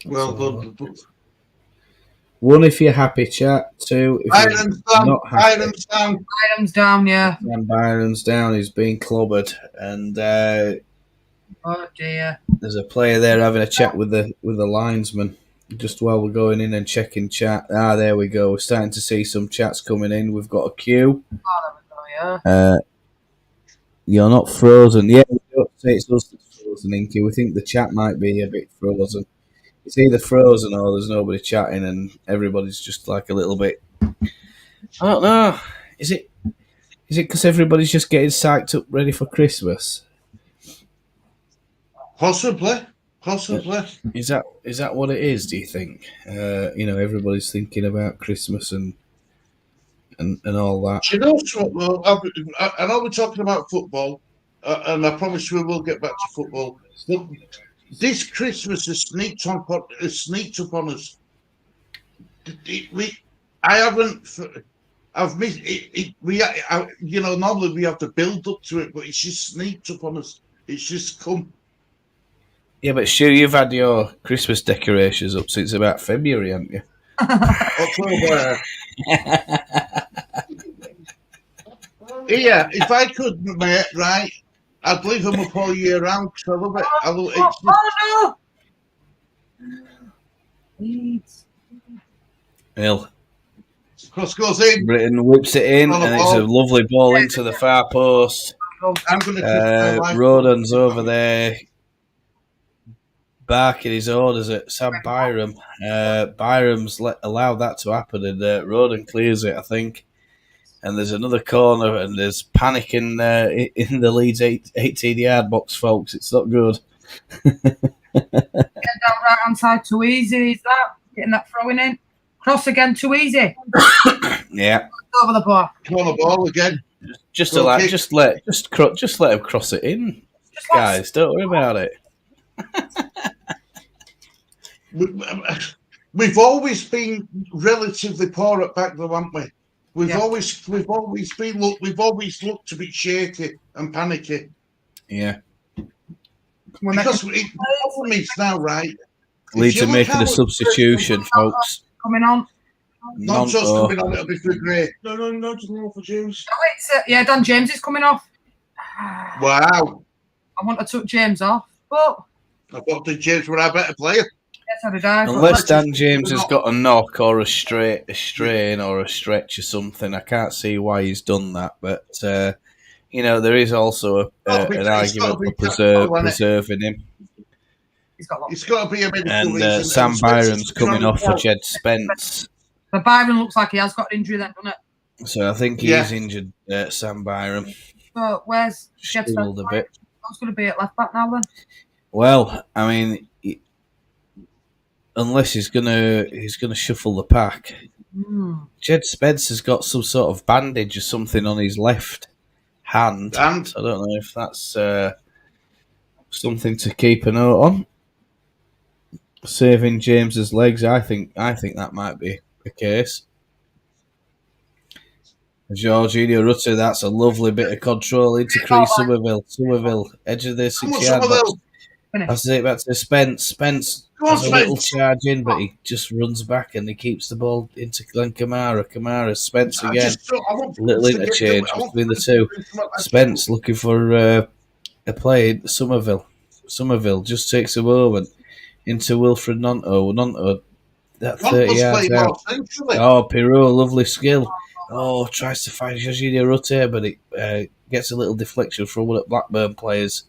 Well done. 1 if you're happy, chat. 2 if you're not happy. Byron's down, yeah. And Byron's down. He's being clobbered. And oh dear. There's a player there having a chat with the linesman. Just while we're going in and checking chat. There we go. We're starting to see some chats coming in. We've got a queue. Oh, there we go, yeah. You're not frozen. Yeah, we don't say it's us that's frozen, Inky. We think the chat might be a bit frozen. It's either frozen or there's nobody chatting and everybody's just like a little bit... I don't know. Is it because everybody's just getting psyched up ready for Christmas? Possibly. Is that what it is, do you think? Everybody's thinking about Christmas and all that. Do you know what? Well, I know we're talking about football, and I promise we will get back to football. But this Christmas has sneaked up on us. I've missed it. Normally we have to build up to it, but it's just sneaked up on us. It's just come. Yeah, but sure, you've had your Christmas decorations up since about February, haven't you? October. Yeah, if I could, mate, right, I'd leave them up all year round because I love it. Leeds. Ill. Cross goes in. Britton whips it in, and it's a lovely ball into the far post. I'm going to Roden's over there. Barking his orders at Sam Byram. Byram's allowed that to happen, and Roden clears it, I think. And there's another corner, and there's panic in the Leeds 18-yard box, folks. It's not good. Get down right hand side too easy. Is that getting that throwing in? Cross again too easy. Yeah. Over the bar. Come on the ball again. Just Goal let him cross it in, Just guys. Don't worry about it. We've always been relatively poor at back though, haven't we? We've Yeah. always looked a bit shaky and panicky. Yeah. Because the problem is now, right? Leeds are making a substitution, folks. coming on. Not just coming on, it'll be for great. No, just more for James. Oh, yeah, Dan James is coming off. Wow. I want to tuck James off, but I thought that James were our better player. yes, so did I. Unless Dan James has got a knock or a strain or a stretch or something, I can't see why he's done that. But you know, there is also an argument for preserving him. It's got to be a medical reason. And Sam Byram's coming off for Jed Spence. But Byron looks like he has got an injury then, doesn't it? So I think he's injured, Sam Byram. So where's Jed Spence? A bit. Who's going to be at left back now then? Well, I mean, unless he's gonna shuffle the pack. Jed Spence has got some sort of bandage or something on his left hand. So I don't know if that's something to keep a note on. Saving James's legs, I think that might be the case. Jorginho Rutter, that's a lovely bit of control into Chris Somerville, edge of the 6-yard box. Passes it back to Spence. Spence has a little charge in, but he just runs back and he keeps the ball into Glenn Kamara. Spence again. Little interchange between the two. Spence looking for a play. Somerville just takes a moment into Wilfred Gnonto. Gnonto, that 30 yards out. Oh, Pirou, lovely skill. Oh, tries to find Jorginho Rutter, but it gets a little deflection from one of the Blackburn players.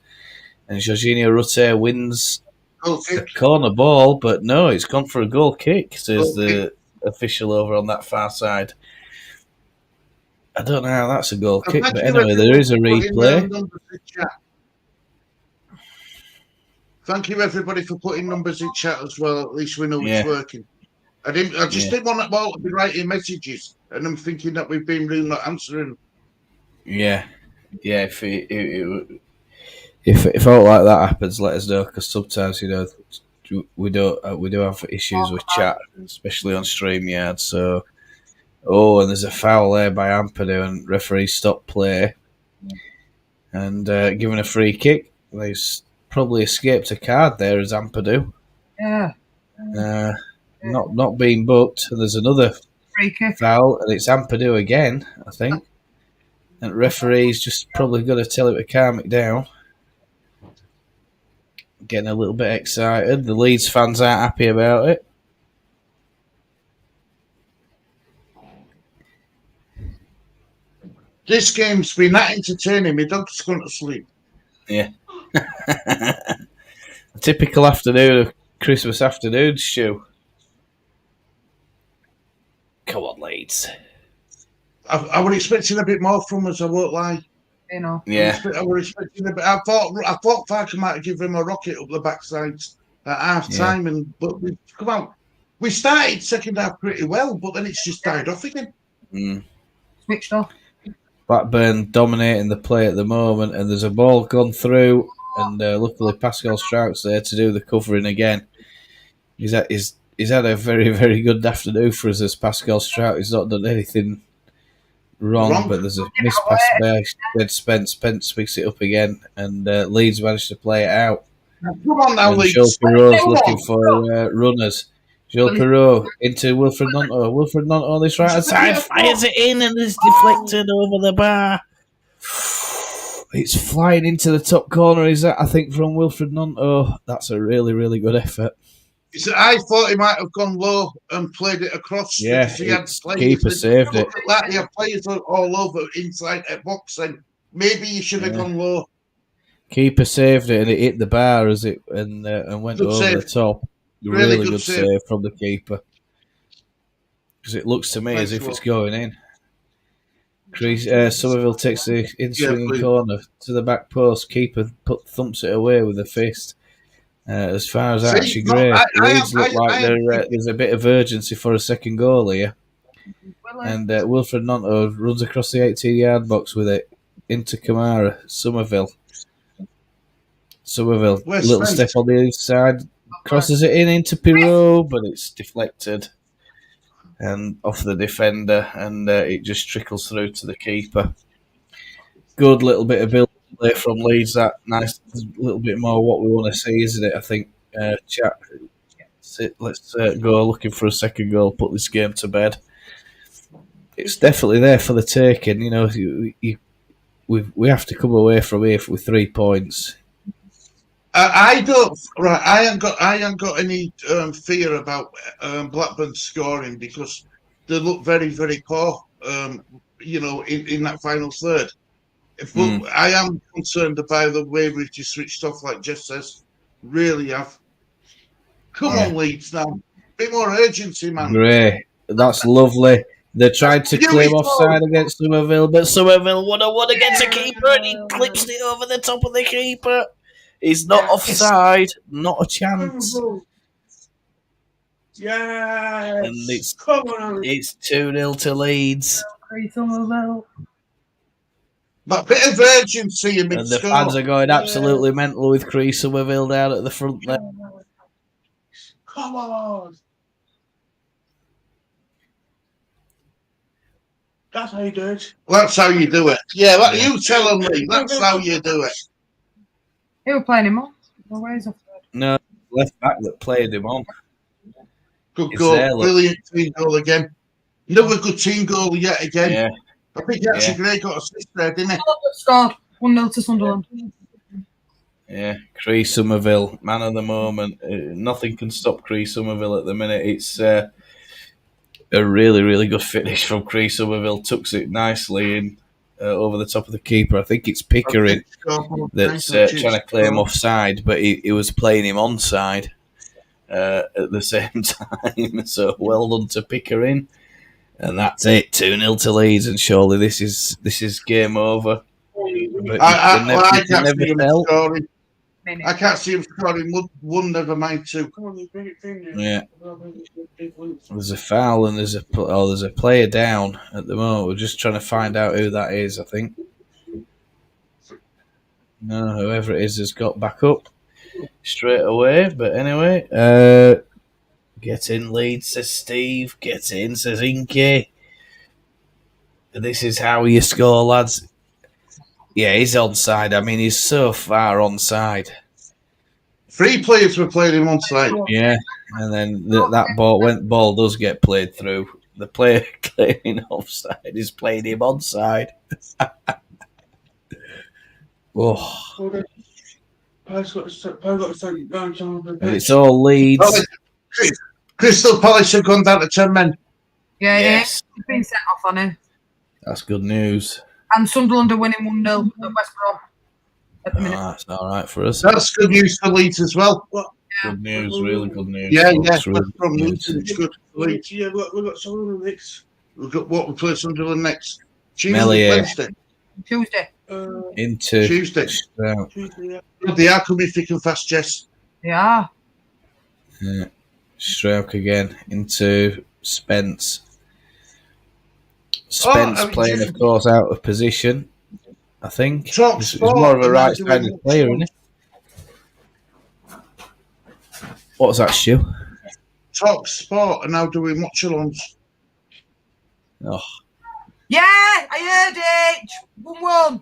And Jorginho Rutter wins a corner ball, but no, it's gone for a goal kick, says the official over on that far side. I don't know how that's a goal kick, but anyway, there is a replay. Thank you, everybody, for putting numbers in chat as well. At least we know it's working. I just didn't want them all to be writing messages, and I'm thinking that we've been really not answering. Yeah. If all like that happens, let us know, because sometimes we do have issues with chat, especially on StreamYard. So, and there's a foul there by Ampadu, and referee stopped play and given a free kick. He's probably escaped a card there as Ampadu. Yeah. Not being booked. And there's another free kick foul, and it's Ampadu again, I think. And referee's just probably going to tell him to calm it down. Getting a little bit excited. The Leeds fans aren't happy about it. This game's been that entertaining. My dog's gone to sleep. Yeah. A typical afternoon of Christmas afternoon, Stu. Come on, Leeds. I was expecting a bit more from us, I won't lie. You know. Yeah. I was expecting a bit. I thought Parker might give him a rocket up the backside at half time, but we started second half pretty well, but then it's just died off again. Switched off. Blackburn dominating the play at the moment, and there's a ball gone through, and luckily Pascal Strout's there to do the covering again. He's had a very, very good afternoon for us as Pascal Strout. He's not done anything wrong, but there's a miss pass by Jed Spence. Spence picks it up again, and Leeds managed to play it out. Come on now, Leeds. Joel Perreault's looking for runners. Joel Perreault into Wilfred Gnonto. Wilfred Gnonto on this right hand side fires it in, and it's deflected over the bar. It's flying into the top corner. Is that, I think, from Wilfred Gnonto? That's a really, really good effort. I thought he might have gone low and played it across. Yeah, he had keeper saved it. He had players all over inside that box, and maybe he should have gone low. Keeper saved it, and it hit the bar as it and went good over save. the top. Really good save from the keeper, because it looks to me as if it's going in. Somerville takes the in-swinging corner to the back post. Keeper thumps it away with a fist. As far as actually great, Leeds look like there's a bit of urgency for a second goal here. And Wilfred Nonto runs across the 18-yard box with it into Kamara. Somerville, Where's little Spence? step on the inside, crosses it in into Pirot, but it's deflected and off the defender, and it just trickles through to the keeper. Good little bit of build play from Leeds. That nice little bit more what we want to see, isn't it? I think. Chat. Let's go looking for a second goal. Put this game to bed. It's definitely there for the taking. You know, we have to come away from here with 3 points. I don't. Right, I ain't got any fear about Blackburn scoring because they look very, very poor. You know, in that final third. I am concerned by the way we've just switched off, like Jeff says. Really have. Come on, Leeds now. Bit more urgency, man. Great. That's lovely. They tried to claim offside against Somerville, but Somerville won against the keeper, and he clips it over the top of the keeper. He's not offside. Not a chance. Yes. And it's Come on. It's 2-0 to Leeds. But a bit of urgency in And the fans are going absolutely mental with Chris Somerville down at the front there. Come on. That's how you do it. That's how you do it. Yeah, you tell them, Lee. That's how you do it. Who were playing him on? Where's No, left back that played him on. Good goal. Brilliant team goal again. Another good team goal yet again. Yeah. I think actually Gray got a assist there, didn't he? Scored 1-0 to Sunderland. Yeah, Chris Somerville, man of the moment. Nothing can stop Chris Somerville at the minute. It's a really, really good finish from Chris Somerville. Tucks it nicely in over the top of the keeper. I think it's Pickering that's trying to claim offside, but he was playing him onside at the same time. So well done to Pickering. And that's it, 2-0 to Leeds, and surely this is game over. But I can't see him scoring one, never mind two. Yeah. There's a foul and there's a player down at the moment. We're just trying to find out who that is, I think. No, whoever it is has got back up straight away. But anyway, get in, Leeds, says Steve. Get in, says Inky. This is how you score, lads. Yeah, he's onside. I mean, he's so far onside. 3 players were playing him onside. Yeah, and then that ball does get played through. The player claiming offside is playing him onside. Oh. And it's all Leeds. Crystal Palace have gone down to 10 men. Yeah, yes. He's been sent off on him. That's good news. And Sunderland are winning 1-0 at West Brom at the minute. That's all right for us. That's good news for Leeds as well. Good news, really good news. Yeah, really West Brom Leeds. It's good for Leeds. Yeah, we've got Sunderland next. We've got what we play Sunderland next. Tuesday. Tuesday. Into Tuesday. Tuesday, They are coming thick and fast, Jess. Yeah. Stroke again into Spence. Spence playing, of course, out of position. I think he's more of a right-sided player, isn't he? What's that, Stu? Talk Sport are now doing watch-alongs. Oh. Yeah, I heard it. 1-1.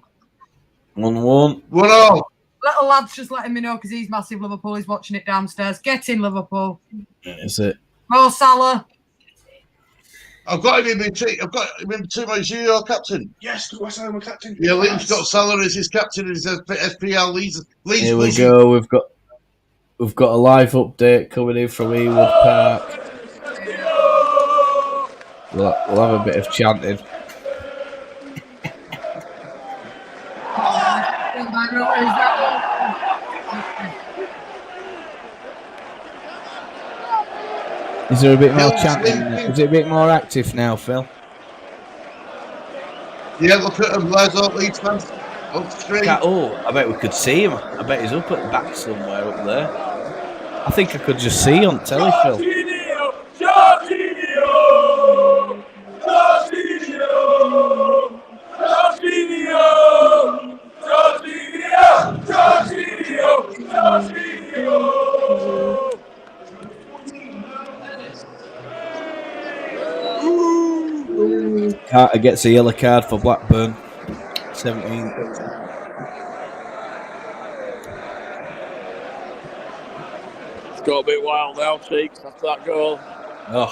1-1. What all? Little lad's just letting me know because he's massive Liverpool. He's watching it downstairs. Get in, Liverpool. Is it? Mo Salah. I've got him in my team. I've got him in my team. Is your captain? Yes, West Ham captain. Yeah, Leeds got Salah as his captain. He says SPL Leeds. Here we go. We've got a live update coming in from Elwood Pak. We'll have a bit of chanting. Is there a bit more chanting? Is it a bit more active now, Phil? Yeah, look at him. There's all Leeds fans on the screen. I bet we could see him. I bet he's up at the back somewhere up there. I think I could just see on telly, Phil. Carter gets a yellow card for Blackburn. 17. It's got a bit wild now, Cheeks, after that goal. Oh.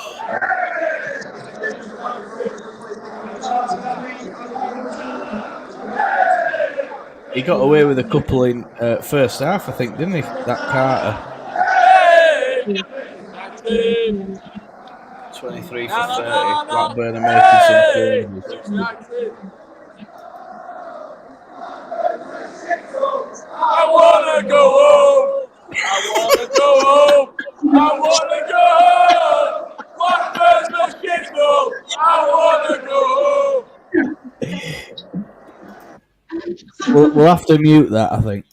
He got away with a couple in first half, I think, didn't he? That Carter. 23 for 30. Blackburn are making some changes. I wanna go home. I wanna go home. I wanna go home. Blackburn's no shit though. I wanna go home. We'll have to mute that, I think.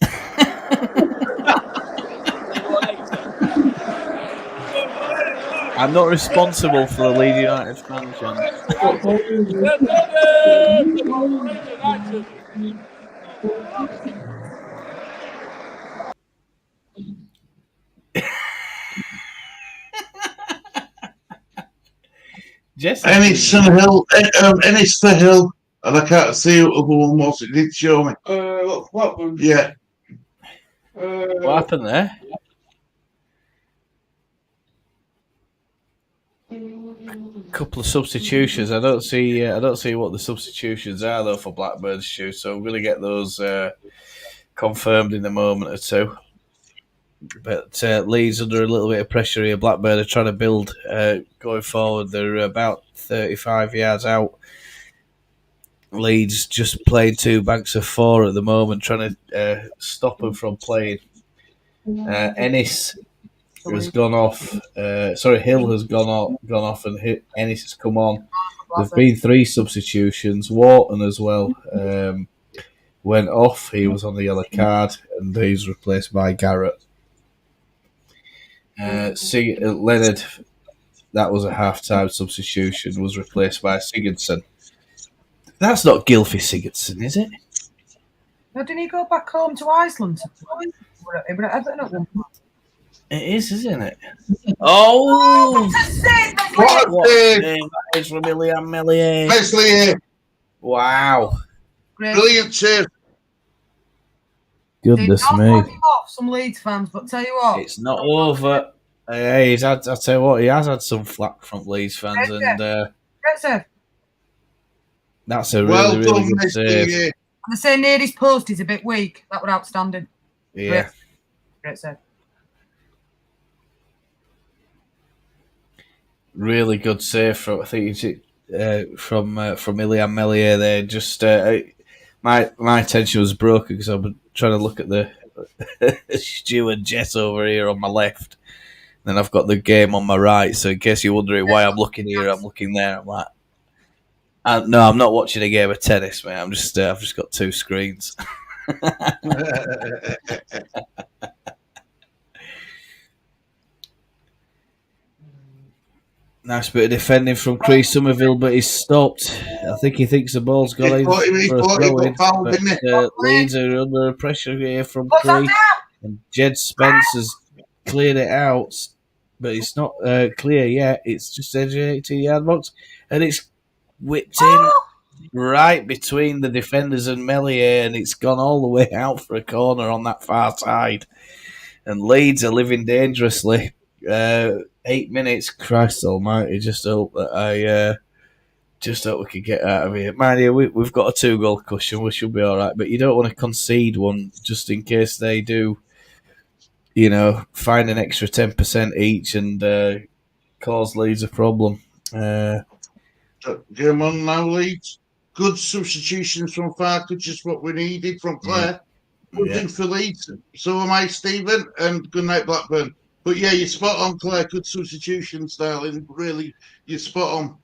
I'm not responsible for the Leeds United fan chant. Ennis and Hill, Ennis the Hill, and I can't see what the other one was. It did show me. What one? Yeah. What happened there? A couple of substitutions. I don't see what the substitutions are though for Blackburn's shoe. So we're going to get those confirmed in a moment or two. But Leeds under a little bit of pressure here. Blackburn are trying to build going forward. They're about 35 yards out. Leeds just playing 2 banks of 4 at the moment, trying to stop them from playing. Ennis has gone off. Hill has gone off, and Ennis has come on. There's been 3 substitutions. Wharton as well went off. He was on the yellow card, and he's replaced by Garrett. Leonard, that was a half-time substitution, was replaced by Sigurdsson. That's not Gylfi Sigurdsson, is it? No, didn't he go back home to Iceland? It is, isn't it? Oh! What a save! That is from Ilian Meslier. Meslier. Wow. Brilliant save. Goodness me. Off some Leeds fans, but tell you what, It's not over. Hey, I'll tell you what, he has had some flack from Leeds fans, and great save. that's a really good save. And they say near his post he's a bit weak. That was outstanding. Yeah. Great save. Really good save from, I think it's from Ilian Meslier there. Just my attention was broken because I was trying to look at the Stu and Jess over here on my left. Then I've got the game on my right. So in case you're wondering why I'm looking here, I'm looking there. I'm like, no, I'm not watching a game of tennis, mate. I've just got 2 screens. Nice bit of defending from Chris Somerville, but he's stopped. I think he thinks the ball's gone in for a throw-in. But Leeds are under pressure here from Chris. And Jed Spence has cleared it out, but it's not clear yet. It's just edge 18-yard box, and it's whipped in right between the defenders and Meslier, and it's gone all the way out for a corner on that far side. And Leeds are living dangerously. 8 minutes, Christ almighty, just hope we can get out of here. Mind you, we've got a 2-goal cushion, we should be alright, but you don't want to concede one just in case they do, find an extra 10% each and cause Leeds a problem. Game on now, Leeds. Good substitutions from Farke, just what we needed from Clare. Good thing for Leeds. So am I, Stephen, and good night, Blackburn. But yeah, you're spot on, Claire. Good substitutions, darling. Really, you're spot on.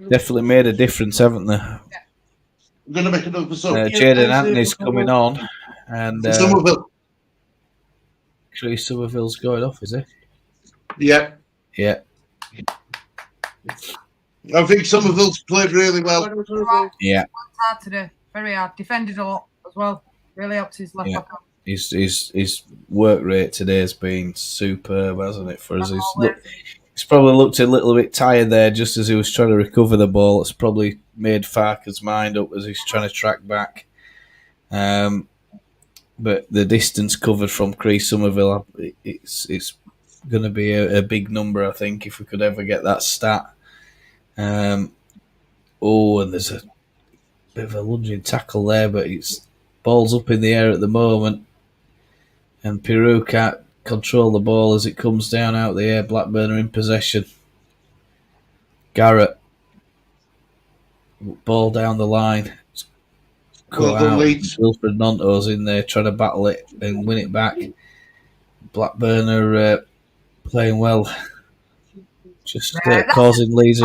Definitely made a difference, haven't they? I'm going to make another sub. Jaden Anthony's coming on, and Somerville. Chris Somerville's going off, is he? Yeah. Yeah. I think Somerville's played really well. Yeah. Hard today. Very hard. Defended a lot as well. Really helped his left back. His work rate today has been superb, hasn't it? For us, he's probably looked a little bit tired there, just as he was trying to recover the ball. It's probably made Farker's mind up as he's trying to track back. But the distance covered from Crease Somerville, it's going to be a big number, I think, if we could ever get that stat. And there's a bit of a lunging tackle there, but it's ball's up in the air at the moment, and Peru can't control the ball as it comes down out the air. Blackburn are in possession. Garrett, ball down the line. Wilfred Nonto's in there trying to battle it and win it back. Blackburn are playing well, just causing Leeds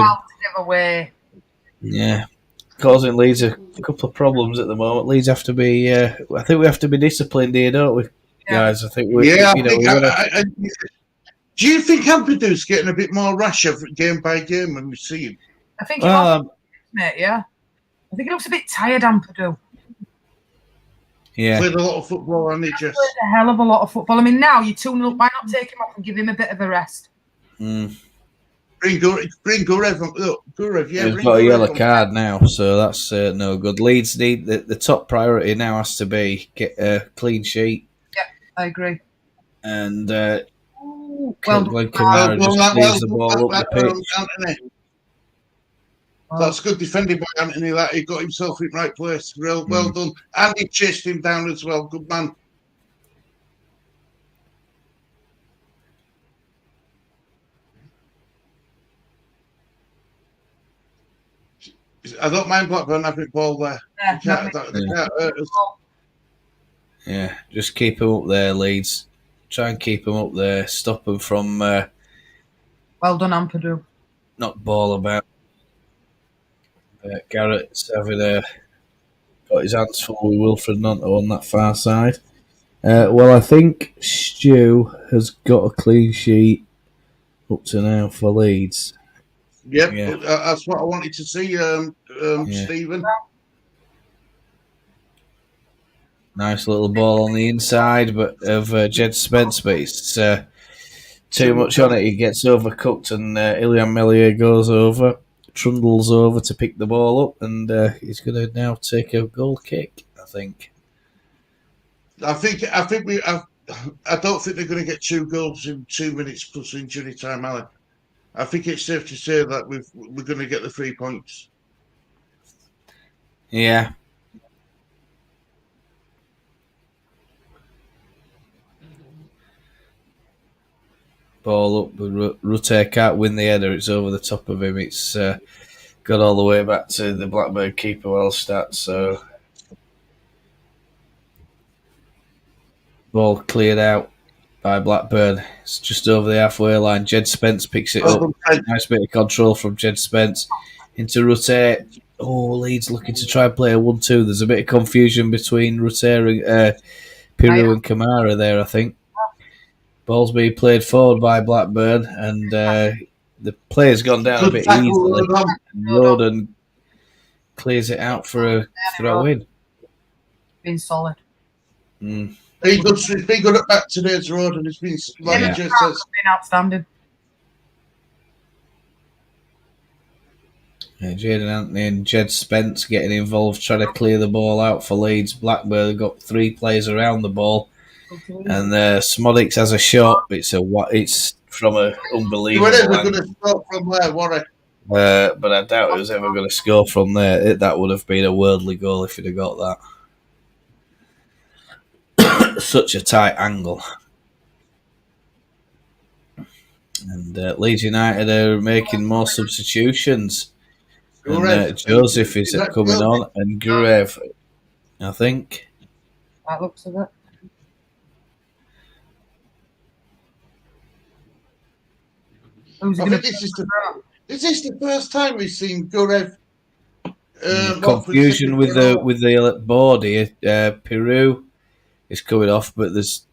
causing Leeds a couple of problems at the moment. Leeds have to be. I think we have to be disciplined here, don't we, guys? I think we. Do you think Ampadu's getting a bit more rash game by game when we see him? I think I think he looks a bit tired, Ampadu. Yeah. Played a lot of football, and he just played a hell of a lot of football. I mean, now you're 2-0. Why not take him off and give him a bit of a rest? Bring Gurev. Gurev, yeah. He's got a yellow card now, so that's no good. Leeds need the top priority now has to be get a clean sheet. Yeah, I agree. And Glenn Kamara just leaves the ball up the pitch. Anthony. That's good defending by Anthony. That he got himself in the right place. Well done, and he chased him down as well. Good man. I don't mind Blackburn having ball there. They can't hurt us. Yeah, just keep him up there, Leeds. Try and keep him up there. Stop him from. Well done, Ampadu. Not ball about. Garrett's having got his hands full with Wilfred Nonto on that far side. Well, I think Stu has got a clean sheet up to now for Leeds. Yep, yeah. That's what I wanted to see, Stephen. Nice little ball on the inside of Jed Spence, but it's too much on it. He gets overcooked, and Ilian Melier goes over. Trundles over to pick the ball up, and he's going to now take a goal kick. I think. I don't think they're going to get 2 goals in 2 minutes plus injury time, Alan. I think it's safe to say that we're going to get the 3 points. Yeah. Ball up, but Rutte can't win the header. It's over the top of him. It's got all the way back to the Blackburn keeper, Wellstat. So ball cleared out by Blackburn. It's just over the halfway line. Jed Spence picks it up. Nice bit of control from Jed Spence into Rutte. Leeds looking to try and play a 1-2. There's a bit of confusion between Rutte and Piru and Kamara there, I think. Ball's being played forward by Blackburn, and the play's gone down a bit easily. Roden clears it out for a throw-in. Been solid. Been good at back today's Roden. It's been been outstanding. Jaden Anthony and Jed Spence getting involved, trying to clear the ball out for Leeds. Blackburn got 3 players around the ball. And Smodics has a shot. It's from an unbelievable. We're never going to score from there, Warwick. But I doubt he was ever going to score from there. That would have been a worldly goal if he'd have got that. Such a tight angle. And Leeds United are making more substitutions. And Joseph is coming on, and Gurev, I think. That looks of it. I think this is the first time we've seen Gurev. Confusion with the board here. Peru is coming off, but there's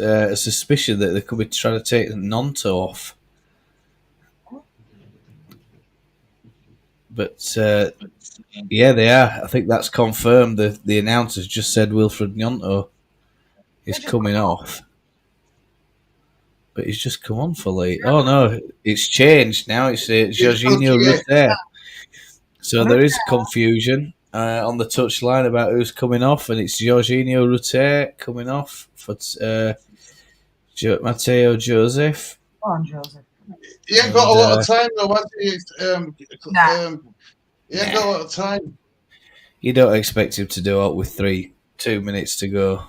a suspicion that they could be trying to take Nonto off. But yeah, they are. I think that's confirmed. The announcers just said Wilfred Nonto. is coming off. But he's just come on for Leeds. Oh no, it's changed now. It's Jorginho Rutter. So there is confusion on the touchline about who's coming off, and it's Jorginho Rutter coming off for Matteo Joseph. Go on, Joseph. He ain't got a lot of time though, has he? Nah. He ain't got a lot of time. You don't expect him to do it with 2 minutes to go.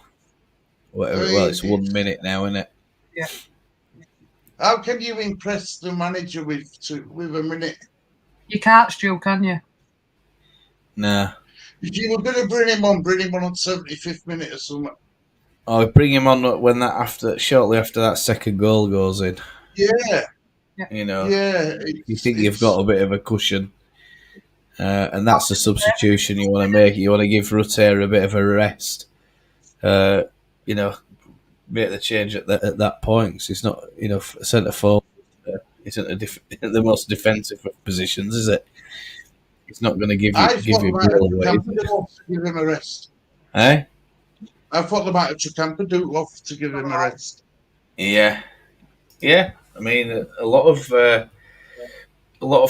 Whatever. Well, it's 1 minute now, isn't it? Yeah. How can you impress the manager with a minute? You can't, Stu, can you? Nah. If you were going to bring him on 75th minute or something. Oh, bring him on when shortly after that second goal goes in. Yeah. You know. Yeah. You think you've got a bit of a cushion. And that's the substitution you want to make. You want to give Rutter a bit of a rest. You know, make the change at that point. 'Cause it's not, centre forward isn't the most defensive of positions, is it? It's not going to give you goal away. Give him a rest. Eh? I thought they might have Chicampa do off to give him a rest. Yeah. I mean, a lot of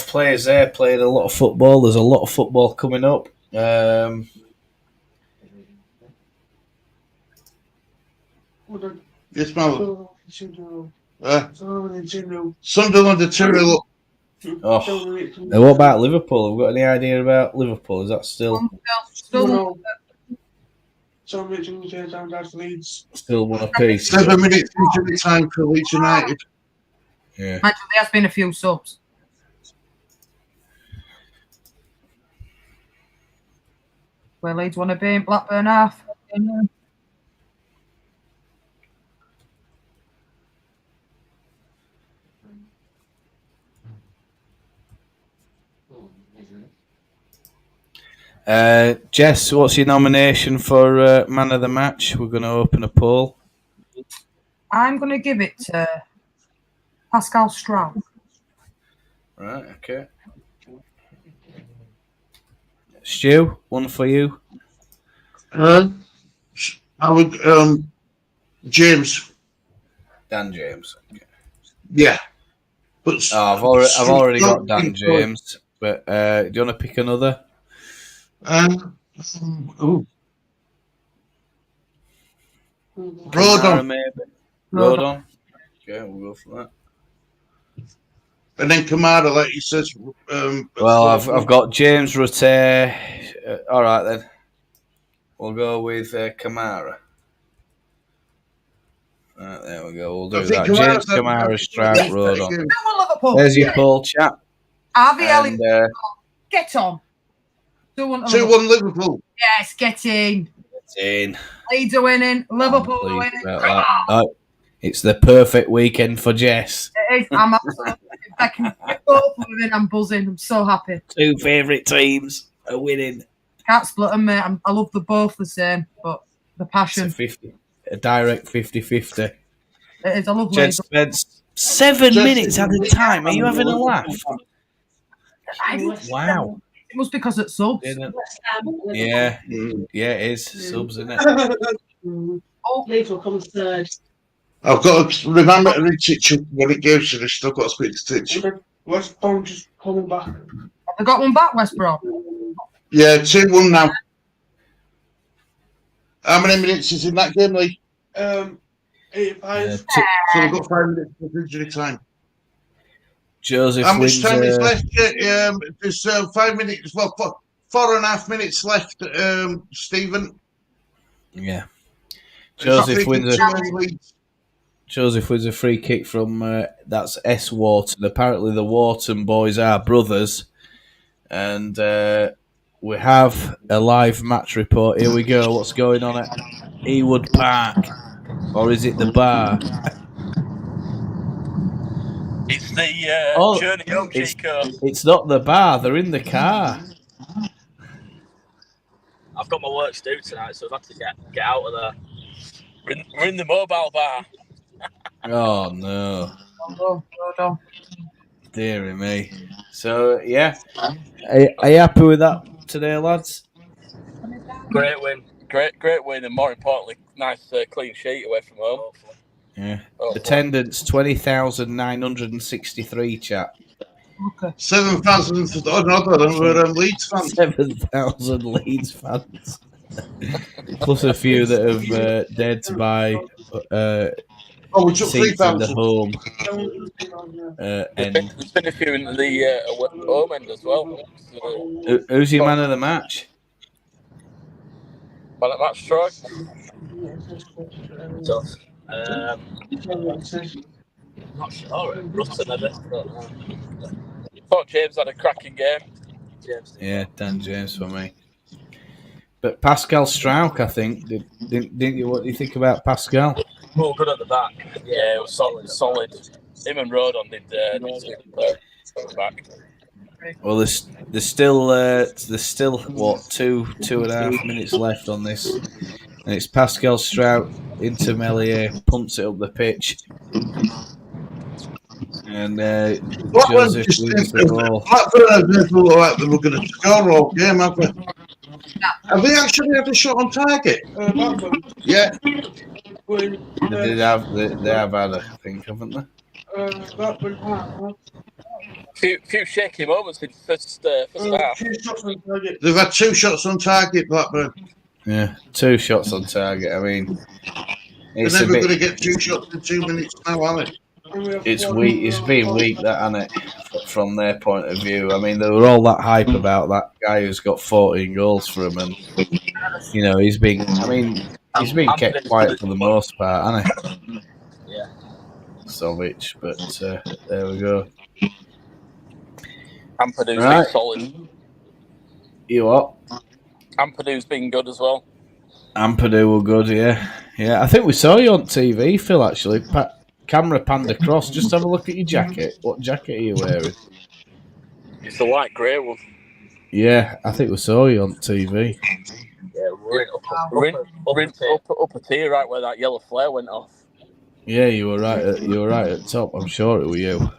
players there playing a lot of football. There's a lot of football coming up. Yes, Mal. Sunderland are 2-0 up. Oh. Now, what about Liverpool? Have we got any idea about Liverpool? Is that still Leeds. still one apiece? 7 minutes into the time for Leeds United. Yeah. Imagine there has been a few subs. Where Leeds want to be in Blackburn half. Jess, what's your nomination for man of the match? We're going to open a poll. I'm going to give it to Pascal Stroud. Right, okay. Stu, one for you. I would James. Dan James. Okay. Yeah. But I've already got Dan James, but do you want to pick another? Rodon. Maybe. Rodon. Okay, we'll go for that. And then Kamara, like he says. Well, I've got James Rutter. All right then, we'll go with Kamara. Right, there we go. We'll do that. James Kamara, Stroud, Rodon. There's your poll, chap. RV get on. 2-1 Liverpool. Yes, get in. In. Leeds are winning. Liverpool are winning. It's the perfect weekend for Jess. It is. I'm absolutely. I can get both of them in. I'm buzzing. I'm so happy. 2 favourite teams are winning. Can't split them, mate. I love them both the same, but the passion. It's a direct 50-50. It is. I love Jess spent 7 minutes at a time. Are you having a laugh? Wow. It must be because it's subs. Yeah, it is. Subs, isn't it? Leeds will come third. I've got to remember to read Titch when it goes to. I've still got to speak to Titch. West Brom just coming back. Have they got one back, West Brom? Yeah, 2-1 now. How many minutes is in that game, Lee? 85. So we've got 5 minutes of injury time. Joseph How much wins. time is left? There's 5 minutes. Well, 4.5 minutes left. Stephen. Yeah. Joseph wins a free kick from that's S. Wharton. Apparently, the Wharton boys are brothers, and we have a live match report. Here we go. What's going on at Elwood Pak, or is it the bar? It's the journey home, Chico. It's not the bar. They're in the car. I've got my work to do tonight, so I've had to get out of there. We're in the mobile bar. Oh no! No. Deary me. So yeah, are you happy with that today, lads? Great win, great win, and more importantly, nice clean sheet away from home. Yeah. Hopefully. Attendance 20,963, chat. Okay. 7,000 another than were Leeds fans. 7,000 Leeds fans. Plus a few that have dared to buy Oh, we took seats in the 3,000. home end. There's been a few in the home end as well. So, Who's your man of the match? man at match, Troy? Tough. Not sure. Russell, I don't know. Thought James had a cracking game. James. Yeah, Dan James for me. But Pascal Strauch, I think, didn't you? What do you think about Pascal? Oh, good at the back. Yeah, it was solid. Him and Rodon did back. Well, there's still what 2.5 minutes left on this, and it's Pascal Strauch into Melier, pumps it up the pitch, and Joseph wins the ball. Blackburn have never looked like they were going to score all game, have they? Have they actually had a shot on target? Yeah. They have had, I think, haven't they? Blackburn Park. Few shaky moments in first half. They've had 2 shots on target, Blackburn. Yeah, 2 shots on target. I mean, They're never going to get 2 shots in 2 minutes now, are they? it's weak. It's been weak, that, hasn't it? From their point of view. I mean, there were all that hype about that guy who's got 14 goals for him, and you know he's been kept quiet for the most part, hasn't he? Yeah. Sovic, but there we go. Ampadu's Right. been solid. You what? Ampadu's been good as well. Ampadu were good, yeah. Yeah, I think we saw you on TV, Phil, actually. Camera panned across. Just have a look at your jacket. What jacket are you wearing? It's the light grey one. Yeah, I think we saw you on TV. Yeah, we're in Upper tier, right where that yellow flare went off. Yeah, you were right at top. I'm sure it was you.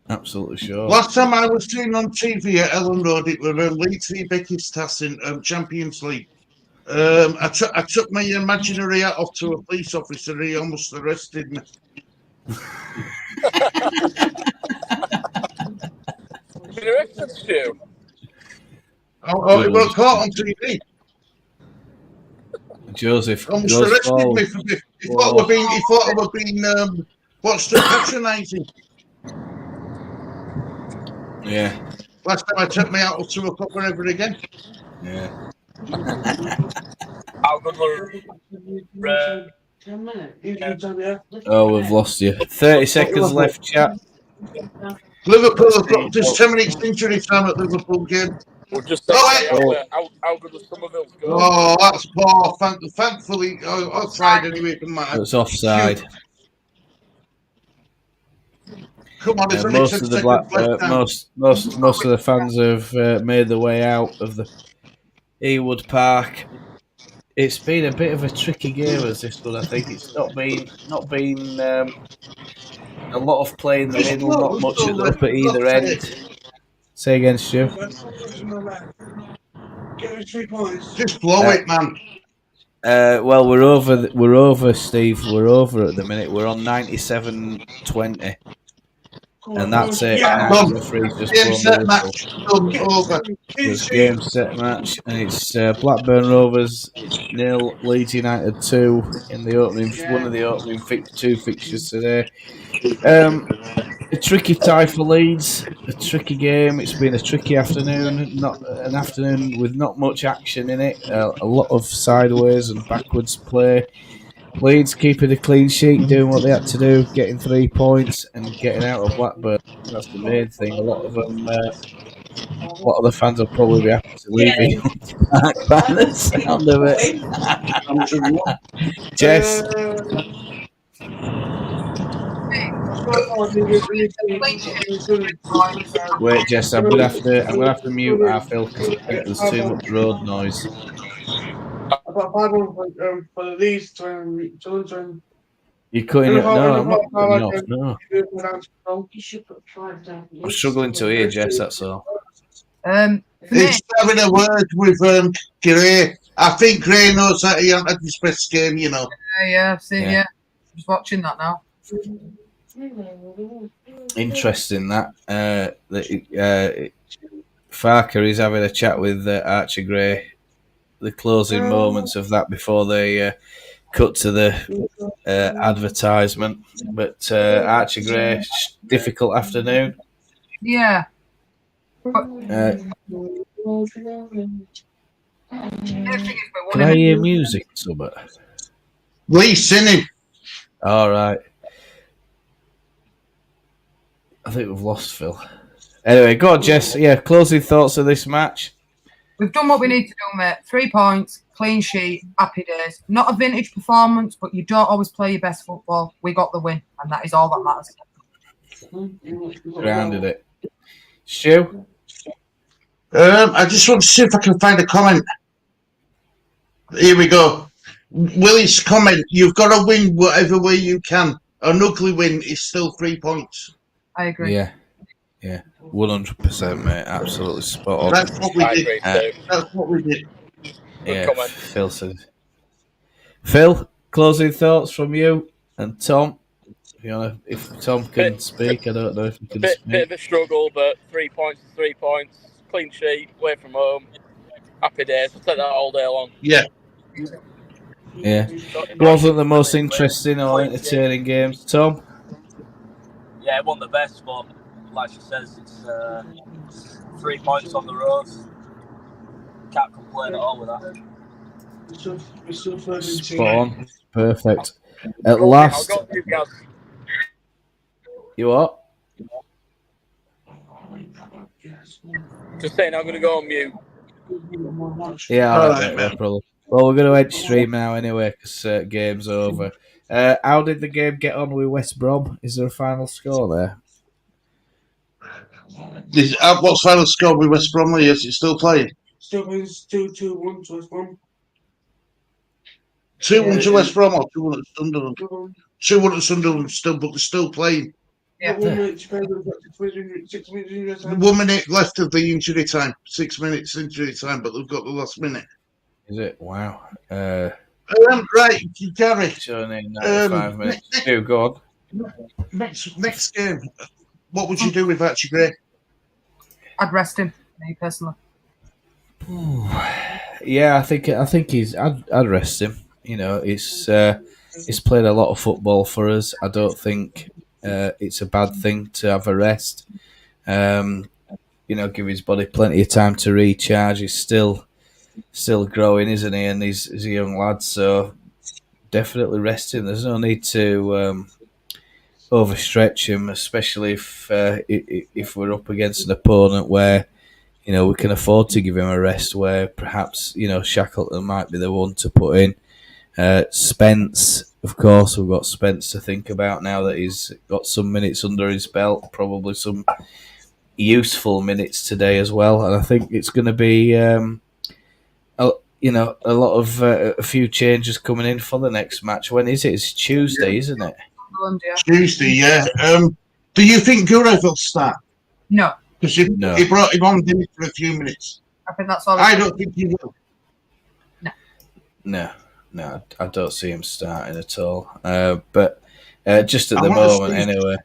Absolutely sure. Last time I was seen on TV at Ellen Road, it was Leeds v Besiktas in Champions League. I took my imaginary hat off to a police officer. He almost arrested me. Been arrested, Stu? Oh, it was caught on TV. Joseph Almost goes arrested forward. me for this. He thought I was being what's the patronising. Yeah. Last time I took me out to a copper ever again. Yeah. How good were 10 minutes. Oh, we've lost you. 30 seconds left, chat. Liverpool have got just 10 minutes injury time at Liverpool game. We'll just how good was Somerville's goal? Oh, that's poor. Thankfully, outside anyway from that. It's offside. Come on, it's only Most 10 of the seconds left now. most of the fans have made their way out of the Elwood Pak. It's been a bit of a tricky game as this one. I think it's not been a lot of play in the middle, not much up at either end. Say again, Stu. Get us 3 points. Just blow it, man. Well, we're over, Steve. We're over at the minute. We're on 97-20. And that's it. Yeah, Now done. the referee's just Game blown set the match. whistle. Done. Over. It's game set match, and it's Blackburn Rovers 0, Leeds United 2 in the opening, one of the opening 2 fixtures today. A tricky tie for Leeds, a tricky game. It's been a tricky afternoon, not an afternoon with not much action in it. A lot of sideways and backwards play. Leeds keeping a clean sheet, doing what they had to do, getting 3 points and getting out of Blackburn. That's the main thing. A lot of them, a lot of the fans will probably be happy to leave it by the sound of it. Jess, wait, Jess, I'm gonna have to mute our Phil because there's too much road noise. About 5 for these children. You're cutting it? No, I'm not cutting you off. No, You should put 5 down. I'm struggling to hear Jess. That's all. For me, It's having a word with Gray. I think Gray knows that he hasn't had his best game, you know. yeah, see, Yeah. yeah. Just watching that now. Interesting that Farker is having a chat with Archie Gray. The closing moments of that before they cut to the advertisement. But Archie Gray, difficult afternoon. Yeah. Can I hear music, Summit? Lee singing. All right. I think we've lost Phil. Anyway, go on, Jess. Yeah, closing thoughts of this match. We've done what we need to do, mate. 3 points, clean sheet, happy days. Not a vintage performance, but you don't always play your best football. We got the win, and that is all that matters. Grounded it. Stu? I just want to see if I can find a comment. Here we go. Willie's comment, you've got to win whatever way you can. An ugly win is still 3 points. I agree. Yeah. 100%, mate. Absolutely spot on. That's what we I did. agree too. That's what we did. Yeah, comment. Phil says. Phil, closing thoughts from you and Tom. If Tom can speak, I don't know if he can Bit speak. of a struggle, but 3 points is 3 points. Clean sheet, away from home. Happy days. We'll take that all day long. Yeah. Yeah. Wasn't the most interesting or entertaining games, Tom? Yeah, it wasn't the best, but like she says, it's 3 points on the road. Can't complain at all with that. Spot on. Perfect. At I'll last. go to you guys. You what? Just saying, I'm going to go on mute. Yeah, All all right, right, no man. problem. Well, we're going to end stream now anyway because game's over. How did the game get on with West Brom? Is there a final score there? What's final score with West Bromley? Is it still playing? Still is 2-2-1 to West Brom. 2-1 to West Brom or 2-1 at Sunderland? 2-1 at Sunderland still, but they're still playing. Yeah. 1 minute to play, 6 minutes injury time. 1 minute left of the injury time. 6 minutes injury time, but they've got the last minute. Is it? Wow. Right, Gary. Showing 95 minutes. Stu, go on. Next game. What would you do with Archie Gray? I'd rest him, me personally. Yeah, I think I'd rest him. You know, he's played a lot of football for us. I don't think it's a bad thing to have a rest. Give his body plenty of time to recharge. He's still growing, isn't he? And he's a young lad, so definitely rest him. There's no need to overstretch him, especially if we're up against an opponent where we can afford to give him a rest. Where perhaps Shackleton might be the one to put in. Spence, of course, we've got Spence to think about now that he's got some minutes under his belt, probably some useful minutes today as well. And I think it's going to be a lot of a few changes coming in for the next match. When is it? It's Tuesday, isn't it? Tuesday, yeah. Do you think Gurev will start? No. Because he brought him on, didn't he, for a few minutes. I think that's all. I don't think he will. No, I don't see him starting at all. But just at the moment, anyway.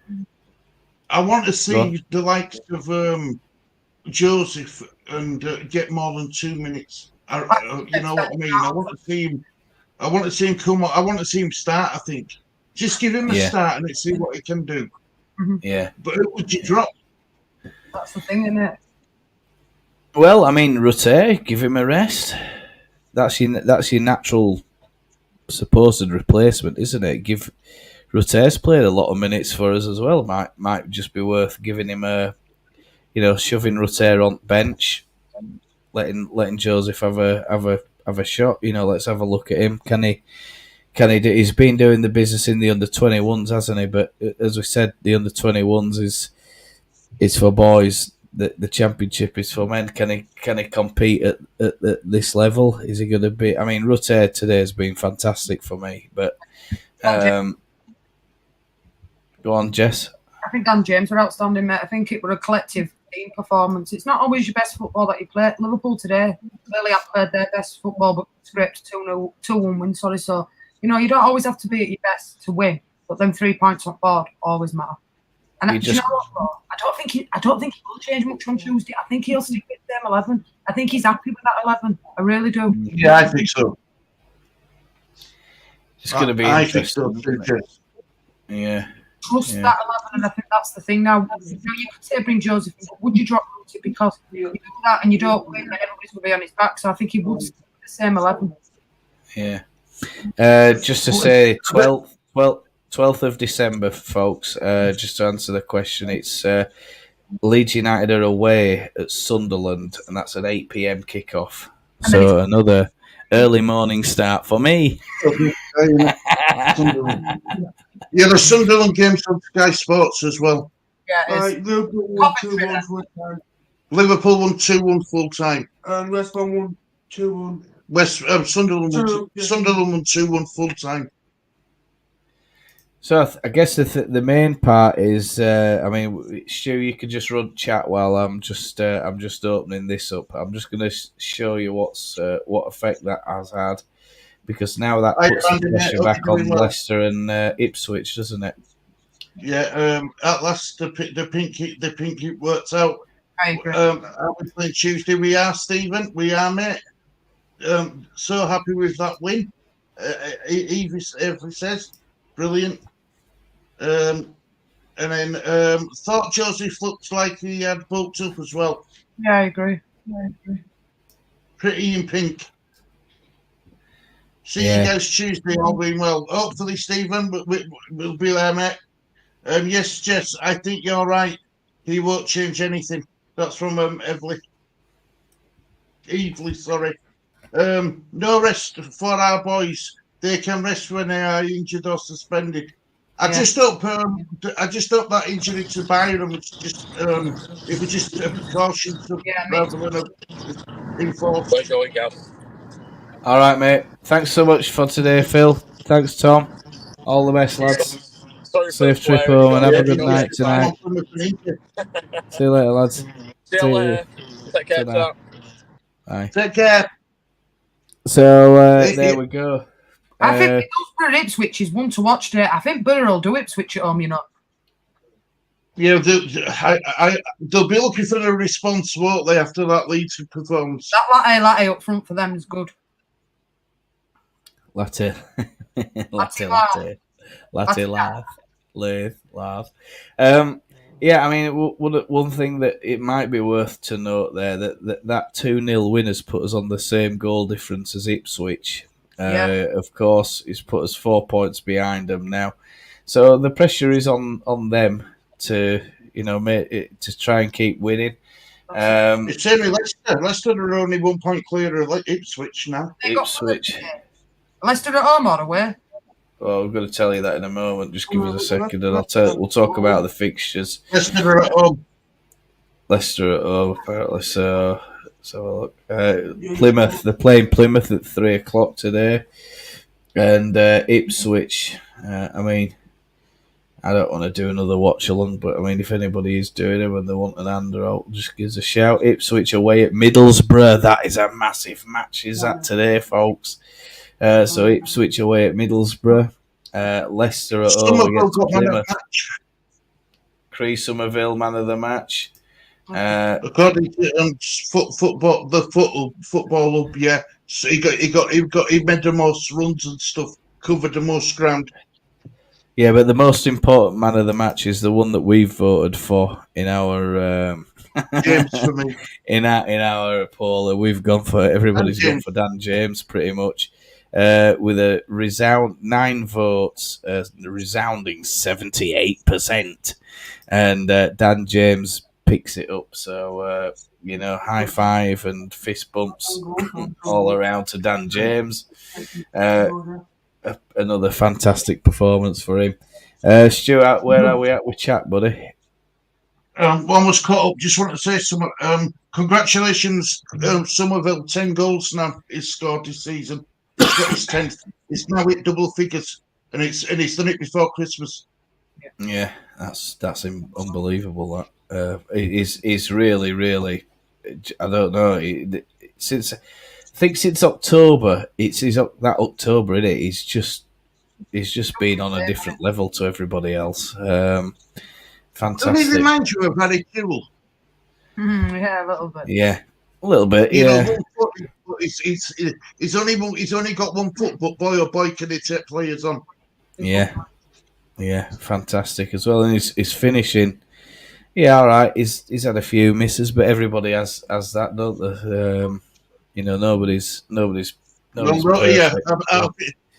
I want to see the likes of Joseph and get more than 2 minutes. You know what I mean? I want to see him. I want to see him come on. I want to see him start. I think just give him a start and let's see what he can do. Yeah, but who would you drop? That's the thing, isn't it? Well, I mean, Rutte, give him a rest. That's your natural supposed replacement, isn't it? Rutte's played a lot of minutes for us as well. Might just be worth giving him shoving Rutte on bench, letting Joseph have a shot. Let's have a look at him. Can he do? He's been doing the business in the under-21s, hasn't he? But as we said, the under-21s is for boys. The championship is for men. Can he compete at this level? Is he going to be? I mean, Rutte today has been fantastic for me. But go on, Jess. I think Dan James were outstanding, mate. I think it were a collective team performance. It's not always your best football that you play. Liverpool today clearly have played their best football, but scraped 2-1 win. Sorry, so you don't always have to be at your best to win, but them 3 points on board always matter. And do you know what, bro? I don't think he will change much on Tuesday. I think he'll stick with them 11. I think he's happy with that 11. I really do. Yeah, I think so. It's going to be interesting. Think so too. Yeah. Trust that 11, and I think that's the thing now. You could say bring Joseph, but would you drop Lucy because you do that and you don't win, and everybody's going to be on his back? So I think he would stick with the same 11. Yeah. Just to say, 12th of December, folks, just to answer the question, it's Leeds United are away at Sunderland, and that's an 8 p.m. kickoff. So another early morning start for me. Yeah, the Sunderland game's on Sky Sports as well. Yeah, Liverpool won 2-1 full time. Liverpool won 2-1 full time. And West Ham won 2-1. Sunderland won 2-1 full time. So I guess the main part is, Stu, you could just run chat while I'm just opening this up. I'm just going to show you what effect that has had, because now that puts the pressure back on Leicester and Ipswich, doesn't it? Yeah. At last, the pink worked out. I agree. Obviously Tuesday we are, Stephen. We are, mate. So happy with that win. Evie says, brilliant. And then thought Joseph looked like he had bulked up as well. Yeah, I agree. Pretty in pink. See you guys Tuesday, all being well. Hopefully, Stephen, we'll be there, mate. Yes, Jess, I think you're right. He won't change anything. That's from Evely, sorry. No rest for our boys. They can rest when they are injured or suspended. I just hope that injury to Byram was just it was just a precaution rather than a enforced. Where's going, Gav? All right, mate. Thanks so much for today, Phil. Thanks, Tom. All the best, lads. Safe trip home and have a good night tonight. See you later, lads. See you later. Take care. Bye. Take care. So there we go. I think Middlesbrough Ipswich is one to watch today. I think Borough will do Ipswich at home, Yeah, they'll be looking for a response, won't they, after that Leeds performance? That latte up front for them is good. Latte, laugh. Yeah, I mean, one thing that it might be worth to note there that 2-0 win has put us on the same goal difference as Ipswich. Of course, it's put us 4 points behind them now. So the pressure is on them to to try and keep winning. It's only Leicester. Leicester are only 1 point clear of Ipswich now. Ipswich. Leicester at home or away? Well, I'm going to tell you that in a moment. Just give us a second, and we'll talk about the fixtures. Leicester are at home. Leicester at home, apparently. So look, Plymouth. They're playing Plymouth at 3:00 today, and Ipswich. I mean, I don't want to do another watch along, but I mean, if anybody is doing it when they want an under, just give us a shout. Ipswich away at Middlesbrough. That is a massive match. Is that today, folks? So Ipswich away at Middlesbrough. Leicester at home against Plymouth. Chris Somerville, man of the match. According to football hub, yeah. So he made the most runs and stuff, covered the most ground. Yeah, but the most important man of the match is the one that we've voted for in our James for me. in our poll. We've gone for everybody's gone for Dan James pretty much. With a 9 votes, resounding 78%, and Dan James picks it up. So high five and fist bumps all around to Dan James. Another fantastic performance for him. Stuart, where are we at with chat, buddy? One was caught up. Just want to say some congratulations, Somerville. 10 goals now he's scored this season. He's got his 10th. It's now hit double figures, and he's done it before Christmas. Yeah, that's unbelievable. That. Is really, really. I don't know. Since October, it's that October, isn't it? He's just been on a different level to everybody else. Fantastic. Don't he remind you of Harry Kewell? Yeah, a little bit. Yeah, a little bit. You Yeah. know, he's only got 1 foot, but boy oh boy can he take players on. Yeah, fantastic as well. And he's finishing. Yeah, all right. He's had a few misses, but everybody has that, don't they? You know, nobody's perfect.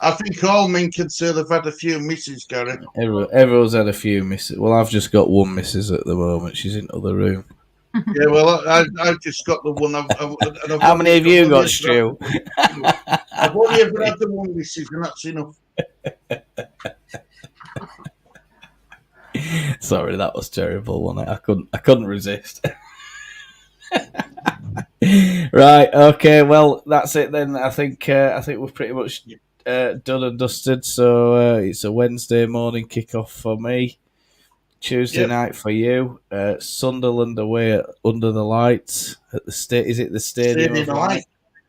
I think all men can say they've had a few misses, Gary. Everyone's had a few misses. Well, I've just got one misses at the moment. She's in the other room. Yeah, well, I've just got the one. How many have you got, Stu? I've only ever had the one misses, and that's enough. Sorry, that was terrible, wasn't it? I couldn't resist. Right, okay, well that's it then. I think we're pretty much done and dusted. So it's a Wednesday morning kickoff for me, Tuesday night for you. Sunderland away under the lights at the Is it the Stadium of Light?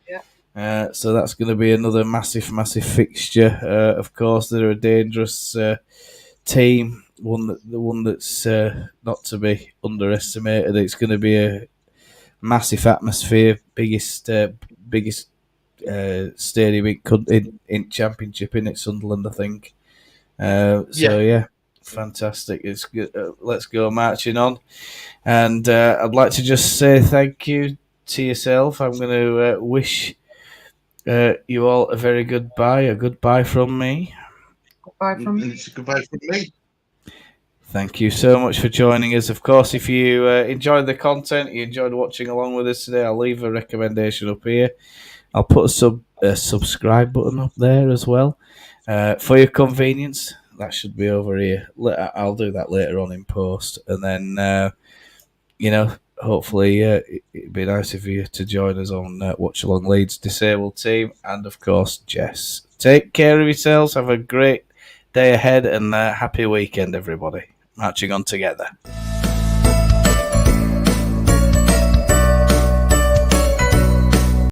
Yeah. So that's going to be another massive fixture. Of course, they're a dangerous team. The one that's not to be underestimated. It's going to be a massive atmosphere, biggest stadium in Championship in Sunderland, I think. So fantastic. It's good. Let's go marching on, and I'd like to just say thank you to yourself. I'm going to wish you all a very goodbye. A goodbye from me. Goodbye from me. It's a goodbye from me. Thank you so much for joining us. Of course, if you enjoyed the content, you enjoyed watching along with us today, I'll leave a recommendation up here. I'll put a subscribe button up there as well. For your convenience, that should be over here. I'll do that later on in post. And then, hopefully it'd be nice of you to join us on Watch Along Leeds Disabled Team. And, of course, Jess. Take care of yourselves. Have a great day ahead and happy weekend, everybody. Marching on together.